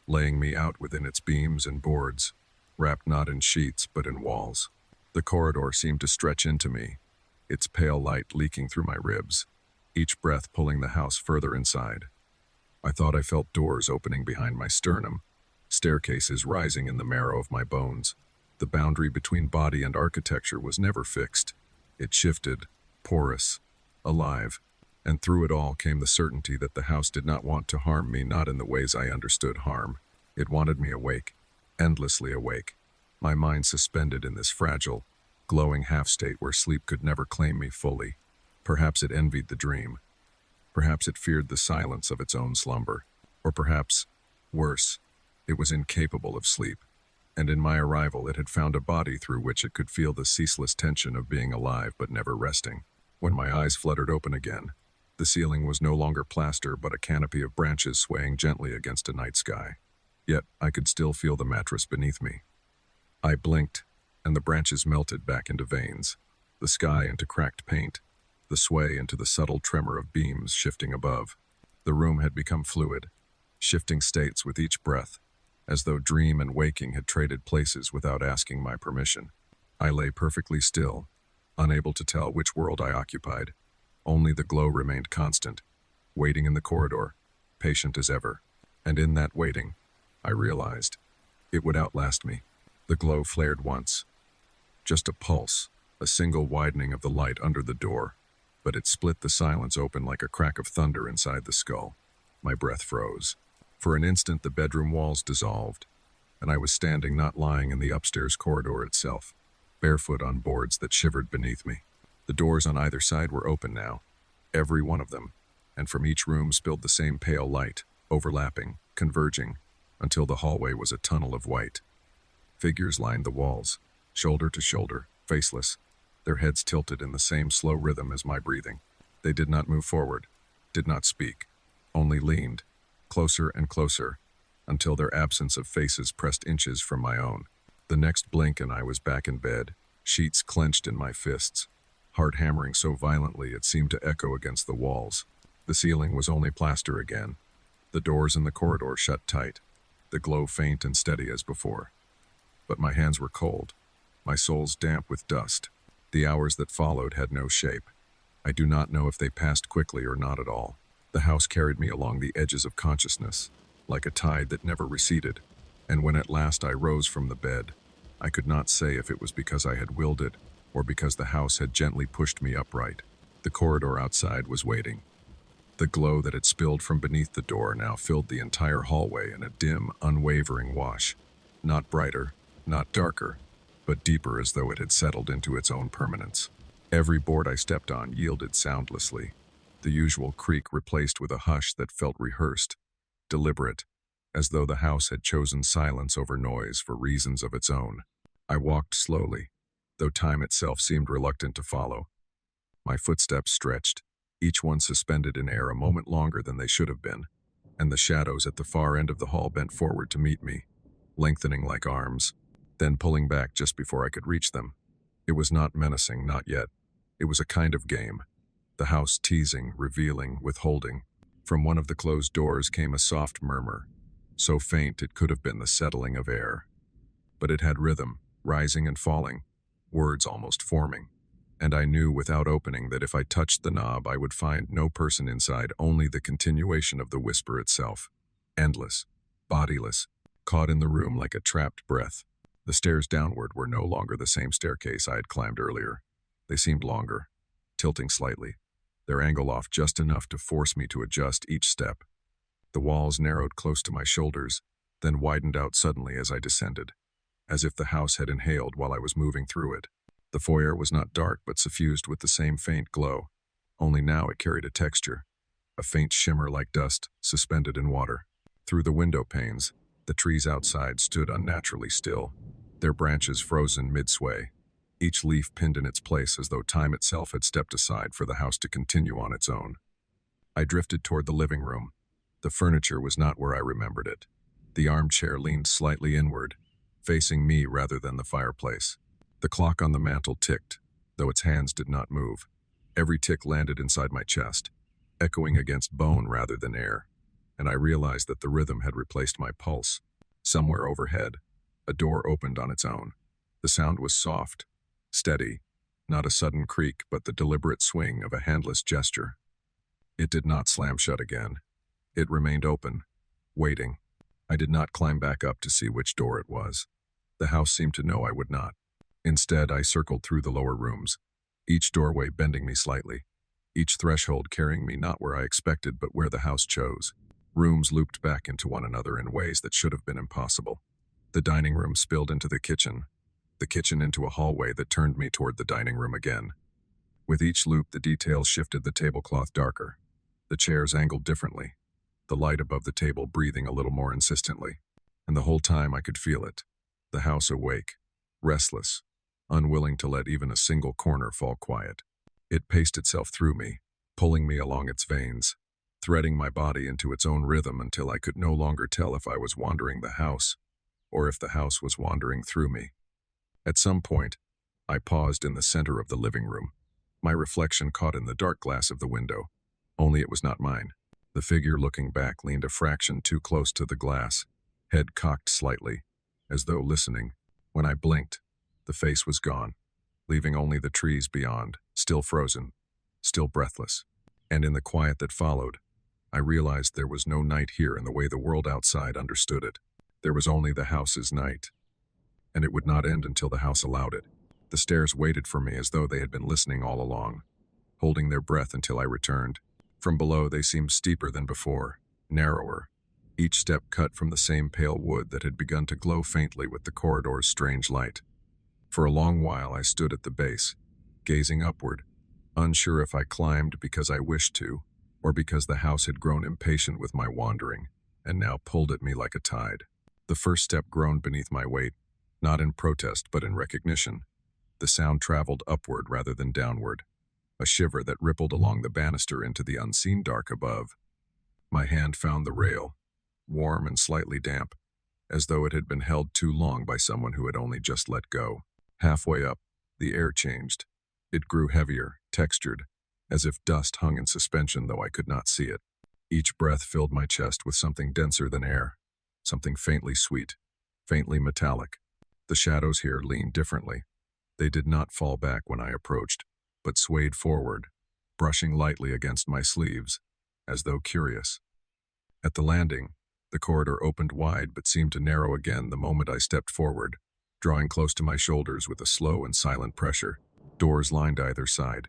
laying me out within its beams and boards, wrapped not in sheets but in walls? The corridor seemed to stretch into me, its pale light leaking through my ribs, each breath pulling the house further inside. I thought I felt doors opening behind my sternum, staircases rising in the marrow of my bones. The boundary between body and architecture was never fixed. It shifted, porous, alive, and through it all came the certainty that the house did not want to harm me, not in the ways I understood harm. It wanted me awake, endlessly awake, my mind suspended in this fragile, glowing half-state where sleep could never claim me fully. Perhaps it envied the dream. Perhaps it feared the silence of its own slumber. Or perhaps, worse, it was incapable of sleep. And in my arrival it had found a body through which it could feel the ceaseless tension of being alive but never resting. When my eyes fluttered open again, the ceiling was no longer plaster but a canopy of branches swaying gently against a night sky. Yet I could still feel the mattress beneath me. I blinked, and the branches melted back into veins, the sky into cracked paint, the sway into the subtle tremor of beams shifting above. The room had become fluid, shifting states with each breath, as though dream and waking had traded places without asking my permission. I lay perfectly still, unable to tell which world I occupied. Only the glow remained constant, waiting in the corridor, patient as ever. And in that waiting, I realized it would outlast me. The glow flared once. Just a pulse, a single widening of the light under the door, but it split the silence open like a crack of thunder inside the skull. My breath froze. For an instant the bedroom walls dissolved, and I was standing, not lying, in the upstairs corridor itself, barefoot on boards that shivered beneath me. The doors on either side were open now, every one of them, and from each room spilled the same pale light, overlapping, converging, until the hallway was a tunnel of white. Figures lined the walls, shoulder to shoulder, faceless, their heads tilted in the same slow rhythm as my breathing. They did not move forward, did not speak, only leaned, closer and closer, until their absence of faces pressed inches from my own. The next blink and I was back in bed, sheets clenched in my fists, heart hammering so violently it seemed to echo against the walls. The ceiling was only plaster again. The doors in the corridor shut tight, the glow faint and steady as before. But my hands were cold, my soles damp with dust. The hours that followed had no shape. I do not know if they passed quickly or not at all. The house carried me along the edges of consciousness, like a tide that never receded, and when at last I rose from the bed, I could not say if it was because I had willed it, or because the house had gently pushed me upright. The corridor outside was waiting. The glow that had spilled from beneath the door now filled the entire hallway in a dim, unwavering wash. Not brighter, not darker, but deeper, as though it had settled into its own permanence. Every board I stepped on yielded soundlessly, the usual creak replaced with a hush that felt rehearsed, deliberate, as though the house had chosen silence over noise for reasons of its own. I walked slowly, though time itself seemed reluctant to follow. My footsteps stretched, each one suspended in air a moment longer than they should have been, and the shadows at the far end of the hall bent forward to meet me, lengthening like arms, then pulling back just before I could reach them. It was not menacing, not yet. It was a kind of game. The house teasing, revealing, withholding. From one of the closed doors came a soft murmur, so faint it could have been the settling of air. But it had rhythm, rising and falling, words almost forming. And I knew without opening that if I touched the knob I would find no person inside, only the continuation of the whisper itself. Endless, bodiless, caught in the room like a trapped breath. The stairs downward were no longer the same staircase I had climbed earlier. They seemed longer, tilting slightly, their angle off just enough to force me to adjust each step. The walls narrowed close to my shoulders, then widened out suddenly as I descended, as if the house had inhaled while I was moving through it. The foyer was not dark but suffused with the same faint glow, only now it carried a texture, a faint shimmer like dust suspended in water. Through the window panes, the trees outside stood unnaturally still, their branches frozen mid-sway, each leaf pinned in its place as though time itself had stepped aside for the house to continue on its own. I drifted toward the living room. The furniture was not where I remembered it. The armchair leaned slightly inward, facing me rather than the fireplace. The clock on the mantel ticked, though its hands did not move. Every tick landed inside my chest, echoing against bone rather than air, and I realized that the rhythm had replaced my pulse. Somewhere overhead, a door opened on its own. The sound was soft, steady, not a sudden creak but the deliberate swing of a handless gesture. It did not slam shut again. It remained open, waiting. I did not climb back up to see which door it was. The house seemed to know I would not. Instead, I circled through the lower rooms, each doorway bending me slightly, each threshold carrying me not where I expected but where the house chose. Rooms looped back into one another in ways that should have been impossible. The dining room spilled into the kitchen into a hallway that turned me toward the dining room again. With each loop, the details shifted the tablecloth darker. The chairs angled differently, the light above the table breathing a little more insistently. And the whole time I could feel it. The house awake, restless, unwilling to let even a single corner fall quiet. It paced itself through me, pulling me along its veins, threading my body into its own rhythm until I could no longer tell if I was wandering the house or if the house was wandering through me. At some point, I paused in the center of the living room, my reflection caught in the dark glass of the window, only it was not mine. The figure looking back leaned a fraction too close to the glass, head cocked slightly, as though listening. When I blinked, the face was gone, leaving only the trees beyond, still frozen, still breathless. And in the quiet that followed, I realized there was no night here in the way the world outside understood it. There was only the house's night, and it would not end until the house allowed it. The stairs waited for me as though they had been listening all along, holding their breath until I returned. From below, they seemed steeper than before, narrower, each step cut from the same pale wood that had begun to glow faintly with the corridor's strange light. For a long while, I stood at the base, gazing upward, unsure if I climbed because I wished to, or because the house had grown impatient with my wandering, and now pulled at me like a tide. The first step groaned beneath my weight, not in protest but in recognition. The sound traveled upward rather than downward, a shiver that rippled along the banister into the unseen dark above. My hand found the rail, warm and slightly damp, as though it had been held too long by someone who had only just let go. Halfway up, the air changed. It grew heavier, textured, as if dust hung in suspension though I could not see it. Each breath filled my chest with something denser than air, something faintly sweet, faintly metallic. The shadows here leaned differently. They did not fall back when I approached, but swayed forward, brushing lightly against my sleeves, as though curious. At the landing, the corridor opened wide but seemed to narrow again the moment I stepped forward, drawing close to my shoulders with a slow and silent pressure. Doors lined either side,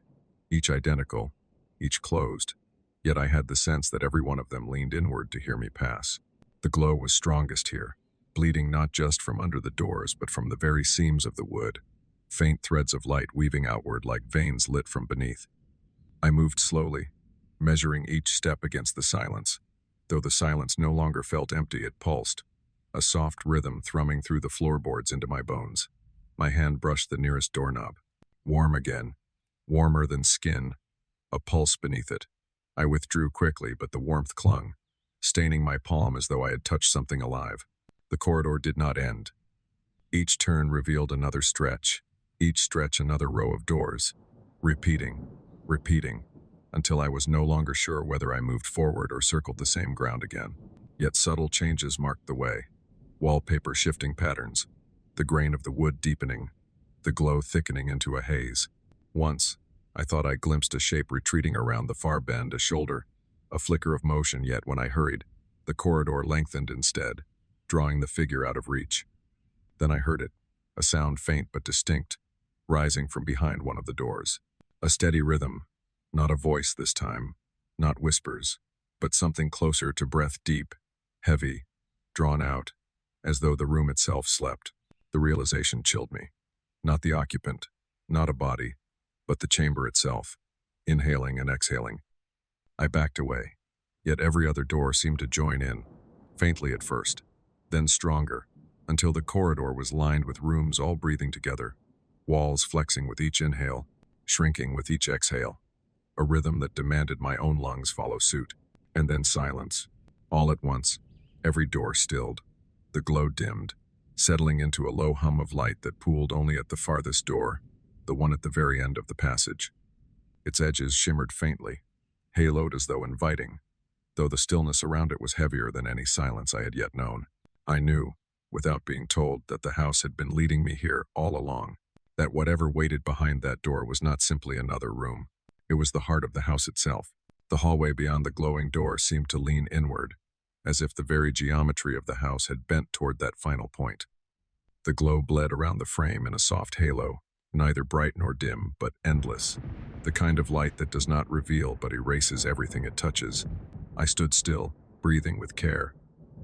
each identical, each closed, yet I had the sense that every one of them leaned inward to hear me pass. The glow was strongest here, bleeding not just from under the doors but from the very seams of the wood, faint threads of light weaving outward like veins lit from beneath. I moved slowly, measuring each step against the silence. Though the silence no longer felt empty, it pulsed, a soft rhythm thrumming through the floorboards into my bones. My hand brushed the nearest doorknob. Warm again, warmer than skin, a pulse beneath it. I withdrew quickly, but the warmth clung, staining my palm as though I had touched something alive. The corridor did not end. Each turn revealed another stretch, each stretch another row of doors, repeating, until I was no longer sure whether I moved forward or circled the same ground again. Yet subtle changes marked the way, wallpaper shifting patterns, the grain of the wood deepening, the glow thickening into a haze. Once, I thought I glimpsed a shape retreating around the far bend, a shoulder, a flicker of motion, yet when I hurried, the corridor lengthened instead, drawing the figure out of reach. Then I heard it, a sound faint but distinct, rising from behind one of the doors. A steady rhythm, not a voice this time, not whispers, but something closer to breath, deep, heavy, drawn out, as though the room itself slept. The realization chilled me. Not the occupant, not a body, but the chamber itself, inhaling and exhaling. I backed away, yet every other door seemed to join in, faintly at first, then stronger, until the corridor was lined with rooms all breathing together, walls flexing with each inhale, shrinking with each exhale, a rhythm that demanded my own lungs follow suit. And then silence. All at once, every door stilled, the glow dimmed, settling into a low hum of light that pooled only at the farthest door, the one at the very end of the passage. Its edges shimmered faintly, haloed as though inviting, though the stillness around it was heavier than any silence I had yet known. I knew, without being told, that the house had been leading me here all along, that whatever waited behind that door was not simply another room. It was the heart of the house itself. The hallway beyond the glowing door seemed to lean inward, as if the very geometry of the house had bent toward that final point. The glow bled around the frame in a soft halo, neither bright nor dim, but endless, the kind of light that does not reveal but erases everything it touches. I stood still, breathing with care,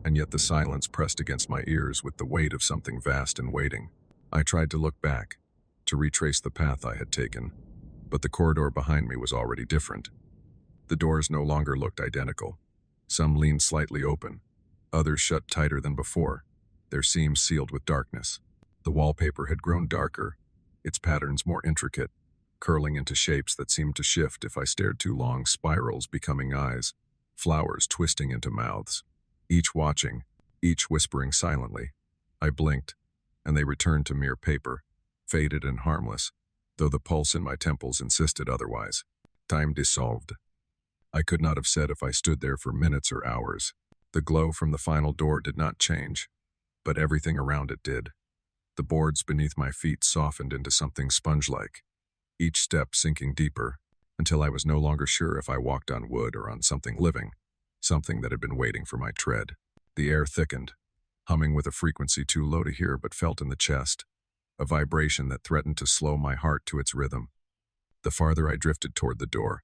and yet the silence pressed against my ears with the weight of something vast and waiting. I tried to look back, to retrace the path I had taken, But the corridor behind me was already different. The doors no longer looked identical. Some leaned slightly open, others shut tighter than before, their seams sealed with darkness. The wallpaper had grown darker, its patterns more intricate, curling into shapes that seemed to shift if I stared too long, spirals becoming eyes, flowers twisting into mouths, each watching, each whispering silently. I blinked, and they returned to mere paper, faded and harmless, though the pulse in my temples insisted otherwise. Time dissolved. I could not have said if I stood there for minutes or hours. The glow from the final door did not change, but everything around it did. The boards beneath my feet softened into something sponge-like, each step sinking deeper, until I was no longer sure if I walked on wood or on something living, something that had been waiting for my tread. The air thickened, humming with a frequency too low to hear but felt in the chest, a vibration that threatened to slow my heart to its rhythm. The farther I drifted toward the door,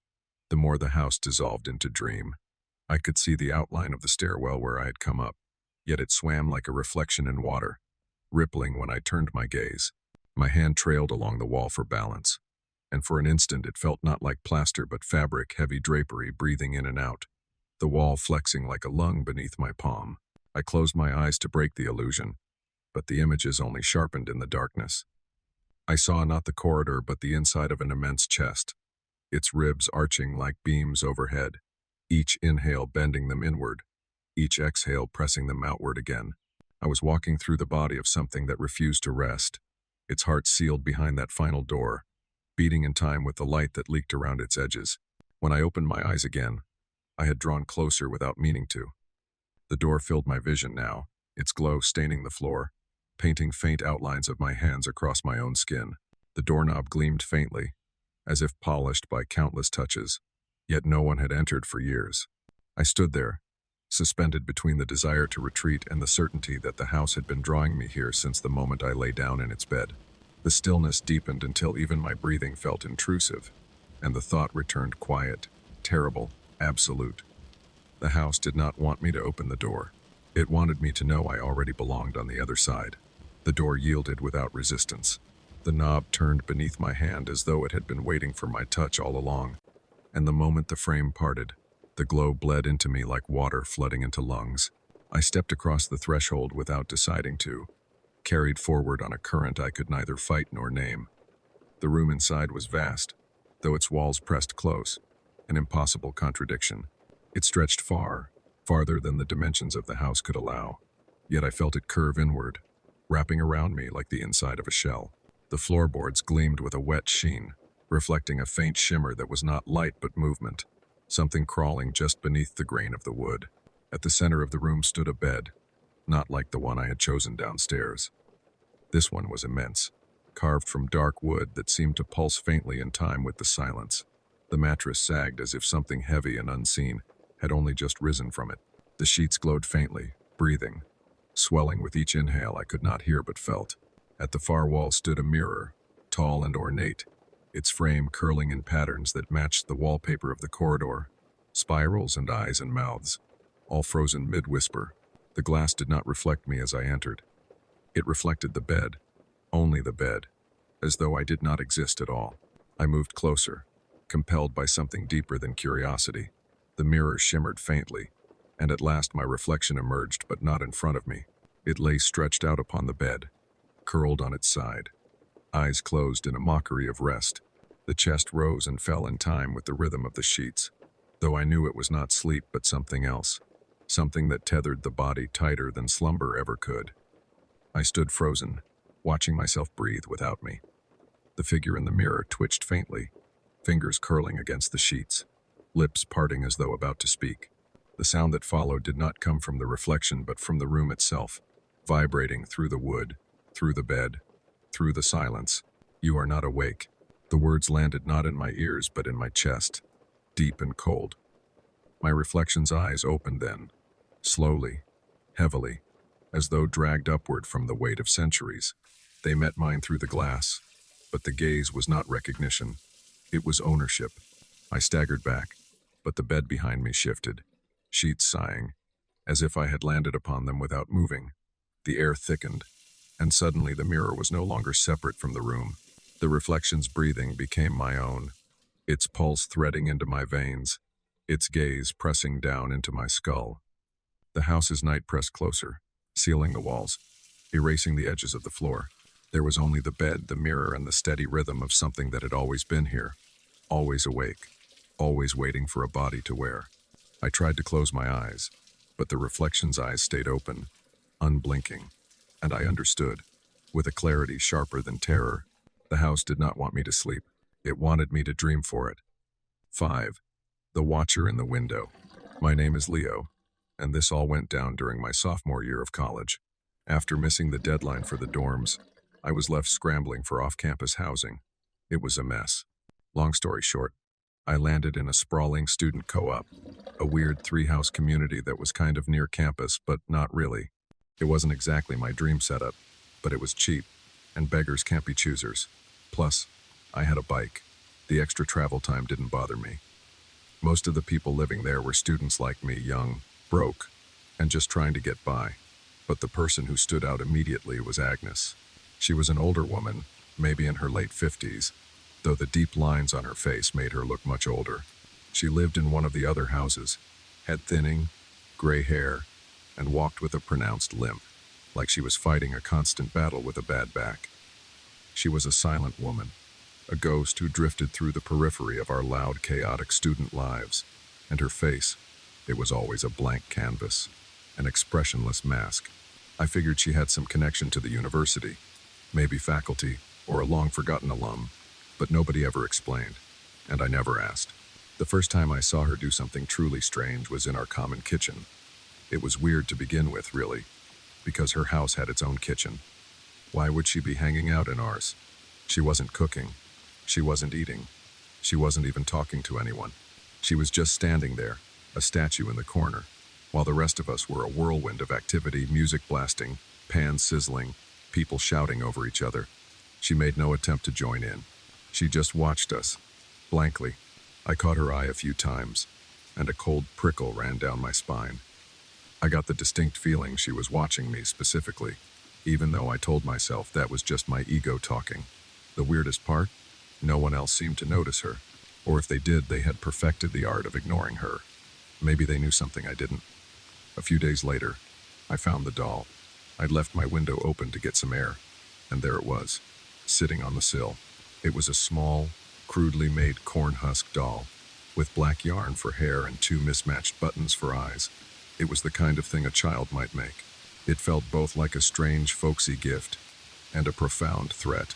the more the house dissolved into dream. I could see the outline of the stairwell where I had come up, yet it swam like a reflection in water, rippling when I turned my gaze. My hand trailed along the wall for balance, and for an instant it felt not like plaster but fabric, heavy drapery breathing in and out, the wall flexing like a lung beneath my palm. I closed my eyes to break the illusion, but the images only sharpened in the darkness. I saw not the corridor but the inside of an immense chest, its ribs arching like beams overhead, each inhale bending them inward, each exhale pressing them outward again. I was walking through the body of something that refused to rest, its heart sealed behind that final door, beating in time with the light that leaked around its edges. When I opened my eyes again, I had drawn closer without meaning to. The door filled my vision now, its glow staining the floor, painting faint outlines of my hands across my own skin. The doorknob gleamed faintly, as if polished by countless touches, yet no one had entered for years. I stood there, suspended between the desire to retreat and the certainty that the house had been drawing me here since the moment I lay down in its bed. The stillness deepened until even my breathing felt intrusive, and the thought returned quiet, terrible, absolute. The house did not want me to open the door. It wanted me to know I already belonged on the other side. The door yielded without resistance. The knob turned beneath my hand as though it had been waiting for my touch all along, and the moment the frame parted, the glow bled into me like water flooding into lungs. I stepped across the threshold without deciding to, carried forward on a current I could neither fight nor name. The room inside was vast, though its walls pressed close, an impossible contradiction. It stretched far, farther than the dimensions of the house could allow, yet I felt it curve inward, wrapping around me like the inside of a shell. The floorboards gleamed with a wet sheen, reflecting a faint shimmer that was not light but movement, something crawling just beneath the grain of the wood. At the center of the room stood a bed, not like the one I had chosen downstairs. This one was immense, carved from dark wood that seemed to pulse faintly in time with the silence. The mattress sagged as if something heavy and unseen had only just risen from it. The sheets glowed faintly, breathing, swelling with each inhale I could not hear but felt. At the far wall stood a mirror, tall and ornate, its frame curling in patterns that matched the wallpaper of the corridor, spirals and eyes and mouths, all frozen mid-whisper. The glass did not reflect me as I entered. It reflected the bed, only the bed, as though I did not exist at all. I moved closer, compelled by something deeper than curiosity. The mirror shimmered faintly, and at last my reflection emerged, but not in front of me. It lay stretched out upon the bed, curled on its side, eyes closed in a mockery of rest. The chest rose and fell in time with the rhythm of the sheets, though I knew it was not sleep but something else, something that tethered the body tighter than slumber ever could. I stood frozen, watching myself breathe without me. The figure in the mirror twitched faintly, fingers curling against the sheets, lips parting as though about to speak. The sound that followed did not come from the reflection but from the room itself, vibrating through the wood, through the bed, through the silence. "You are not awake." The words landed not in my ears but in my chest, deep and cold. My reflection's eyes opened then, slowly, heavily, as though dragged upward from the weight of centuries. They met mine through the glass, but the gaze was not recognition. It was ownership. I staggered back, but the bed behind me shifted, sheets sighing, as if I had landed upon them without moving. The air thickened, and suddenly the mirror was no longer separate from the room. The reflection's breathing became my own, its pulse threading into my veins, its gaze pressing down into my skull. The house's night pressed closer, sealing the walls, erasing the edges of the floor. There was only the bed, the mirror, and the steady rhythm of something that had always been here, always awake, always waiting for a body to wear. I tried to close my eyes, but the reflection's eyes stayed open, unblinking, and I understood, with a clarity sharper than terror. The house did not want me to sleep. It wanted me to dream for it. 5. The Watcher in the Window. My name is Leo, and this all went down during my sophomore year of college. After missing the deadline for the dorms, I was left scrambling for off-campus housing. It was a mess. Long story short, I landed in a sprawling student co-op, a weird three-house community that was kind of near campus, but not really. It wasn't exactly my dream setup, but it was cheap, and beggars can't be choosers. Plus, I had a bike. The extra travel time didn't bother me. Most of the people living there were students like me, young, broke, and just trying to get by. But the person who stood out immediately was Agnes. She was an older woman, maybe in her late 50s, though the deep lines on her face made her look much older. She lived in one of the other houses, had thinning, gray hair, and walked with a pronounced limp, like she was fighting a constant battle with a bad back. She was a silent woman, a ghost who drifted through the periphery of our loud, chaotic student lives, and her face, it was always a blank canvas, an expressionless mask. I figured she had some connection to the university, maybe faculty or a long-forgotten alum, but nobody ever explained, and I never asked. The first time I saw her do something truly strange was in our common kitchen. It was weird to begin with, really, because her house had its own kitchen. Why would she be hanging out in ours? She wasn't cooking. She wasn't eating. She wasn't even talking to anyone. She was just standing there, a statue in the corner, while the rest of us were a whirlwind of activity, music blasting, pans sizzling, people shouting over each other. She made no attempt to join in. She just watched us, blankly. I caught her eye a few times, and a cold prickle ran down my spine. I got the distinct feeling she was watching me specifically, even though I told myself that was just my ego talking. The weirdest part? No one else seemed to notice her, or if they did, they had perfected the art of ignoring her. Maybe they knew something I didn't. A few days later, I found the doll. I'd left my window open to get some air, and there it was, sitting on the sill. It was a small, crudely made corn husk doll, with black yarn for hair and two mismatched buttons for eyes. It was the kind of thing a child might make. It felt both like a strange, folksy gift and a profound threat.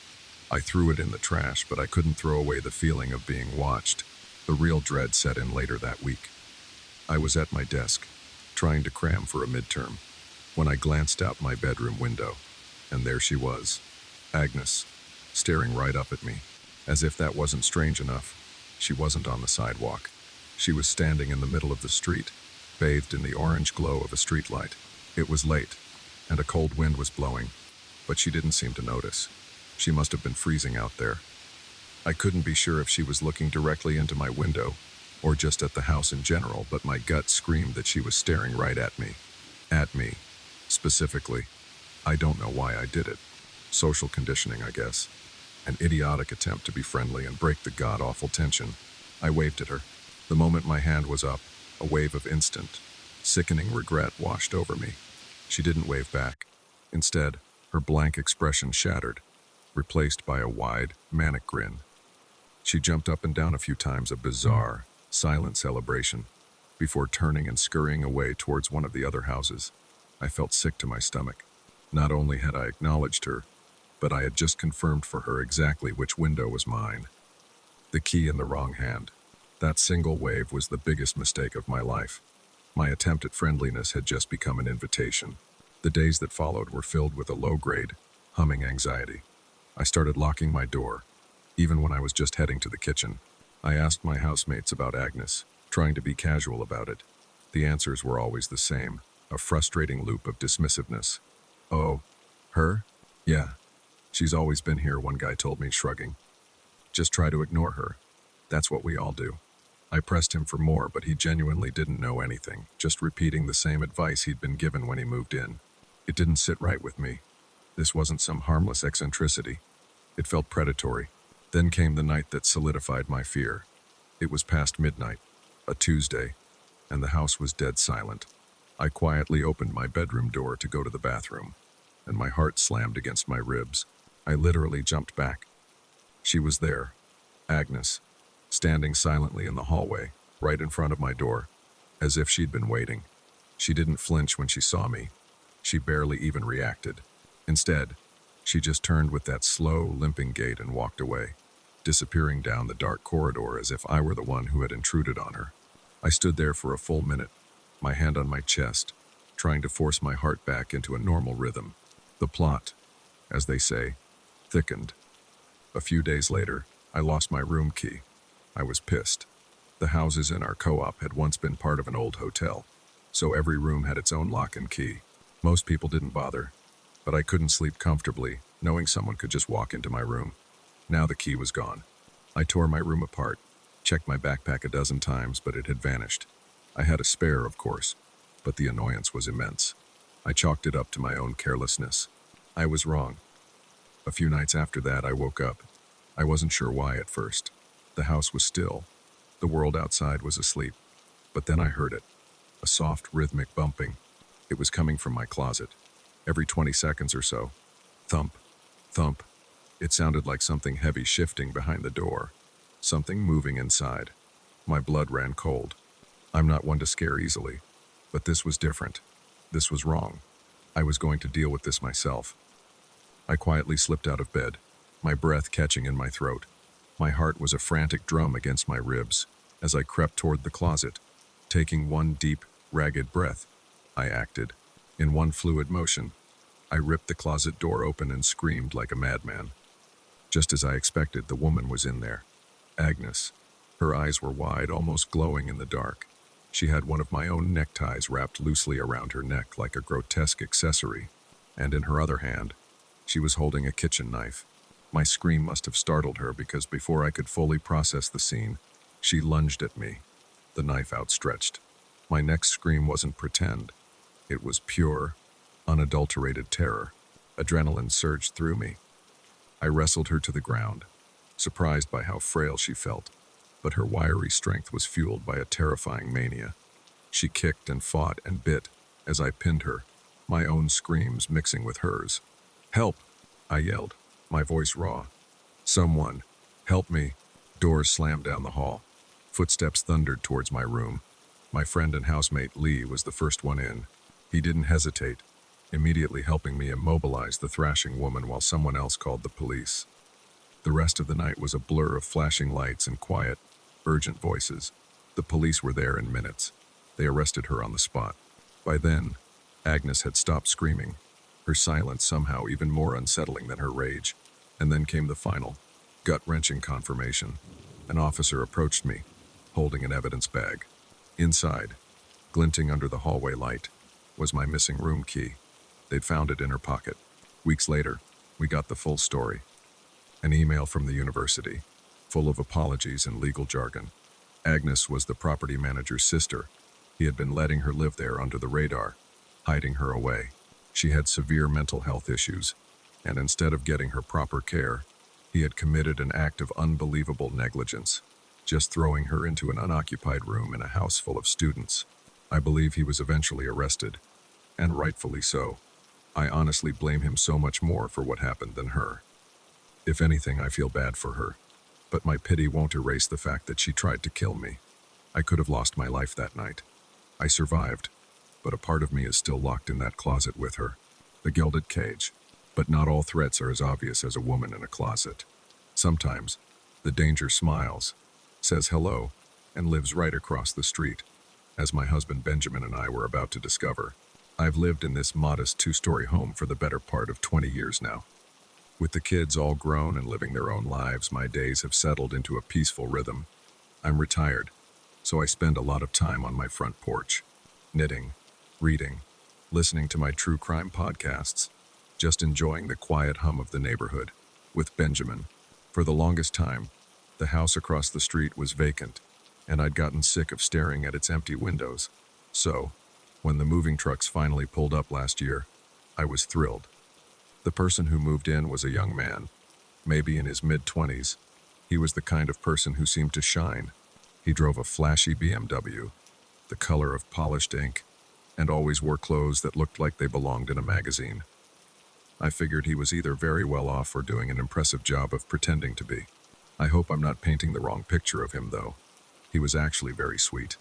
I threw it in the trash, but I couldn't throw away the feeling of being watched. The real dread set in later that week. I was at my desk, trying to cram for a midterm, when I glanced out my bedroom window, and there she was, Agnes, staring right up at me. As if that wasn't strange enough, she wasn't on the sidewalk. She was standing in the middle of the street, bathed in the orange glow of a streetlight. It was late, and a cold wind was blowing, but she didn't seem to notice. She must have been freezing out there. I couldn't be sure if she was looking directly into my window, or just at the house in general, but my gut screamed that she was staring right at me. At me, specifically. I don't know why I did it. Social conditioning, I guess. An idiotic attempt to be friendly and break the god-awful tension. I waved at her. The moment my hand was up, a wave of instant, sickening regret washed over me. She didn't wave back. Instead, her blank expression shattered, replaced by a wide, manic grin. She jumped up and down a few times, a bizarre, silent celebration, before turning and scurrying away towards one of the other houses. I felt sick to my stomach. Not only had I acknowledged her, but I had just confirmed for her exactly which window was mine. The key in the wrong hand. That single wave was the biggest mistake of my life. My attempt at friendliness had just become an invitation. The days that followed were filled with a low-grade, humming anxiety. I started locking my door, even when I was just heading to the kitchen. I asked my housemates about Agnes, trying to be casual about it. The answers were always the same, a frustrating loop of dismissiveness. Oh, her? Yeah. She's always been here, one guy told me, shrugging. Just try to ignore her. That's what we all do. I pressed him for more, but he genuinely didn't know anything, just repeating the same advice he'd been given when he moved in. It didn't sit right with me. This wasn't some harmless eccentricity. It felt predatory. Then came the night that solidified my fear. It was past midnight, a Tuesday, and the house was dead silent. I quietly opened my bedroom door to go to the bathroom, and my heart slammed against my ribs. I literally jumped back. She was there, Agnes, standing silently in the hallway, right in front of my door, as if she'd been waiting. She didn't flinch when she saw me. She barely even reacted. Instead, she just turned with that slow, limping gait and walked away, disappearing down the dark corridor as if I were the one who had intruded on her. I stood there for a full minute, my hand on my chest, trying to force my heart back into a normal rhythm. The plot, as they say, thickened. A few days later, I lost my room key. I was pissed. The houses in our co-op had once been part of an old hotel, so every room had its own lock and key. Most people didn't bother, but I couldn't sleep comfortably, knowing someone could just walk into my room. Now the key was gone. I tore my room apart, checked my backpack a dozen times, but it had vanished. I had a spare, of course, but the annoyance was immense. I chalked it up to my own carelessness. I was wrong. A few nights after that, I woke up. I wasn't sure why at first. The house was still. The world outside was asleep. But then I heard it. A soft, rhythmic bumping. It was coming from my closet. Every 20 seconds or so. Thump, thump. It sounded like something heavy shifting behind the door. Something moving inside. My blood ran cold. I'm not one to scare easily. But this was different. This was wrong. I was going to deal with this myself. I quietly slipped out of bed, my breath catching in my throat. My heart was a frantic drum against my ribs as I crept toward the closet. Taking one deep, ragged breath, I acted. In one fluid motion, I ripped the closet door open and screamed like a madman. Just as I expected, the woman was in there. Agnes. Her eyes were wide, almost glowing in the dark. She had one of my own neckties wrapped loosely around her neck like a grotesque accessory, and in her other hand, she was holding a kitchen knife. My scream must have startled her because before I could fully process the scene, she lunged at me, the knife outstretched. My next scream wasn't pretend. It was pure, unadulterated terror. Adrenaline surged through me. I wrestled her to the ground, surprised by how frail she felt, but her wiry strength was fueled by a terrifying mania. She kicked and fought and bit as I pinned her, my own screams mixing with hers. "Help!" I yelled, my voice raw. "Someone, help me!" Doors slammed down the hall. Footsteps thundered towards my room. My friend and housemate Lee was the first one in. He didn't hesitate, immediately helping me immobilize the thrashing woman while someone else called the police. The rest of the night was a blur of flashing lights and quiet, urgent voices. The police were there in minutes. They arrested her on the spot. By then, Agnes had stopped screaming, her silence somehow even more unsettling than her rage. And then came the final, gut-wrenching confirmation. An officer approached me, holding an evidence bag. Inside, glinting under the hallway light, was my missing room key. They'd found it in her pocket. Weeks later, we got the full story. An email from the university, full of apologies and legal jargon. Agnes was the property manager's sister. He had been letting her live there under the radar, hiding her away. She had severe mental health issues, and instead of getting her proper care, he had committed an act of unbelievable negligence, just throwing her into an unoccupied room in a house full of students. I believe he was eventually arrested, and rightfully so. I honestly blame him so much more for what happened than her. If anything, I feel bad for her, but my pity won't erase the fact that she tried to kill me. I could have lost my life that night. I survived, but a part of me is still locked in that closet with her, the gilded cage. But not all threats are as obvious as a woman in a closet. Sometimes, the danger smiles, says hello, and lives right across the street, as my husband Benjamin and I were about to discover. I've lived in this modest 2-story home for the better part of 20 years now. With the kids all grown and living their own lives, my days have settled into a peaceful rhythm. I'm retired, so I spend a lot of time on my front porch, knitting, reading, listening to my true crime podcasts, just enjoying the quiet hum of the neighborhood. With Benjamin, for the longest time, the house across the street was vacant, and I'd gotten sick of staring at its empty windows. So, when the moving trucks finally pulled up last year, I was thrilled. The person who moved in was a young man, maybe in his mid-20s. He was the kind of person who seemed to shine. He drove a flashy BMW, the color of polished ink, and always wore clothes that looked like they belonged in a magazine. I figured he was either very well off or doing an impressive job of pretending to be. I hope I'm not painting the wrong picture of him, though. He was actually very sweet.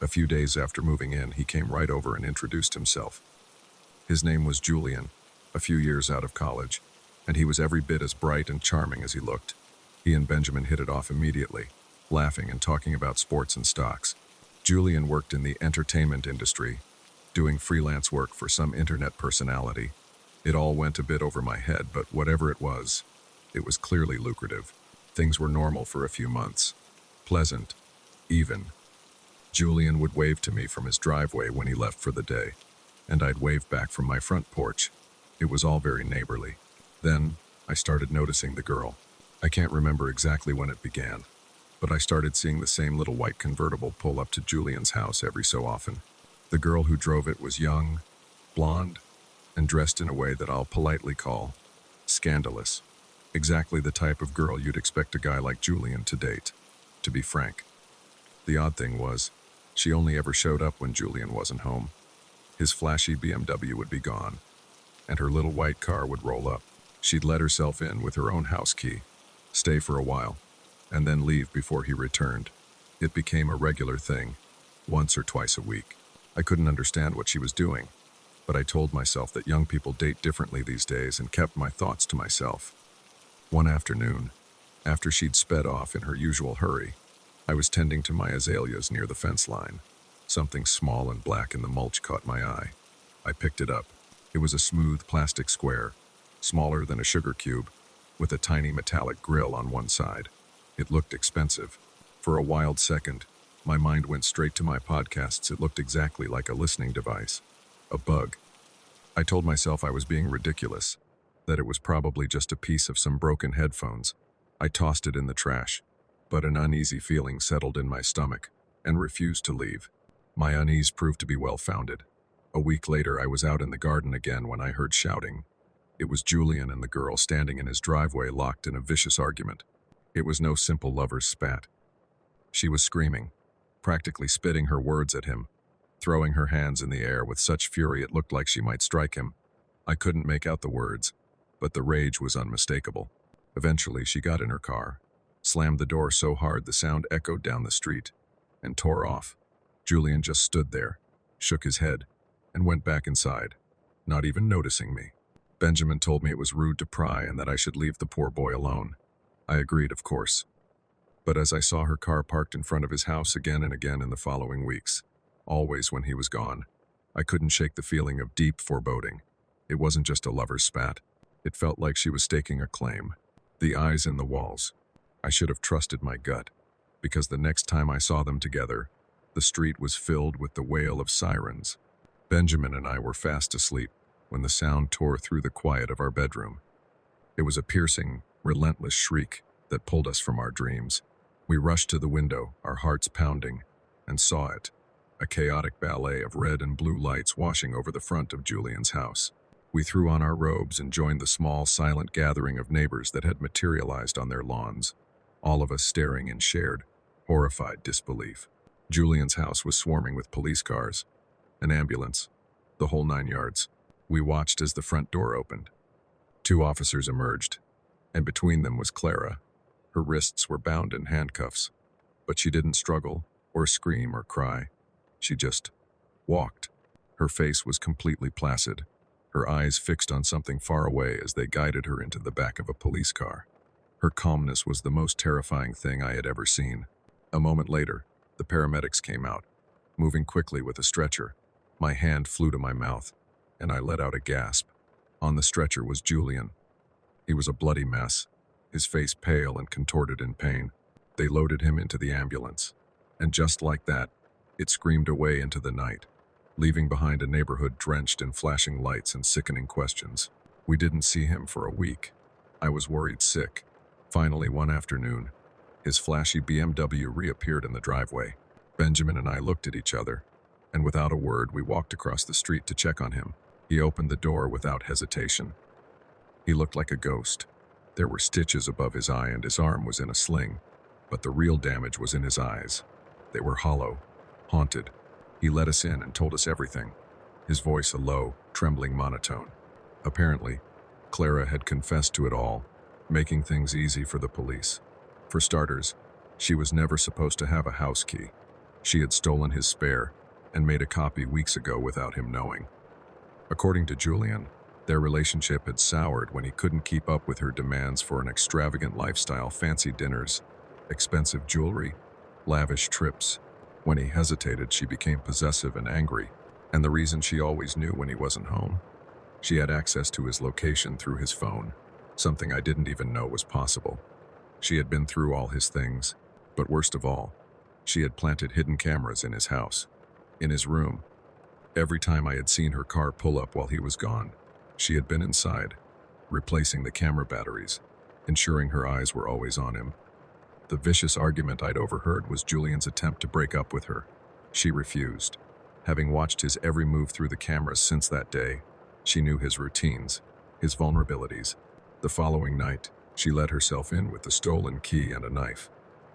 A few days after moving in, he came right over and introduced himself. His name was Julian, a few years out of college, and he was every bit as bright and charming as he looked. He and Benjamin hit it off immediately, laughing and talking about sports and stocks. Julian worked in the entertainment industry, doing freelance work for some internet personality. It all went a bit over my head, but whatever it was clearly lucrative. Things were normal for a few months. Pleasant, even. Julian would wave to me from his driveway when he left for the day, and I'd wave back from my front porch. It was all very neighborly. Then, I started noticing the girl. I can't remember exactly when it began, but I started seeing the same little white convertible pull up to Julian's house every so often. The girl who drove it was young, blonde, and dressed in a way that I'll politely call scandalous. Exactly the type of girl you'd expect a guy like Julian to date, to be frank. The odd thing was, she only ever showed up when Julian wasn't home. His flashy BMW would be gone, and her little white car would roll up. She'd let herself in with her own house key, stay for a while, and then leave before he returned. It became a regular thing, once or twice a week. I couldn't understand what she was doing, but I told myself that young people date differently these days and kept my thoughts to myself. One afternoon, after she'd sped off in her usual hurry, I was tending to my azaleas near the fence line. Something small and black in the mulch caught my eye. I picked it up. It was a smooth plastic square, smaller than a sugar cube, with a tiny metallic grill on one side. It looked expensive. For a wild second, my mind went straight to my podcasts. It looked exactly like a listening device. A bug. I told myself I was being ridiculous, that it was probably just a piece of some broken headphones. I tossed it in the trash, but an uneasy feeling settled in my stomach and refused to leave. My unease proved to be well-founded. A week later, I was out in the garden again when I heard shouting. It was Julian and the girl standing in his driveway, locked in a vicious argument. It was no simple lover's spat. She was screaming, practically spitting her words at him, throwing her hands in the air with such fury it looked like she might strike him. I couldn't make out the words, but the rage was unmistakable. Eventually, she got in her car, slammed the door so hard the sound echoed down the street, and tore off. Julian just stood there, shook his head, and went back inside, not even noticing me. Benjamin told me it was rude to pry and that I should leave the poor boy alone. I agreed, of course. But as I saw her car parked in front of his house again and again in the following weeks, always when he was gone, I couldn't shake the feeling of deep foreboding. It wasn't just a lover's spat. It felt like she was staking a claim. The eyes in the walls. I should have trusted my gut, because the next time I saw them together, the street was filled with the wail of sirens. Benjamin and I were fast asleep when the sound tore through the quiet of our bedroom. It was a piercing, relentless shriek that pulled us from our dreams. We rushed to the window, our hearts pounding, and saw it, a chaotic ballet of red and blue lights washing over the front of Julian's house. We threw on our robes and joined the small, silent gathering of neighbors that had materialized on their lawns, all of us staring in shared, horrified disbelief. Julian's house was swarming with police cars, an ambulance, the whole 9 yards. We watched as the front door opened. 2 officers emerged, and between them was Clara. Her wrists were bound in handcuffs, but she didn't struggle or scream or cry. She just walked. Her face was completely placid, her eyes fixed on something far away as they guided her into the back of a police car. Her calmness was the most terrifying thing I had ever seen. A moment later, the paramedics came out, moving quickly with a stretcher. My hand flew to my mouth, and I let out a gasp. On the stretcher was Julian. He was a bloody mess, his face pale and contorted in pain. They loaded him into the ambulance, and just like that, it screamed away into the night, leaving behind a neighborhood drenched in flashing lights and sickening questions. We didn't see him for a week. I was worried sick. Finally, one afternoon, his flashy BMW reappeared in the driveway. Benjamin and I looked at each other, and without a word, we walked across the street to check on him. He opened the door without hesitation. He looked like a ghost, There were stitches above his eye and his arm was in a sling, but the real damage was in his eyes. They were hollow, haunted. He let us in and told us everything, his voice a low, trembling monotone. Apparently, Clara had confessed to it all, making things easy for the police. For starters, she was never supposed to have a house key. She had stolen his spare and made a copy weeks ago without him knowing. According to Julian, their relationship had soured when he couldn't keep up with her demands for an extravagant lifestyle, fancy dinners, expensive jewelry, lavish trips. When he hesitated, she became possessive and angry, and the reason she always knew when he wasn't home. She had access to his location through his phone, something I didn't even know was possible. She had been through all his things, but worst of all, she had planted hidden cameras in his house, in his room. Every time I had seen her car pull up while he was gone, she had been inside, replacing the camera batteries, ensuring her eyes were always on him. The vicious argument I'd overheard was Julian's attempt to break up with her. She refused. Having watched his every move through the cameras since that day, she knew his routines, his vulnerabilities. The following night, she let herself in with the stolen key and a knife.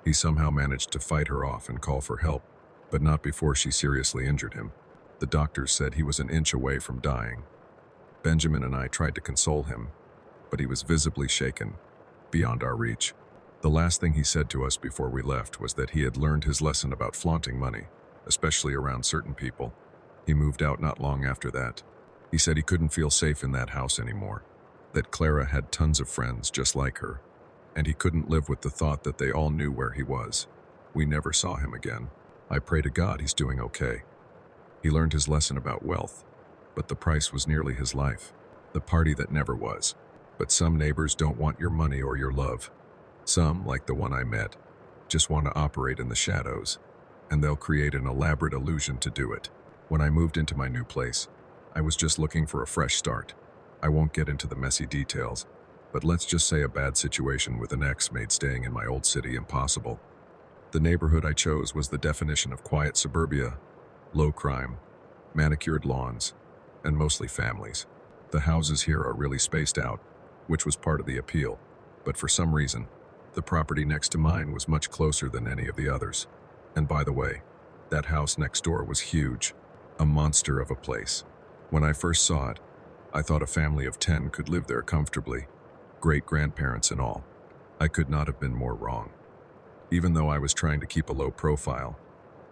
He somehow managed to fight her off and call for help, but not before she seriously injured him. The doctors said he was an inch away from dying. Benjamin and I tried to console him, but he was visibly shaken, beyond our reach. The last thing he said to us before we left was that he had learned his lesson about flaunting money, especially around certain people. He moved out not long after that. He said he couldn't feel safe in that house anymore, that Clara had tons of friends just like her, and he couldn't live with the thought that they all knew where he was. We never saw him again. I pray to God he's doing okay. He learned his lesson about wealth, but the price was nearly his life. The party that never was. But some neighbors don't want your money or your love. Some, like the one I met, just want to operate in the shadows, and they'll create an elaborate illusion to do it. When I moved into my new place, I was just looking for a fresh start. I won't get into the messy details, but let's just say a bad situation with an ex made staying in my old city impossible. The neighborhood I chose was the definition of quiet suburbia, low crime, manicured lawns, and mostly families. The houses here are really spaced out, which was part of the appeal, but for some reason, the property next to mine was much closer than any of the others. And by the way, that house next door was huge, a monster of a place. When I first saw it, I thought a family of 10 could live there comfortably, great-grandparents and all. I could not have been more wrong. Even though I was trying to keep a low profile,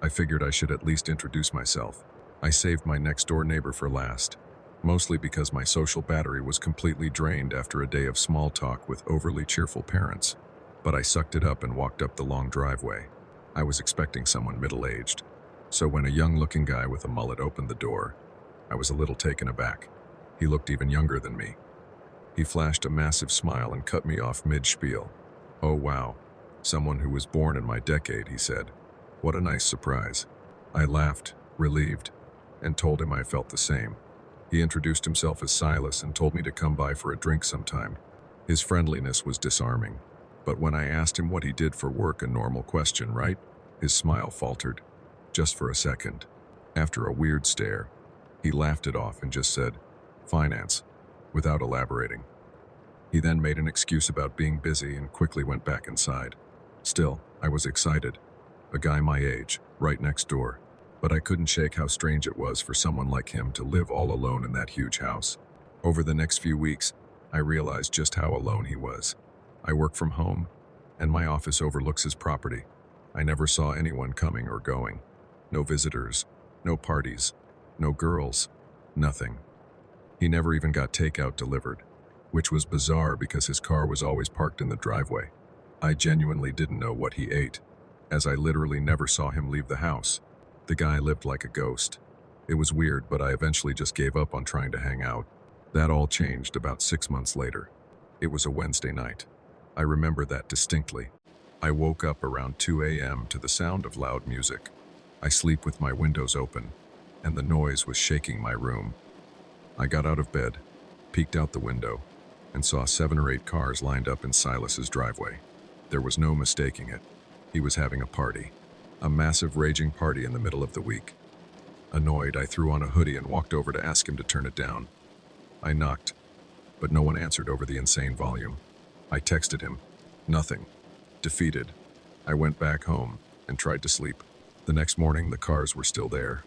I figured I should at least introduce myself. I saved my next-door neighbor for last, mostly because my social battery was completely drained after a day of small talk with overly cheerful parents. But I sucked it up and walked up the long driveway. I was expecting someone middle-aged, so when a young-looking guy with a mullet opened the door, I was a little taken aback. He looked even younger than me. He flashed a massive smile and cut me off mid-spiel. "Oh wow, someone who was born in my decade," he said. "What a nice surprise." I laughed, relieved, and told him I felt the same. He introduced himself as Silas and told me to come by for a drink sometime. His friendliness was disarming, but when I asked him what he did for work, a normal question, right? His smile faltered, just for a second. After a weird stare, he laughed it off and just said, "Finance," without elaborating. He then made an excuse about being busy and quickly went back inside. Still, I was excited. A guy my age, right next door. But I couldn't shake how strange it was for someone like him to live all alone in that huge house. Over the next few weeks, I realized just how alone he was. I work from home, and my office overlooks his property. I never saw anyone coming or going. No visitors, no parties, no girls, nothing. He never even got takeout delivered, which was bizarre because his car was always parked in the driveway. I genuinely didn't know what he ate, as I literally never saw him leave the house. The guy lived like a ghost. It was weird, but I eventually just gave up on trying to hang out. That all changed about 6 months later. It was a Wednesday night. I remember that distinctly. I woke up around 2 a.m. to the sound of loud music. I sleep with my windows open, and the noise was shaking my room. I got out of bed, peeked out the window, and saw 7 or 8 cars lined up in Silas's driveway. There was no mistaking it. He was having a party. A massive raging party in the middle of the week. Annoyed, I threw on a hoodie and walked over to ask him to turn it down. I knocked, but no one answered over the insane volume. I texted him. Nothing. Defeated, I went back home and tried to sleep. The next morning, the cars were still there.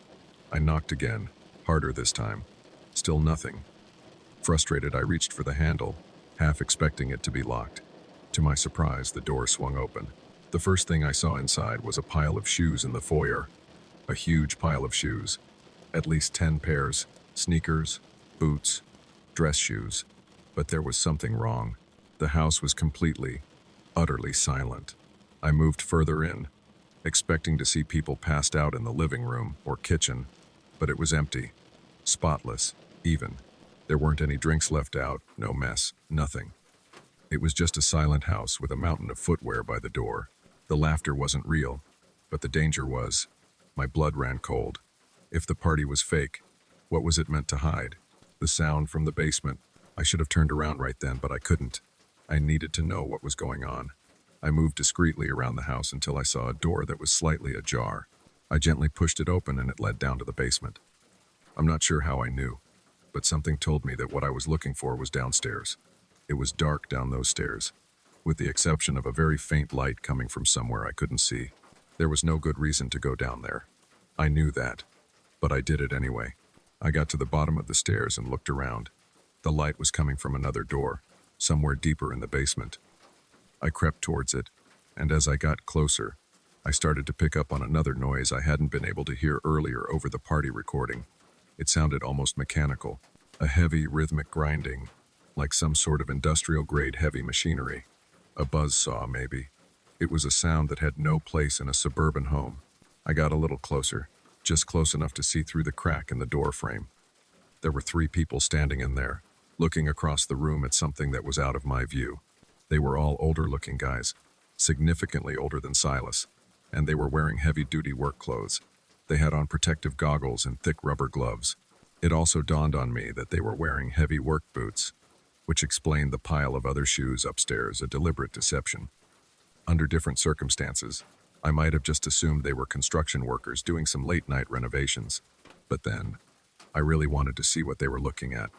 I knocked again, harder this time. Still nothing. Frustrated, I reached for the handle, half expecting it to be locked. To my surprise, the door swung open. The first thing I saw inside was a pile of shoes in the foyer. A huge pile of shoes. At least 10 pairs. Sneakers, boots, dress shoes. But there was something wrong. The house was completely, utterly silent. I moved further in, expecting to see people passed out in the living room or kitchen, but it was empty, spotless, even. There weren't any drinks left out, no mess, nothing. It was just a silent house with a mountain of footwear by the door. The laughter wasn't real, but the danger was. My blood ran cold. If the party was fake, what was it meant to hide? The sound from the basement. I should have turned around right then, but I couldn't. I needed to know what was going on. I moved discreetly around the house until I saw a door that was slightly ajar. I gently pushed it open and it led down to the basement. I'm not sure how I knew, but something told me that what I was looking for was downstairs. It was dark down those stairs, with the exception of a very faint light coming from somewhere I couldn't see. There was no good reason to go down there. I knew that, but I did it anyway. I got to the bottom of the stairs and looked around. The light was coming from another door, somewhere deeper in the basement. I crept towards it, and as I got closer, I started to pick up on another noise I hadn't been able to hear earlier over the party recording. It sounded almost mechanical, a heavy rhythmic grinding, like some sort of industrial-grade heavy machinery. A buzzsaw, maybe. It was a sound that had no place in a suburban home. I got a little closer, just close enough to see through the crack in the door frame. There were 3 people standing in there, looking across the room at something that was out of my view. They were all older-looking guys, significantly older than Silas, and they were wearing heavy-duty work clothes. They had on protective goggles and thick rubber gloves. It also dawned on me that they were wearing heavy work boots, which explained the pile of other shoes upstairs, a deliberate deception. Under different circumstances, I might have just assumed they were construction workers doing some late-night renovations. But then, I really wanted to see what they were looking at,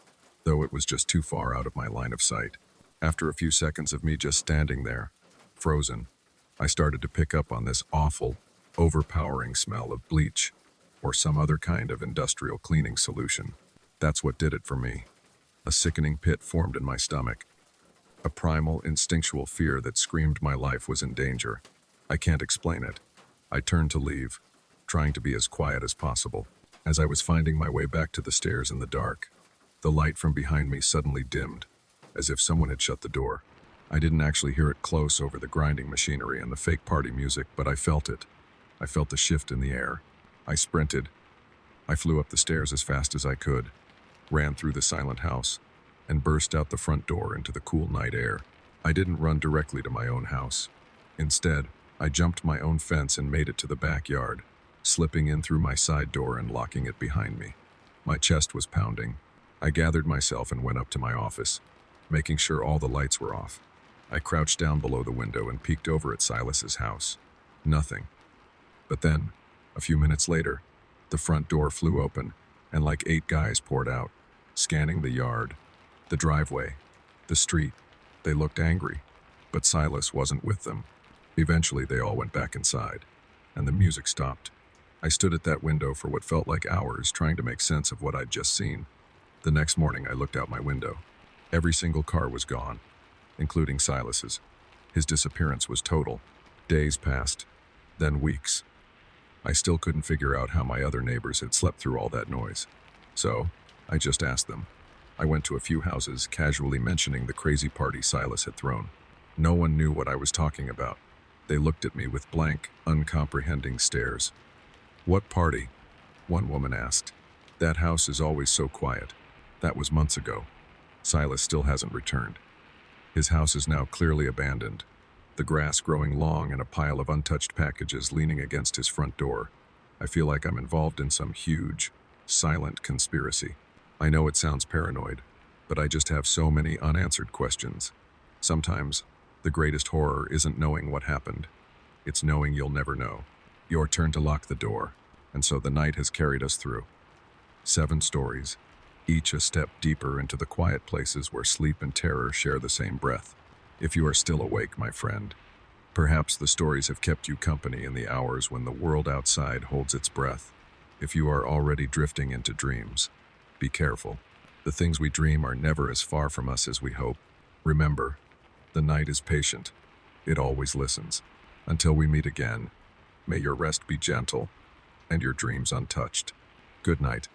though it was just too far out of my line of sight. After a few seconds of me just standing there, frozen, I started to pick up on this awful, overpowering smell of bleach or some other kind of industrial cleaning solution. That's what did it for me. A sickening pit formed in my stomach. A primal, instinctual fear that screamed my life was in danger. I can't explain it. I turned to leave, trying to be as quiet as possible. As I was finding my way back to the stairs in the dark, the light from behind me suddenly dimmed, as if someone had shut the door. I didn't actually hear it close over the grinding machinery and the fake party music, but I felt it. I felt the shift in the air. I sprinted. I flew up the stairs as fast as I could, ran through the silent house, and burst out the front door into the cool night air. I didn't run directly to my own house. Instead, I jumped my own fence and made it to the backyard, slipping in through my side door and locking it behind me. My chest was pounding. I gathered myself and went up to my office, making sure all the lights were off. I crouched down below the window and peeked over at Silas's house. Nothing. But then, a few minutes later, the front door flew open, and like 8 guys poured out, scanning the yard, the driveway, the street. They looked angry, but Silas wasn't with them. Eventually, they all went back inside, and the music stopped. I stood at that window for what felt like hours, trying to make sense of what I'd just seen. The next morning, I looked out my window. Every single car was gone, including Silas's. His disappearance was total. Days passed, then weeks. I still couldn't figure out how my other neighbors had slept through all that noise. So, I just asked them. I went to a few houses, casually mentioning the crazy party Silas had thrown. No one knew what I was talking about. They looked at me with blank, uncomprehending stares. "What party?" one woman asked. "That house is always so quiet." That was months ago. Silas still hasn't returned. His house is now clearly abandoned, the grass growing long and a pile of untouched packages leaning against his front door. I feel like I'm involved in some huge, silent conspiracy. I know it sounds paranoid, but I just have so many unanswered questions. Sometimes, the greatest horror isn't knowing what happened. It's knowing you'll never know. Your turn to lock the door, and so the night has carried us through. 7 stories, each a step deeper into the quiet places where sleep and terror share the same breath. If you are still awake, my friend, perhaps the stories have kept you company in the hours when the world outside holds its breath. If you are already drifting into dreams, be careful. The things we dream are never as far from us as we hope. Remember, the night is patient. It always listens. Until we meet again, may your rest be gentle and your dreams untouched. Good night.